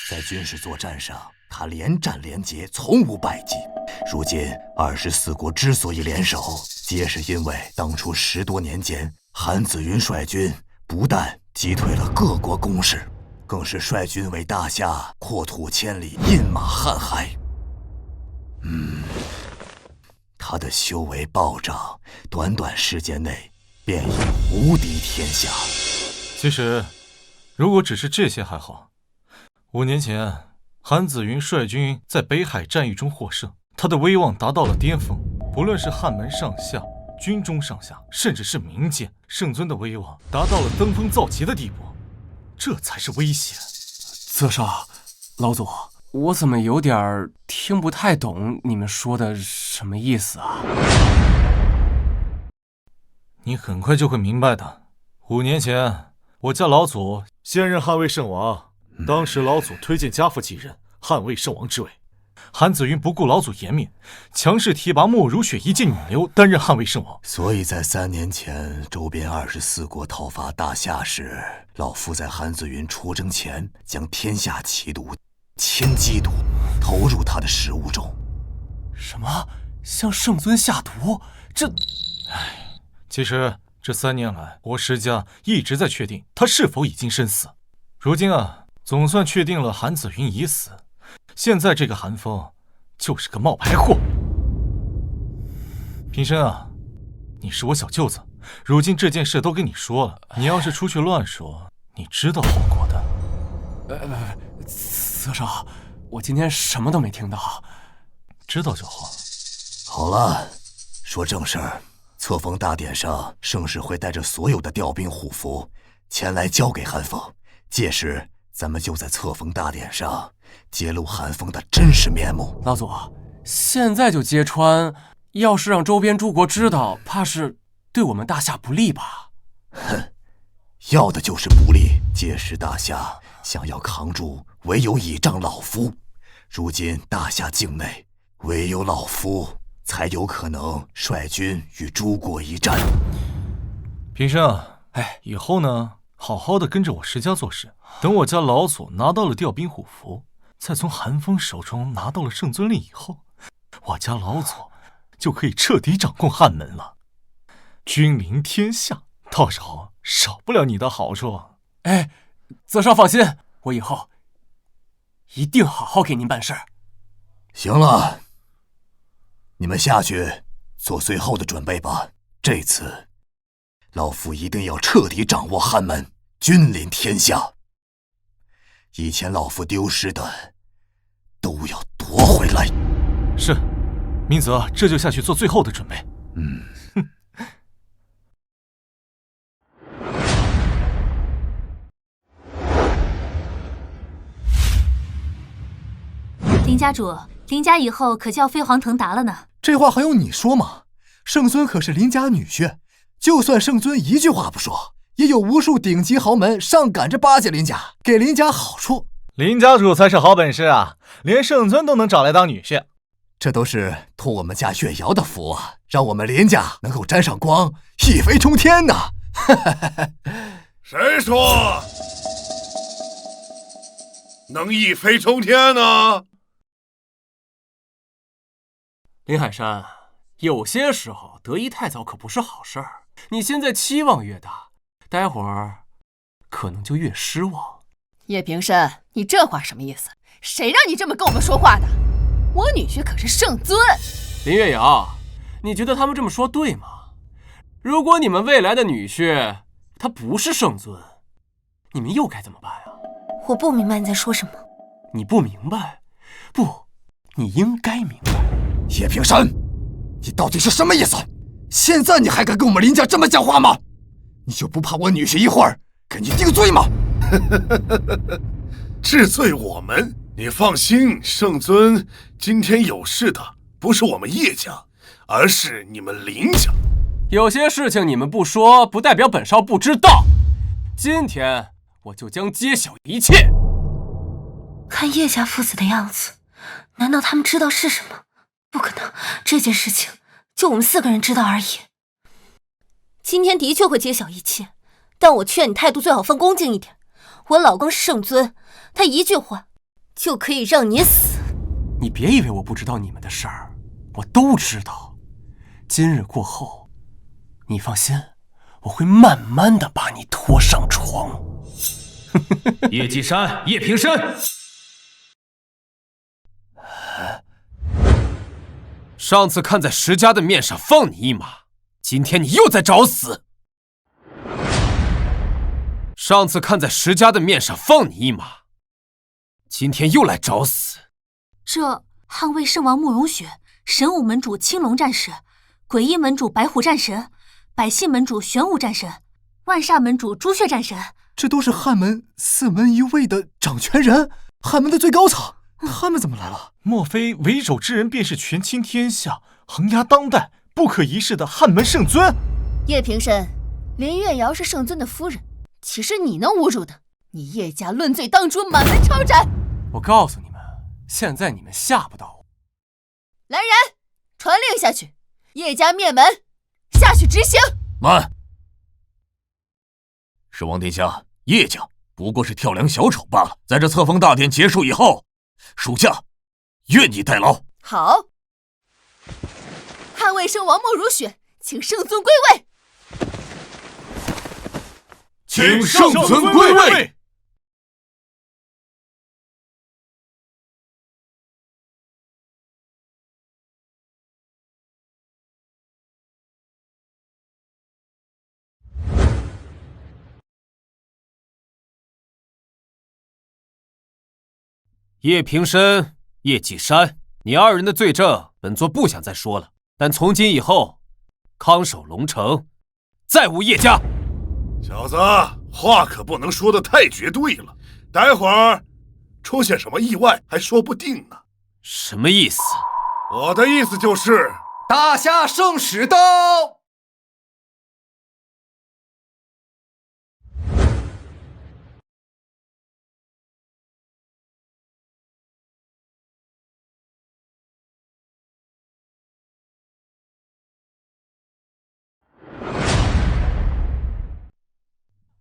在军事作战上，他连战连捷，从无败绩。如今24国之所以联手，皆是因为当初10多年间，韩子云率军不但击退了各国攻势，更是率军为大夏扩土千里，饮马瀚海。他的修为暴涨，短短时间内便已无敌天下。其实，如果只是这些还好。5年前，韩子云率军在北海战役中获胜，他的威望达到了巅峰，不论是汉门上下、军中上下，甚至是民间，圣尊的威望达到了登峰造极的地步，这才是威胁。泽少，老祖，我怎么有点听不太懂你们说的什么意思啊？你很快就会明白的。5年前，我家老祖现任汉魏圣王。当时老祖推荐家父继任汉魏圣王之位，韩子云不顾老祖颜面，强势提拔莫如雪一介女流担任汉魏圣王。所以在3年前周边24国讨伐大夏时，老夫在韩子云出征前将天下奇毒千机毒投入他的食物中。什么？向圣尊下毒？这……其实这3年来，我石家一直在确定他是否已经身死。如今啊，总算确定了韩子云已死，现在这个韩风就是个冒牌货。平生啊，你是我小舅子，如今这件事都跟你说了，你要是出去乱说，你知道后果的。泽少，我今天什么都没听到。知道就好。好了，说正事儿。册封大典上，盛世会带着所有的调兵虎符前来交给韩风，届时咱们就在册封大典上揭露韩风的真实面目。老祖，现在就揭穿，要是让周边诸国知道，怕是对我们大夏不利吧？哼，要的就是不利。届时大夏想要扛住，唯有倚仗老夫。如今大夏境内，唯有老夫才有可能率军与诸国一战。平生，以后呢，好好的跟着我石家做事。等我家老祖拿到了调兵虎符，再从韩风手中拿到了圣尊令以后，我家老祖就可以彻底掌控汉门了，君临天下，到时候少不了你的好处。泽少放心，我以后一定好好给您办事。行了，你们下去做最后的准备吧。这次，老夫一定要彻底掌握汉门，君临天下。以前老夫丢失的，都要夺回来。是，明泽这就下去做最后的准备。林家主，林家以后可叫飞黄腾达了呢。这话还用你说吗？圣尊可是林家女婿，就算圣尊一句话不说，也有无数顶级豪门上赶着巴结林家，给林家好处。林家主才是好本事啊，连圣尊都能找来当女婿。这都是托我们家月瑶的福啊，让我们林家能够沾上光，一飞冲天呐！谁说能一飞冲天呢？林海山，有些时候得意太早可不是好事儿。你现在期望越大，待会儿可能就越失望。叶平生，你这话什么意思？谁让你这么跟我们说话的？我女婿可是圣尊。林月瑶，你觉得他们这么说对吗？如果你们未来的女婿他不是圣尊，你们又该怎么办呀？我不明白你在说什么。你不明白？不，你应该明白。叶平生，你到底是什么意思？现在你还敢跟我们林家这么讲话吗？你就不怕我女婿一会儿给你定罪吗？治罪我们？你放心，圣尊今天有事的不是我们叶家，而是你们林家。有些事情你们不说，不代表本少不知道。今天我就将揭晓一切。看叶家父子的样子，难道他们知道是什么？不可能，这件事情就我们4个人知道而已。今天的确会揭晓一切，但我劝你态度最好放恭敬一点。我老公是圣尊，他一句话就可以让你死。你别以为我不知道你们的事儿，我都知道。今日过后，你放心，我会慢慢的把你拖上床。叶继山，叶平生，上次看在石家的面上放你一马，今天你又在找死。上次看在石家的面上放你一马，今天又来找死。这捍卫圣王慕容雪、神武门主青龙战士、诡异门主白虎战神、百姓门主玄武战神、万煞门主朱雀战神，这都是汉门4门一位的掌权人，汉门的最高层，他们怎么来了？莫非为首之人便是权倾天下、横压当代、不可一世的汉门圣尊？叶平生，林月瑶是圣尊的夫人，岂是你能侮辱的？你叶家论罪当诛，满门抄斩！我告诉你们，现在你们吓不到我。来人，传令下去，叶家灭门，下去执行。慢！是王殿下，叶家不过是跳梁小丑罢了。在这册封大典结束以后，属下愿意代劳。好，捍卫圣王莫如雪，请圣尊归位。请圣尊归位。叶平生、叶继山，你2人的罪证，本座不想再说了。但从今以后，康守龙城，再无叶家。小子，话可不能说得太绝对了，待会儿出现什么意外还说不定呢。什么意思？我的意思就是大夏圣使到。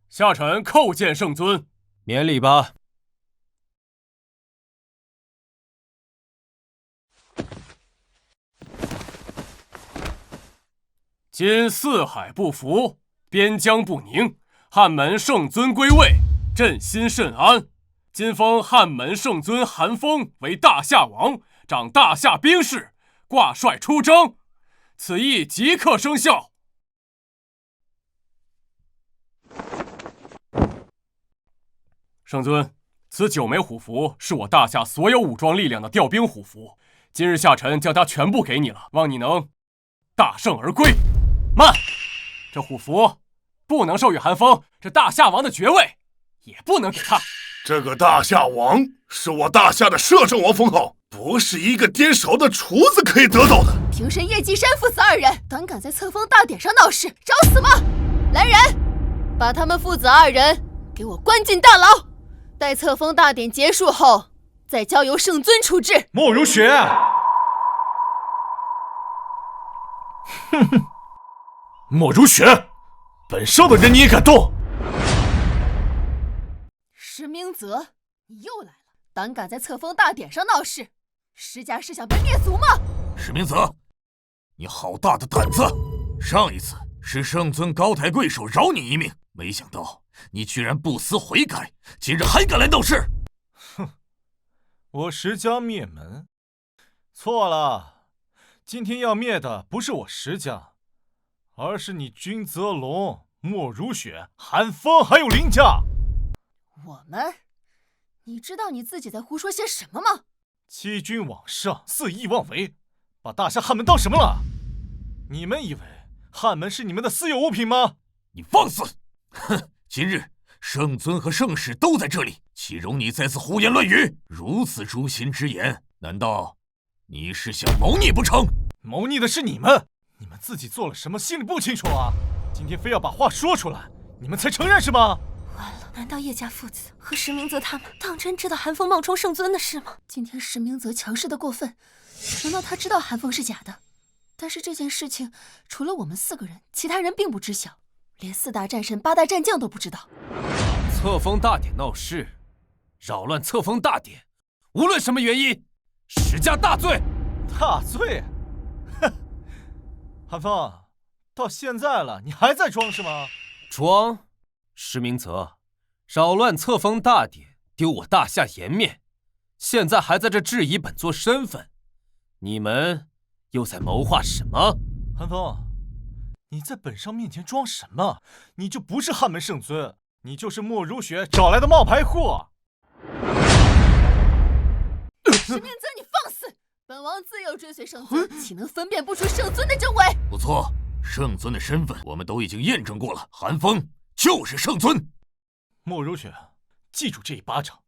下臣叩见圣尊。免礼吧。今四海不服，边疆不宁，汉门圣尊归位，朕心甚安。今封汉门圣尊韩风为大夏王，掌大夏兵事，挂帅出征。此意即刻生效。圣尊，此9枚虎符是我大夏所有武装力量的调兵虎符，今日下臣将它全部给你了，望你能大胜而归。慢，这虎符不能授予韩风，这大夏王的爵位也不能给他。这个大夏王是我大夏的摄政王封号，不是一个颠勺的厨子可以得到的。平神叶继山父子2人胆敢在册封大典上闹事，找死吧！来人，把他们父子2人给我关进大牢，待册封大典结束后，再交由圣尊处置。莫如雪，哼哼，莫如雪，本少的人你也敢动？石明泽，你又来了，胆敢在册封大典上闹事，石家是想被灭族吗？石明泽，你好大的胆子！上一次是圣尊高抬贵手饶你一命，没想到你居然不思悔改，今日还敢来闹事！哼，我石家灭门？错了，今天要灭的不是我石家，而是你君泽龙、莫如雪、韩风还有林家。我们？你知道你自己在胡说些什么吗？欺君罔上，肆意妄为，把大夏汉门当什么了？你们以为汉门是你们的私有物品吗？你放肆！哼，今日圣尊和圣使都在这里，岂容你再次胡言乱语？如此诛心之言，难道你是想谋逆不成？谋逆的是你们，你们自己做了什么心里不清楚啊？今天非要把话说出来，你们才承认是吗？完了，难道叶家父子和石明泽他们当真知道韩风冒充圣尊的事吗？今天石明泽强势的过分，难道他知道韩风是假的？但是这件事情除了我们4个人，其他人并不知晓，连4大战神、8大战将都不知道。册封大典闹事，扰乱册封大典，无论什么原因，石家大罪。大罪？哼！韩风，到现在了，你还在装是吗？装？石明泽，扰乱册封大典，丢我大夏颜面，现在还在这质疑本座身份，你们又在谋划什么？韩风，你在本少面前装什么？你就不是汉门圣尊，你就是莫如雪找来的冒牌货。石明泽，你放肆！本王自幼追随圣尊，岂能分辨不出圣尊的真伪？不错，圣尊的身份我们都已经验证过了，韩风就是圣尊。莫如雪，记住这一巴掌，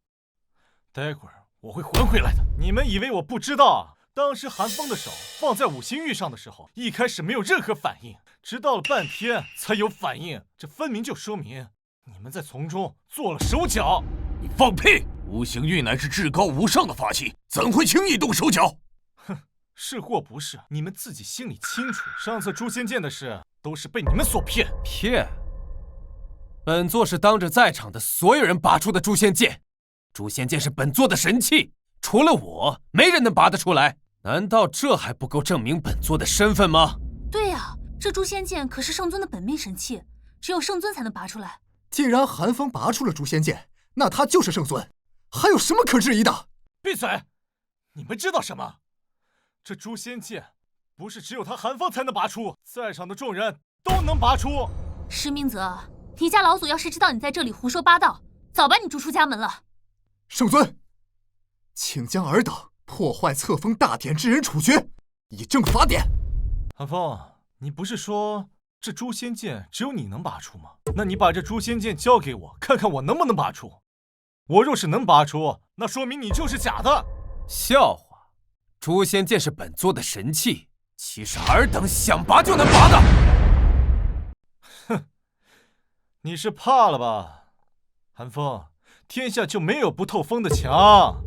待会儿我会还回来的。你们以为我不知道？当时韩风的手放在五行玉上的时候，一开始没有任何反应，直到了半天才有反应。这分明就说明你们在从中做了手脚。你放屁！五行玉乃是至高无上的法器，怎会轻易动手脚？哼，是或不是，你们自己心里清楚。上次诛仙剑的事都是被你们所骗。骗？本座是当着在场的所有人拔出的诛仙剑，诛仙剑是本座的神器，除了我，没人能拔得出来。难道这还不够证明本座的身份吗？对呀，这诛仙剑可是圣尊的本命神器，只有圣尊才能拔出来。既然韩风拔出了诛仙剑，那他就是圣尊，还有什么可质疑的？闭嘴！你们知道什么？这诛仙剑不是只有他韩风才能拔出，在场的众人都能拔出。石明泽，你家老祖要是知道你在这里胡说八道，早把你逐出家门了。圣尊，请将尔等破坏册封大典之人处决，以正法典。韩风，你不是说这诛仙剑只有你能拔出吗？那你把这诛仙剑交给我，看看我能不能拔出。我若是能拔出，那说明你就是假的。笑话，诛仙剑是本座的神器，岂是尔等想拔就能拔的？哼，你是怕了吧？韩风，天下就没有不透风的墙。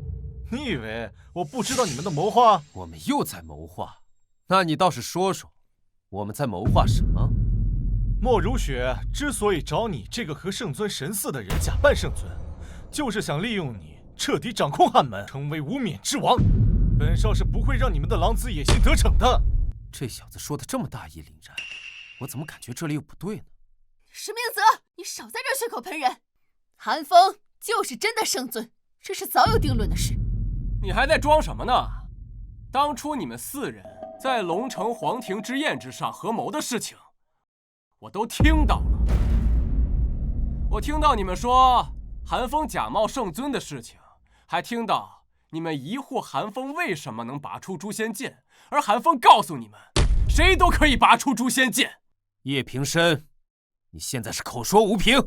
你以为我不知道你们的谋划？我们又在谋划？那你倒是说说，我们在谋划什么？莫如雪之所以找你这个和圣尊神似的人假扮圣尊，就是想利用你彻底掌控汉门，成为无冕之王。本少是不会让你们的狼子野心得逞的。这小子说的这么大义凛然，我怎么感觉这里有不对呢？石明泽，你少在这血口喷人！韩风就是真的圣尊，这是早有定论的事。你还在装什么呢？当初你们4人在龙城皇庭之宴之上合谋的事情，我都听到了。我听到你们说韩风假冒圣尊的事情，还听到你们疑惑韩风为什么能拔出诛仙剑，而韩风告诉你们，谁都可以拔出诛仙剑。叶平生，你现在是口说无凭，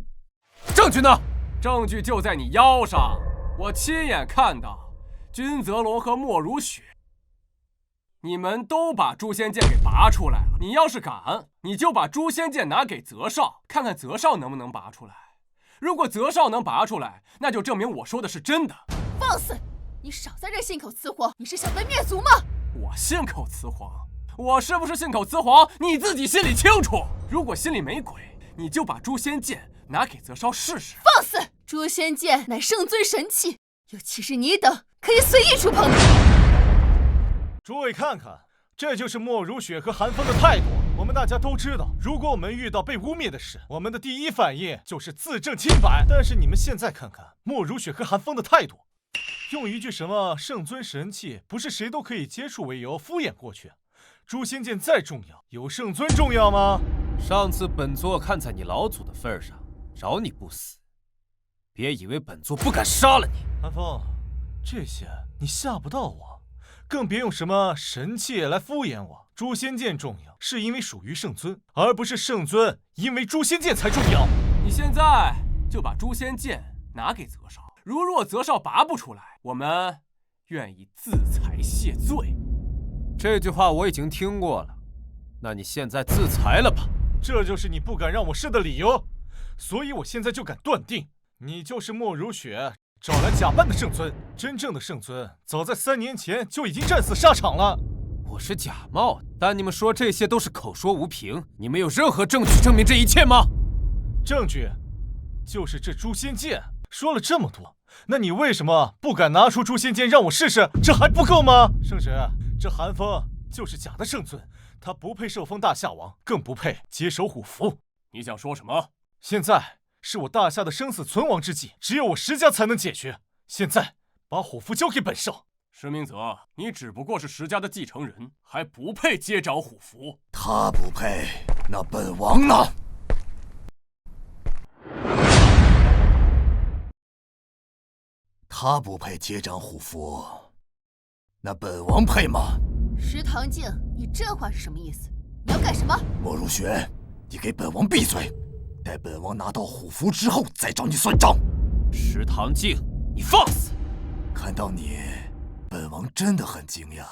证据呢？证据就在你腰上，我亲眼看到君泽龙和莫如雪，你们都把诛仙剑给拔出来了。你要是敢，你就把诛仙剑拿给泽少，看看泽少能不能拔出来。如果泽少能拔出来，那就证明我说的是真的。放肆！你少在这信口雌黄，你是想被灭族吗？我信口雌黄？我是不是信口雌黄，你自己心里清楚。如果心里没鬼，你就把诛仙剑拿给泽少试试。放肆！诛仙剑乃圣尊神器，又岂是你等可以随意触碰的？诸位看看，这就是莫如雪和韩风的态度。我们大家都知道，如果我们遇到被污蔑的事，我们的第一反应就是自证清白。但是你们现在看看莫如雪和韩风的态度，用一句什么圣尊神器不是谁都可以接触为由敷衍过去。诛仙剑再重要，有圣尊重要吗？上次本座看在你老祖的份上，饶你不死，别以为本座不敢杀了你。韩风，这些你吓不到我，更别用什么神器来敷衍我。诛仙剑重要，是因为属于圣尊，而不是圣尊因为诛仙剑才重要。你现在就把诛仙剑拿给泽少，如若泽少拔不出来，我们愿意自裁谢罪。这句话我已经听过了，那你现在自裁了吧？这就是你不敢让我试的理由，所以我现在就敢断定，你就是莫如雪找来假扮的圣尊。真正的圣尊早在3年前就已经战死沙场了。我是假冒的，但你们说这些都是口说无凭，你们有任何证据证明这一切吗？证据就是这诛仙剑。说了这么多，那你为什么不敢拿出诛仙剑让我试试？这还不够吗？圣旨，这韩风就是假的圣尊，他不配受封大夏王，更不配接手虎符。你想说什么？现在是我大夏的生死存亡之际，只有我石家才能解决。现在把虎符交给本少。石明泽，你只不过是石家的继承人，还不配接掌虎符。他不配，那本王呢？他不配接掌虎符，那本王配吗？石堂静，你这话是什么意思？你要干什么？莫如雪，你给本王闭嘴！待本王拿到虎符之后再找你算账。石堂静，你放肆！看到你，本王真的很惊讶，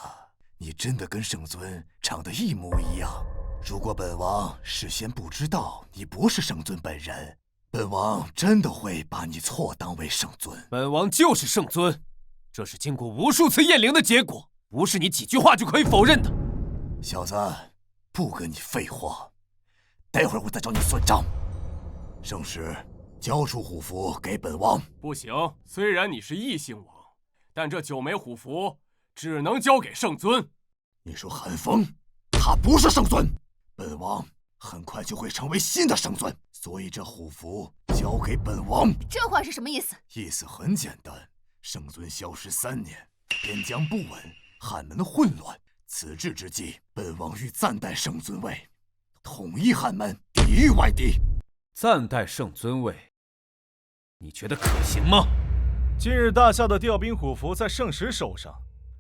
你真的跟圣尊长得一模一样。如果本王事先不知道你不是圣尊本人，本王真的会把你错当为圣尊。本王就是圣尊，这是经过无数次验灵的结果，不是你几句话就可以否认的。小子，不跟你废话，待会儿我再找你算账。圣使，交出虎符给本王。不行，虽然你是异姓王，但这9枚虎符只能交给圣尊。你说韩风，他不是圣尊，本王很快就会成为新的圣尊，所以这虎符交给本王。这话是什么意思？意思很简单，圣尊消失3年，边疆不稳，汉门混乱，此志之际，本王欲暂代圣尊位，统一汉门，抵御外敌。暂代圣尊位，你觉得可行吗？今日大夏的调兵虎符在圣使手上，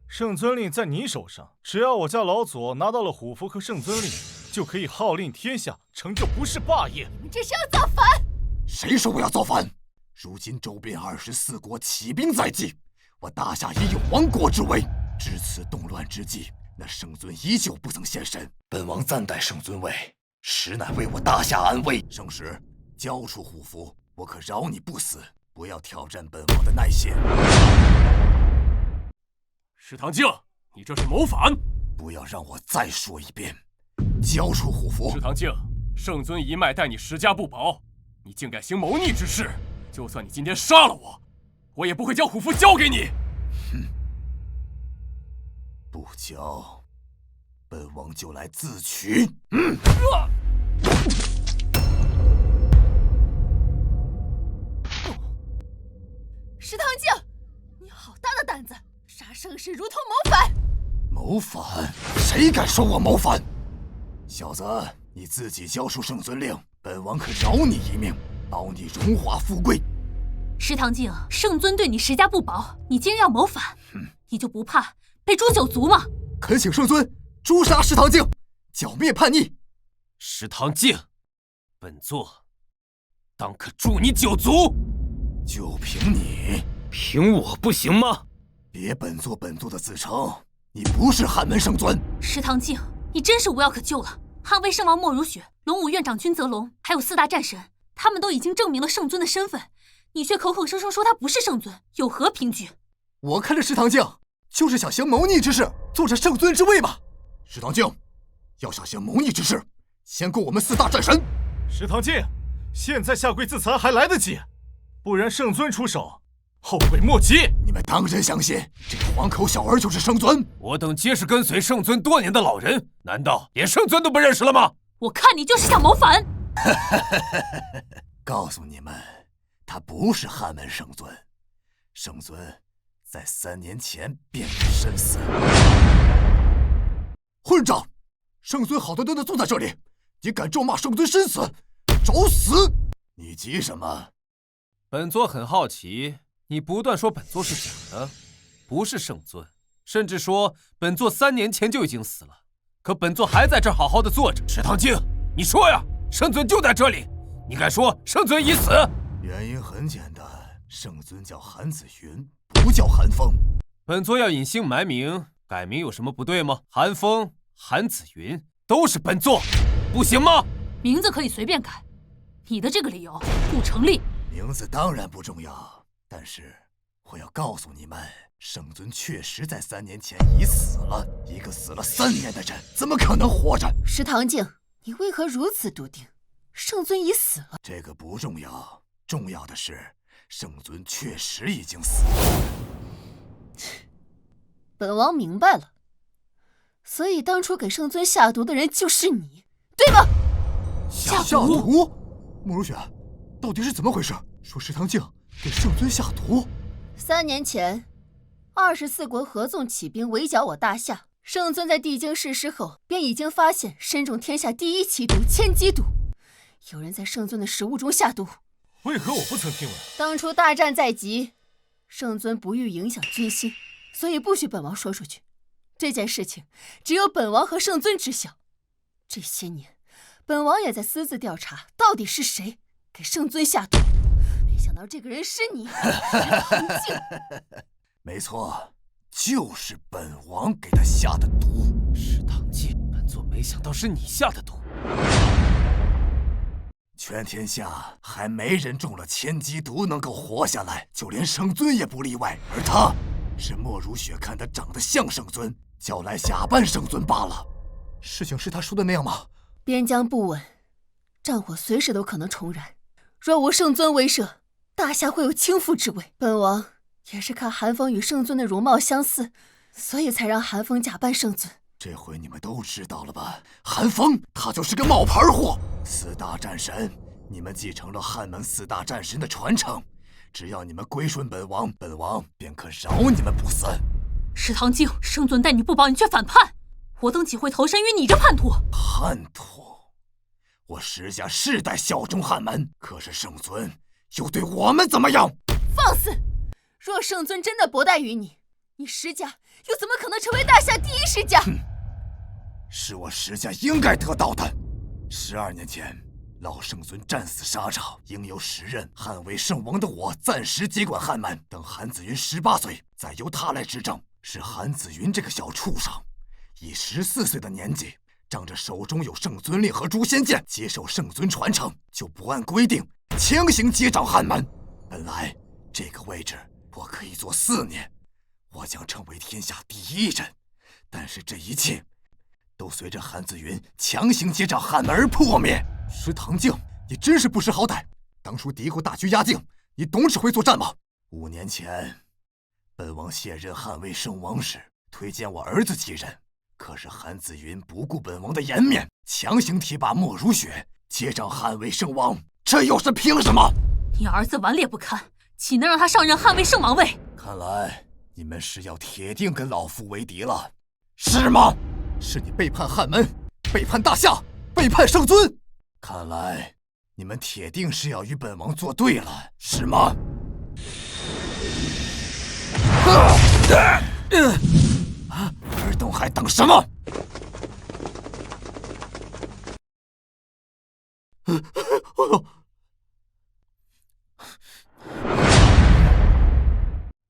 圣尊令在你手上。只要我家老祖拿到了虎符和圣尊令，就可以号令天下，成就不世霸业。你们这是要造反！谁说我要造反？如今周边24国起兵在即，我大夏也有亡国之危。至此动乱之际，那圣尊依旧不曾现身。本王暂代圣尊位，实乃为我大夏安危。圣使，交出虎符，我可饶你不死。不要挑战本王的耐性。石堂静，你这是谋反！不要让我再说一遍，交出虎符！石堂静，圣尊一脉待你石家不薄，你竟敢行谋逆之事！就算你今天杀了我，我也不会将虎符交给你。哼！不交，本王就来自取。石堂静，是如同谋反。谋反？谁敢说我谋反？小子，你自己交出圣尊令，本王可饶你一命，保你荣华富贵。石堂镜，圣尊对你石家不薄，你竟然要谋反，你就不怕被诛九族吗？恳请圣尊诛杀石堂镜，剿灭叛逆。石堂镜，本座当可诛你9族。就凭你？凭我不行吗？别本座的自称，你不是汉门圣尊。石堂镜，你真是无药可救了。捍卫圣王莫如雪、龙武院长君泽龙，还有4大战神，他们都已经证明了圣尊的身份，你却口口声声说他不是圣尊，有何凭据？我看这石堂镜就是想行谋逆之事，坐着圣尊之位吧。石堂镜，要想行谋逆之事，先救我们4大战神。石堂镜，现在下跪自残还来得及，不然圣尊出手，后悔莫及。你们当真相信这个黄口小儿就是圣尊？我等皆是跟随圣尊多年的老人，难道连圣尊都不认识了吗？我看你就是想谋反。告诉你们，他不是汉门圣尊，圣尊在3年前便已身死。混账！圣尊好端端的坐在这里，你敢咒骂圣尊身死，找死！你急什么？本座很好奇，你不断说本座是假的，不是圣尊，甚至说本座3年前就已经死了，可本座还在这儿好好的坐着。石堂镜，你说呀，圣尊就在这里，你敢说圣尊已死？原因很简单，圣尊叫韩子云，不叫韩风。本座要隐姓埋名，改名有什么不对吗？韩风、韩子云都是本座，不行吗？名字可以随便改，你的这个理由不成立。名字当然不重要，但是我要告诉你们，圣尊确实在3年前已死了。一个死了3年的人，怎么可能活着？石堂镜，你为何如此笃定？圣尊已死了。这个不重要，重要的是圣尊确实已经死了。本王明白了，所以当初给圣尊下毒的人就是你，对吗？下毒？慕如雪，到底是怎么回事？说石堂镜给圣尊下毒？3年前，24国合纵起兵围剿我大夏，圣尊在帝京逝世后，便已经发现身中天下第1奇毒千机毒，有人在圣尊的食物中下毒。为何我不曾听闻？当初大战在即，圣尊不欲影响军心，所以不许本王说出去。这件事情只有本王和圣尊知晓。这些年，本王也在私自调查，到底是谁给圣尊下毒。没想到这个人是你，石堂镜。没错，就是本王给他下的毒。石堂镜，本座没想到是你下的毒。全天下还没人中了千机毒能够活下来，就连圣尊也不例外。而他是莫如雪看他长得像圣尊，叫来假扮圣尊罢了。事情是他说的那样吗？边疆不稳，战火随时都可能重燃。若无圣尊威慑，大夏会有倾覆之危。本王也是看韩风与圣尊的容貌相似，所以才让韩风假扮圣尊。这回你们都知道了吧？韩风他就是个冒牌货。4大战神，你们继承了汉门4大战神的传承，只要你们归顺本王，本王便可饶你们不死。石堂镜，圣尊待你不薄，你却反叛，我等岂会投身于你这叛徒？叛徒？我石家世代效忠汉门，可是圣尊又对我们怎么样？放肆！若圣尊真的薄待于你，你石家又怎么可能成为大夏第1世家？是我石家应该得到的。12年前，老圣尊战死沙场，应有时任汉魏圣王的我暂时接管汉门。等韩子云18岁，再由他来执政。是韩子云这个小畜生，以14岁的年纪，仗着手中有圣尊令和诛仙剑，接受圣尊传承，就不按规定强行接掌汉门。本来这个位置我可以做4年，我将成为天下第1人。但是这一切都随着韩子云强行接掌汉门而破灭。石堂镜，你真是不识好歹！当初敌国大军压境，你懂指挥作战吗？5年前，本王卸任汉魏圣王时，推荐我儿子继任，可是韩子云不顾本王的颜面，强行提拔莫如雪接掌汉魏圣王，这又是凭什么？你儿子顽劣不堪，岂能让他上任汉魏圣王位？看来你们是要铁定跟老夫为敌了，是吗？是你背叛汉门，背叛大夏，背叛圣尊。看来你们铁定是要与本王作对了，是吗？尔等还等什么？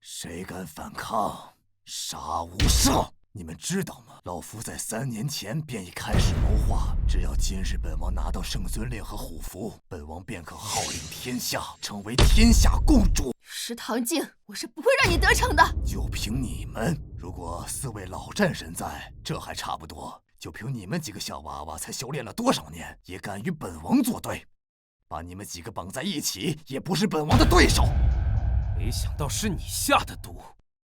谁敢反抗，杀无赦！你们知道吗？老夫在3年前便已开始谋划，只要今日本王拿到圣尊令和虎符，本王便可号令天下，成为天下共主。石堂静，我是不会让你得逞的。就凭你们，如果4位老战神在，这还差不多。就凭你们几个小娃娃，才修炼了多少年，也敢与本王作对？把你们几个绑在一起，也不是本王的对手。没想到是你下的毒！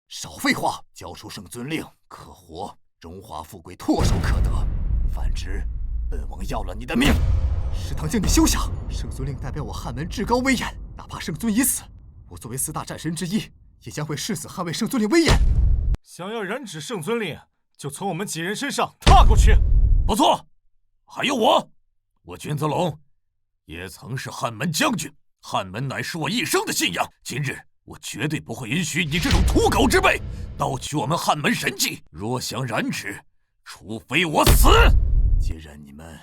少废话，交出圣尊令，可活；荣华富贵唾手可得。反之，本王要了你的命！石堂静，你休想！圣尊令代表我汉门至高威严，哪怕圣尊已死，我作为4大战神之一，也将会誓死捍卫圣尊令威严。想要染指圣尊令，就从我们几人身上踏过去。不错，还有我君泽龙，也曾是汉门将军，汉门乃是我一生的信仰。今日我绝对不会允许你这种土狗之辈盗取我们汉门神迹。若想染指，除非我死。既然你们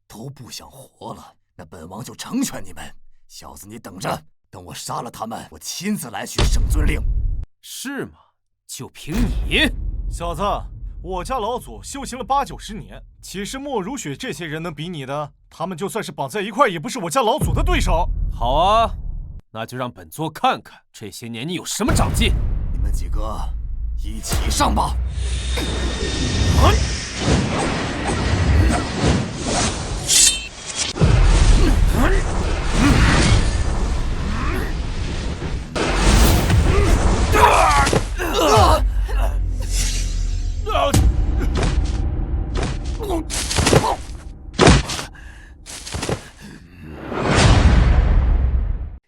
都不想活了，那本王就成全你们。小子，你等着，等我杀了他们，我亲自来取圣尊令。是吗？就凭你，小子，我家老祖修行了8、90年，岂是莫如雪这些人能比拟的？他们就算是绑在一块，也不是我家老祖的对手。好啊，那就让本座看看这些年你有什么长进。你们几个一起上吧！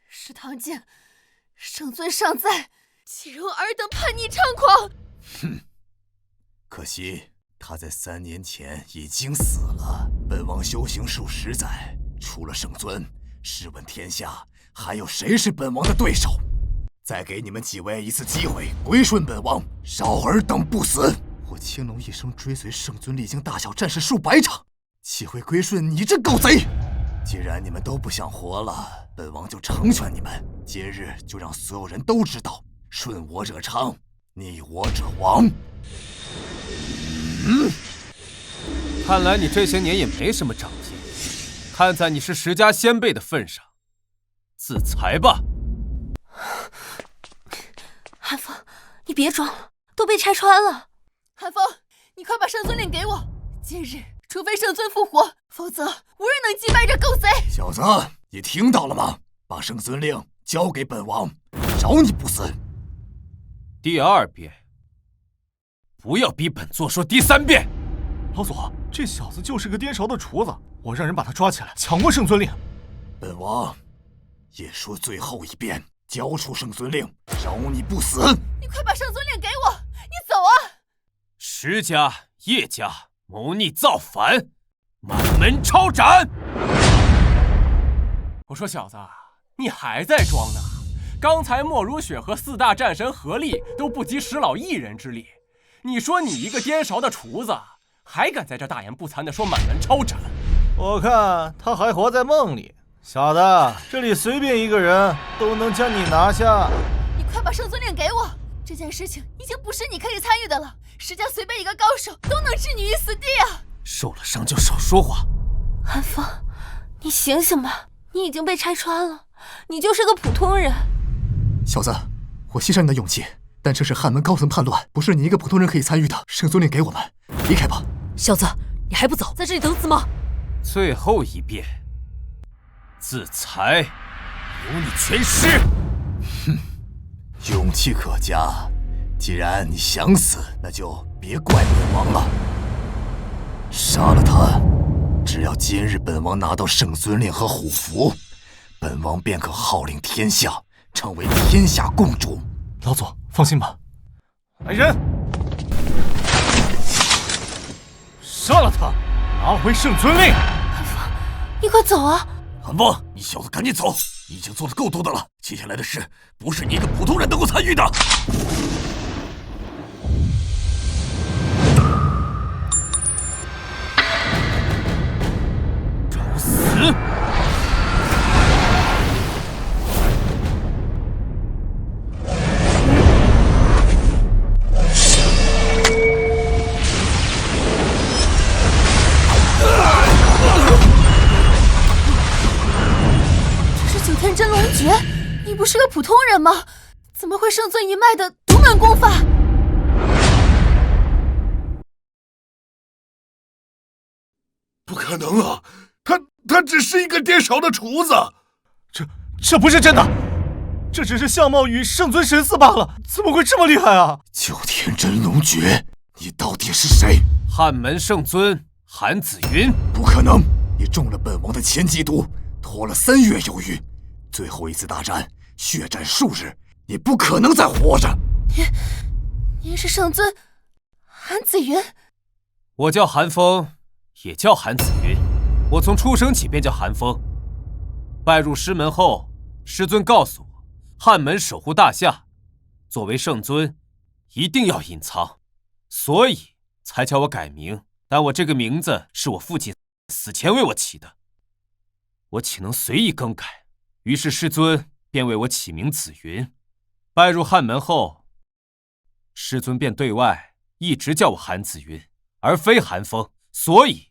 石堂静，圣尊尚在，岂容尔等叛逆猖狂？哼，可惜他在3年前已经死了。本王修行数10载，除了圣尊，试问天下还有谁是本王的对手？再给你们几位一次机会，归顺本王，少尔等不死。我青龙一生追随圣尊，历经大小战事数百场，岂会归顺你这狗贼？既然你们都不想活了，本王就成全你们。今日就让所有人都知道，顺我者昌，逆我者亡。看来你这些年也没什么长进。看在你是石家先辈的份上，自裁吧。韩风，你别装了，都被拆穿了。韩风，你快把圣尊令给我！今日除非圣尊复活，否则无人能击败这狗贼。小子，你听到了吗？把圣尊令交给本王，饶你不死。第2遍，不要逼本座说第3遍。老祖，这小子就是个颠勺的厨子，我让人把他抓起来，抢过圣尊令。本王也说最后一遍，交出圣尊令，饶你不死。你快把圣尊令给我，你走啊！石家、叶家谋逆造反，满门抄斩。我说小子，你还在装呢？刚才莫如雪和4大战神合力都不及石老1人之力，你说你一个颠勺的厨子，还敢在这大言不惭地说满门抄斩？我看他还活在梦里。小子，这里随便一个人都能将你拿下。你快把圣尊令给我！这件事情已经不是你可以参与的了。石家随便一个高手都能置你于死地啊！受了伤就少说话。韩风，你醒醒吧，你已经被拆穿了，你就是个普通人。小子，我欣赏你的勇气，但这是汉门高层叛乱，不是你一个普通人可以参与的。圣尊令给我们，离开吧。小子，你还不走，在这里等死吗？最后一遍，自裁，由你全尸。哼，勇气可嘉。既然你想死，那就别怪本王了。杀了他，只要今日本王拿到圣尊令和虎符，本王便可号令天下，成为天下共主。老祖放心吧，来人，杀了他，拿回圣尊令。韩风，你快走啊！韩风，你小子赶紧走，你已经做得够多的了，接下来的事不是你一个普通人能够参与的。找死！天真龙诀，你不是个普通人吗？怎么会圣尊一脉的独门功法？不可能啊！他只是一个店少的厨子。这不是真的，这只是相貌与圣尊神似罢了，怎么会这么厉害啊？九天真龙诀，你到底是谁？汉门圣尊韩子云。不可能，你中了本王的千机毒，拖了3月有余。最后一次大战，血战数日，你不可能再活着。您是圣尊韩子云？我叫韩风，也叫韩子云。我从出生起便叫韩风。拜入师门后，师尊告诉我，汉门守护大夏，作为圣尊，一定要隐藏，所以才叫我改名。但我这个名字是我父亲死前为我起的，我岂能随意更改？于是师尊便为我起名紫云。拜入汉门后，师尊便对外一直叫我韩子云，而非韩风，所以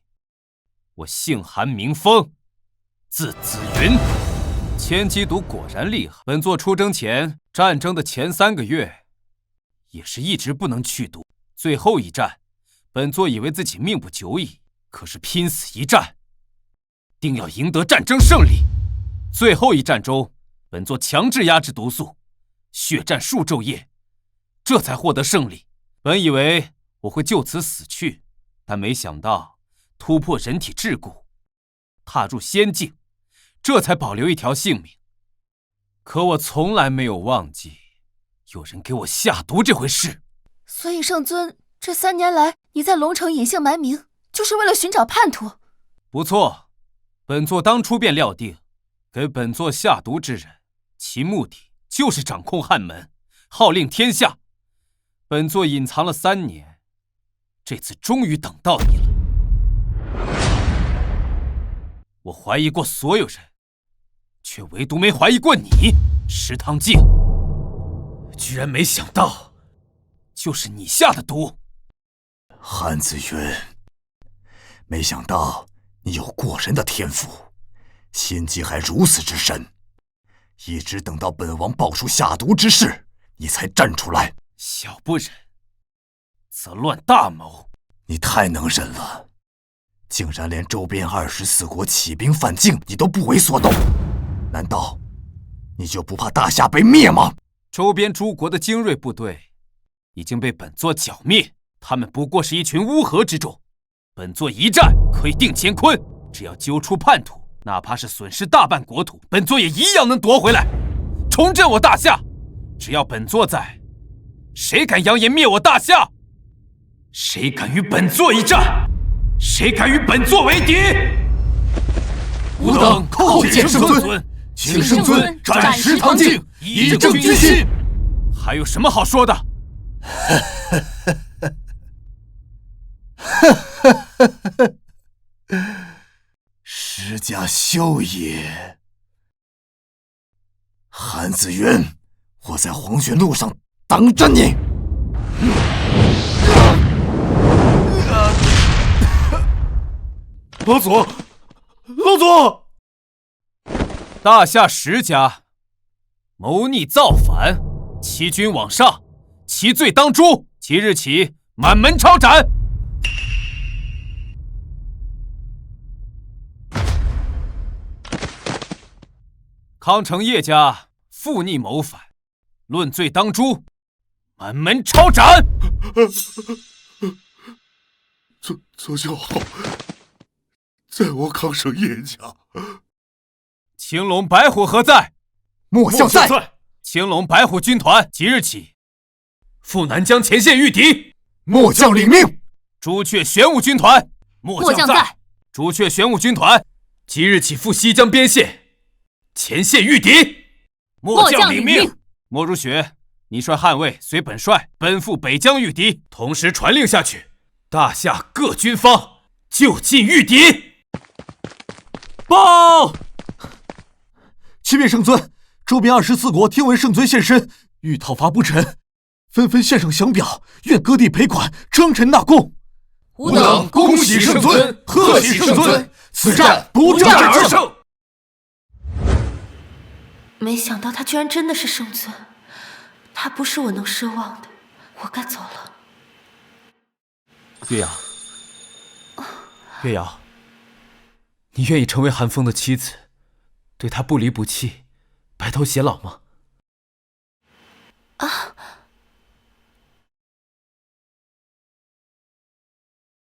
我姓韩名风，字紫云。千机毒果然厉害，本座出征前，战争的前3个月也是一直不能去毒。最后一战，本座以为自己命不久矣，可是拼死一战，定要赢得战争胜利。最后一战中，本座强制压制毒素，血战数昼夜，这才获得胜利。本以为我会就此死去，但没想到突破人体桎梏，踏入仙境，这才保留一条性命。可我从来没有忘记有人给我下毒这回事。所以圣尊，这3年来你在龙城隐姓埋名，就是为了寻找叛徒？不错，本座当初便料定，给本座下毒之人，其目的就是掌控汉门，号令天下。本座隐藏了3年，这次终于等到你了。我怀疑过所有人，却唯独没怀疑过你，石堂镜。居然没想到，就是你下的毒。韩子云，没想到你有过人的天赋，心机还如此之深，一直等到本王爆出下毒之事，你才站出来。小不忍，则乱大谋。你太能忍了，竟然连周边24国起兵犯境你都不为所动，难道你就不怕大夏被灭吗？周边诸国的精锐部队已经被本座剿灭，他们不过是一群乌合之众。本座一战可以定乾坤，只要揪出叛徒，哪怕是损失大半国土，本座也一样能夺回来，重振我大夏。只要本座在，谁敢扬言灭我大夏？谁敢与本座一战？谁敢与本座为敌？吾等叩见圣尊，请圣尊斩石堂镜，以正军心。还有什么好说的？石家修也。韩子云，我在黄泉路上等着你。老祖，老祖！大夏石家谋逆造反，欺君罔上，其罪当诛。即日起，满门抄斩。康城叶家负逆谋反，论罪当诛，满门抄斩。左教好，在我康城叶家。青龙白虎何在？莫相在。青龙白虎军团即日起赴南疆前线御敌。末将领命。朱雀玄武军团，末将在。朱雀玄武军团，即日起赴西疆边线，前线御敌。末将领命。莫如雪，你率捍卫随本帅奔赴北疆御敌，同时传令下去，大夏各军方就近御敌。报！启禀圣尊，周边24国听闻圣尊现身，欲讨伐不臣，纷纷献上降表，愿割地赔款，称臣纳贡。吾等恭喜圣尊，贺喜圣尊，此战不战而胜。没想到他居然真的是圣尊，他不是我能奢望的，我该走了。月瑶，月瑶，你愿意成为韩风的妻子，对他不离不弃，白头偕老吗？啊！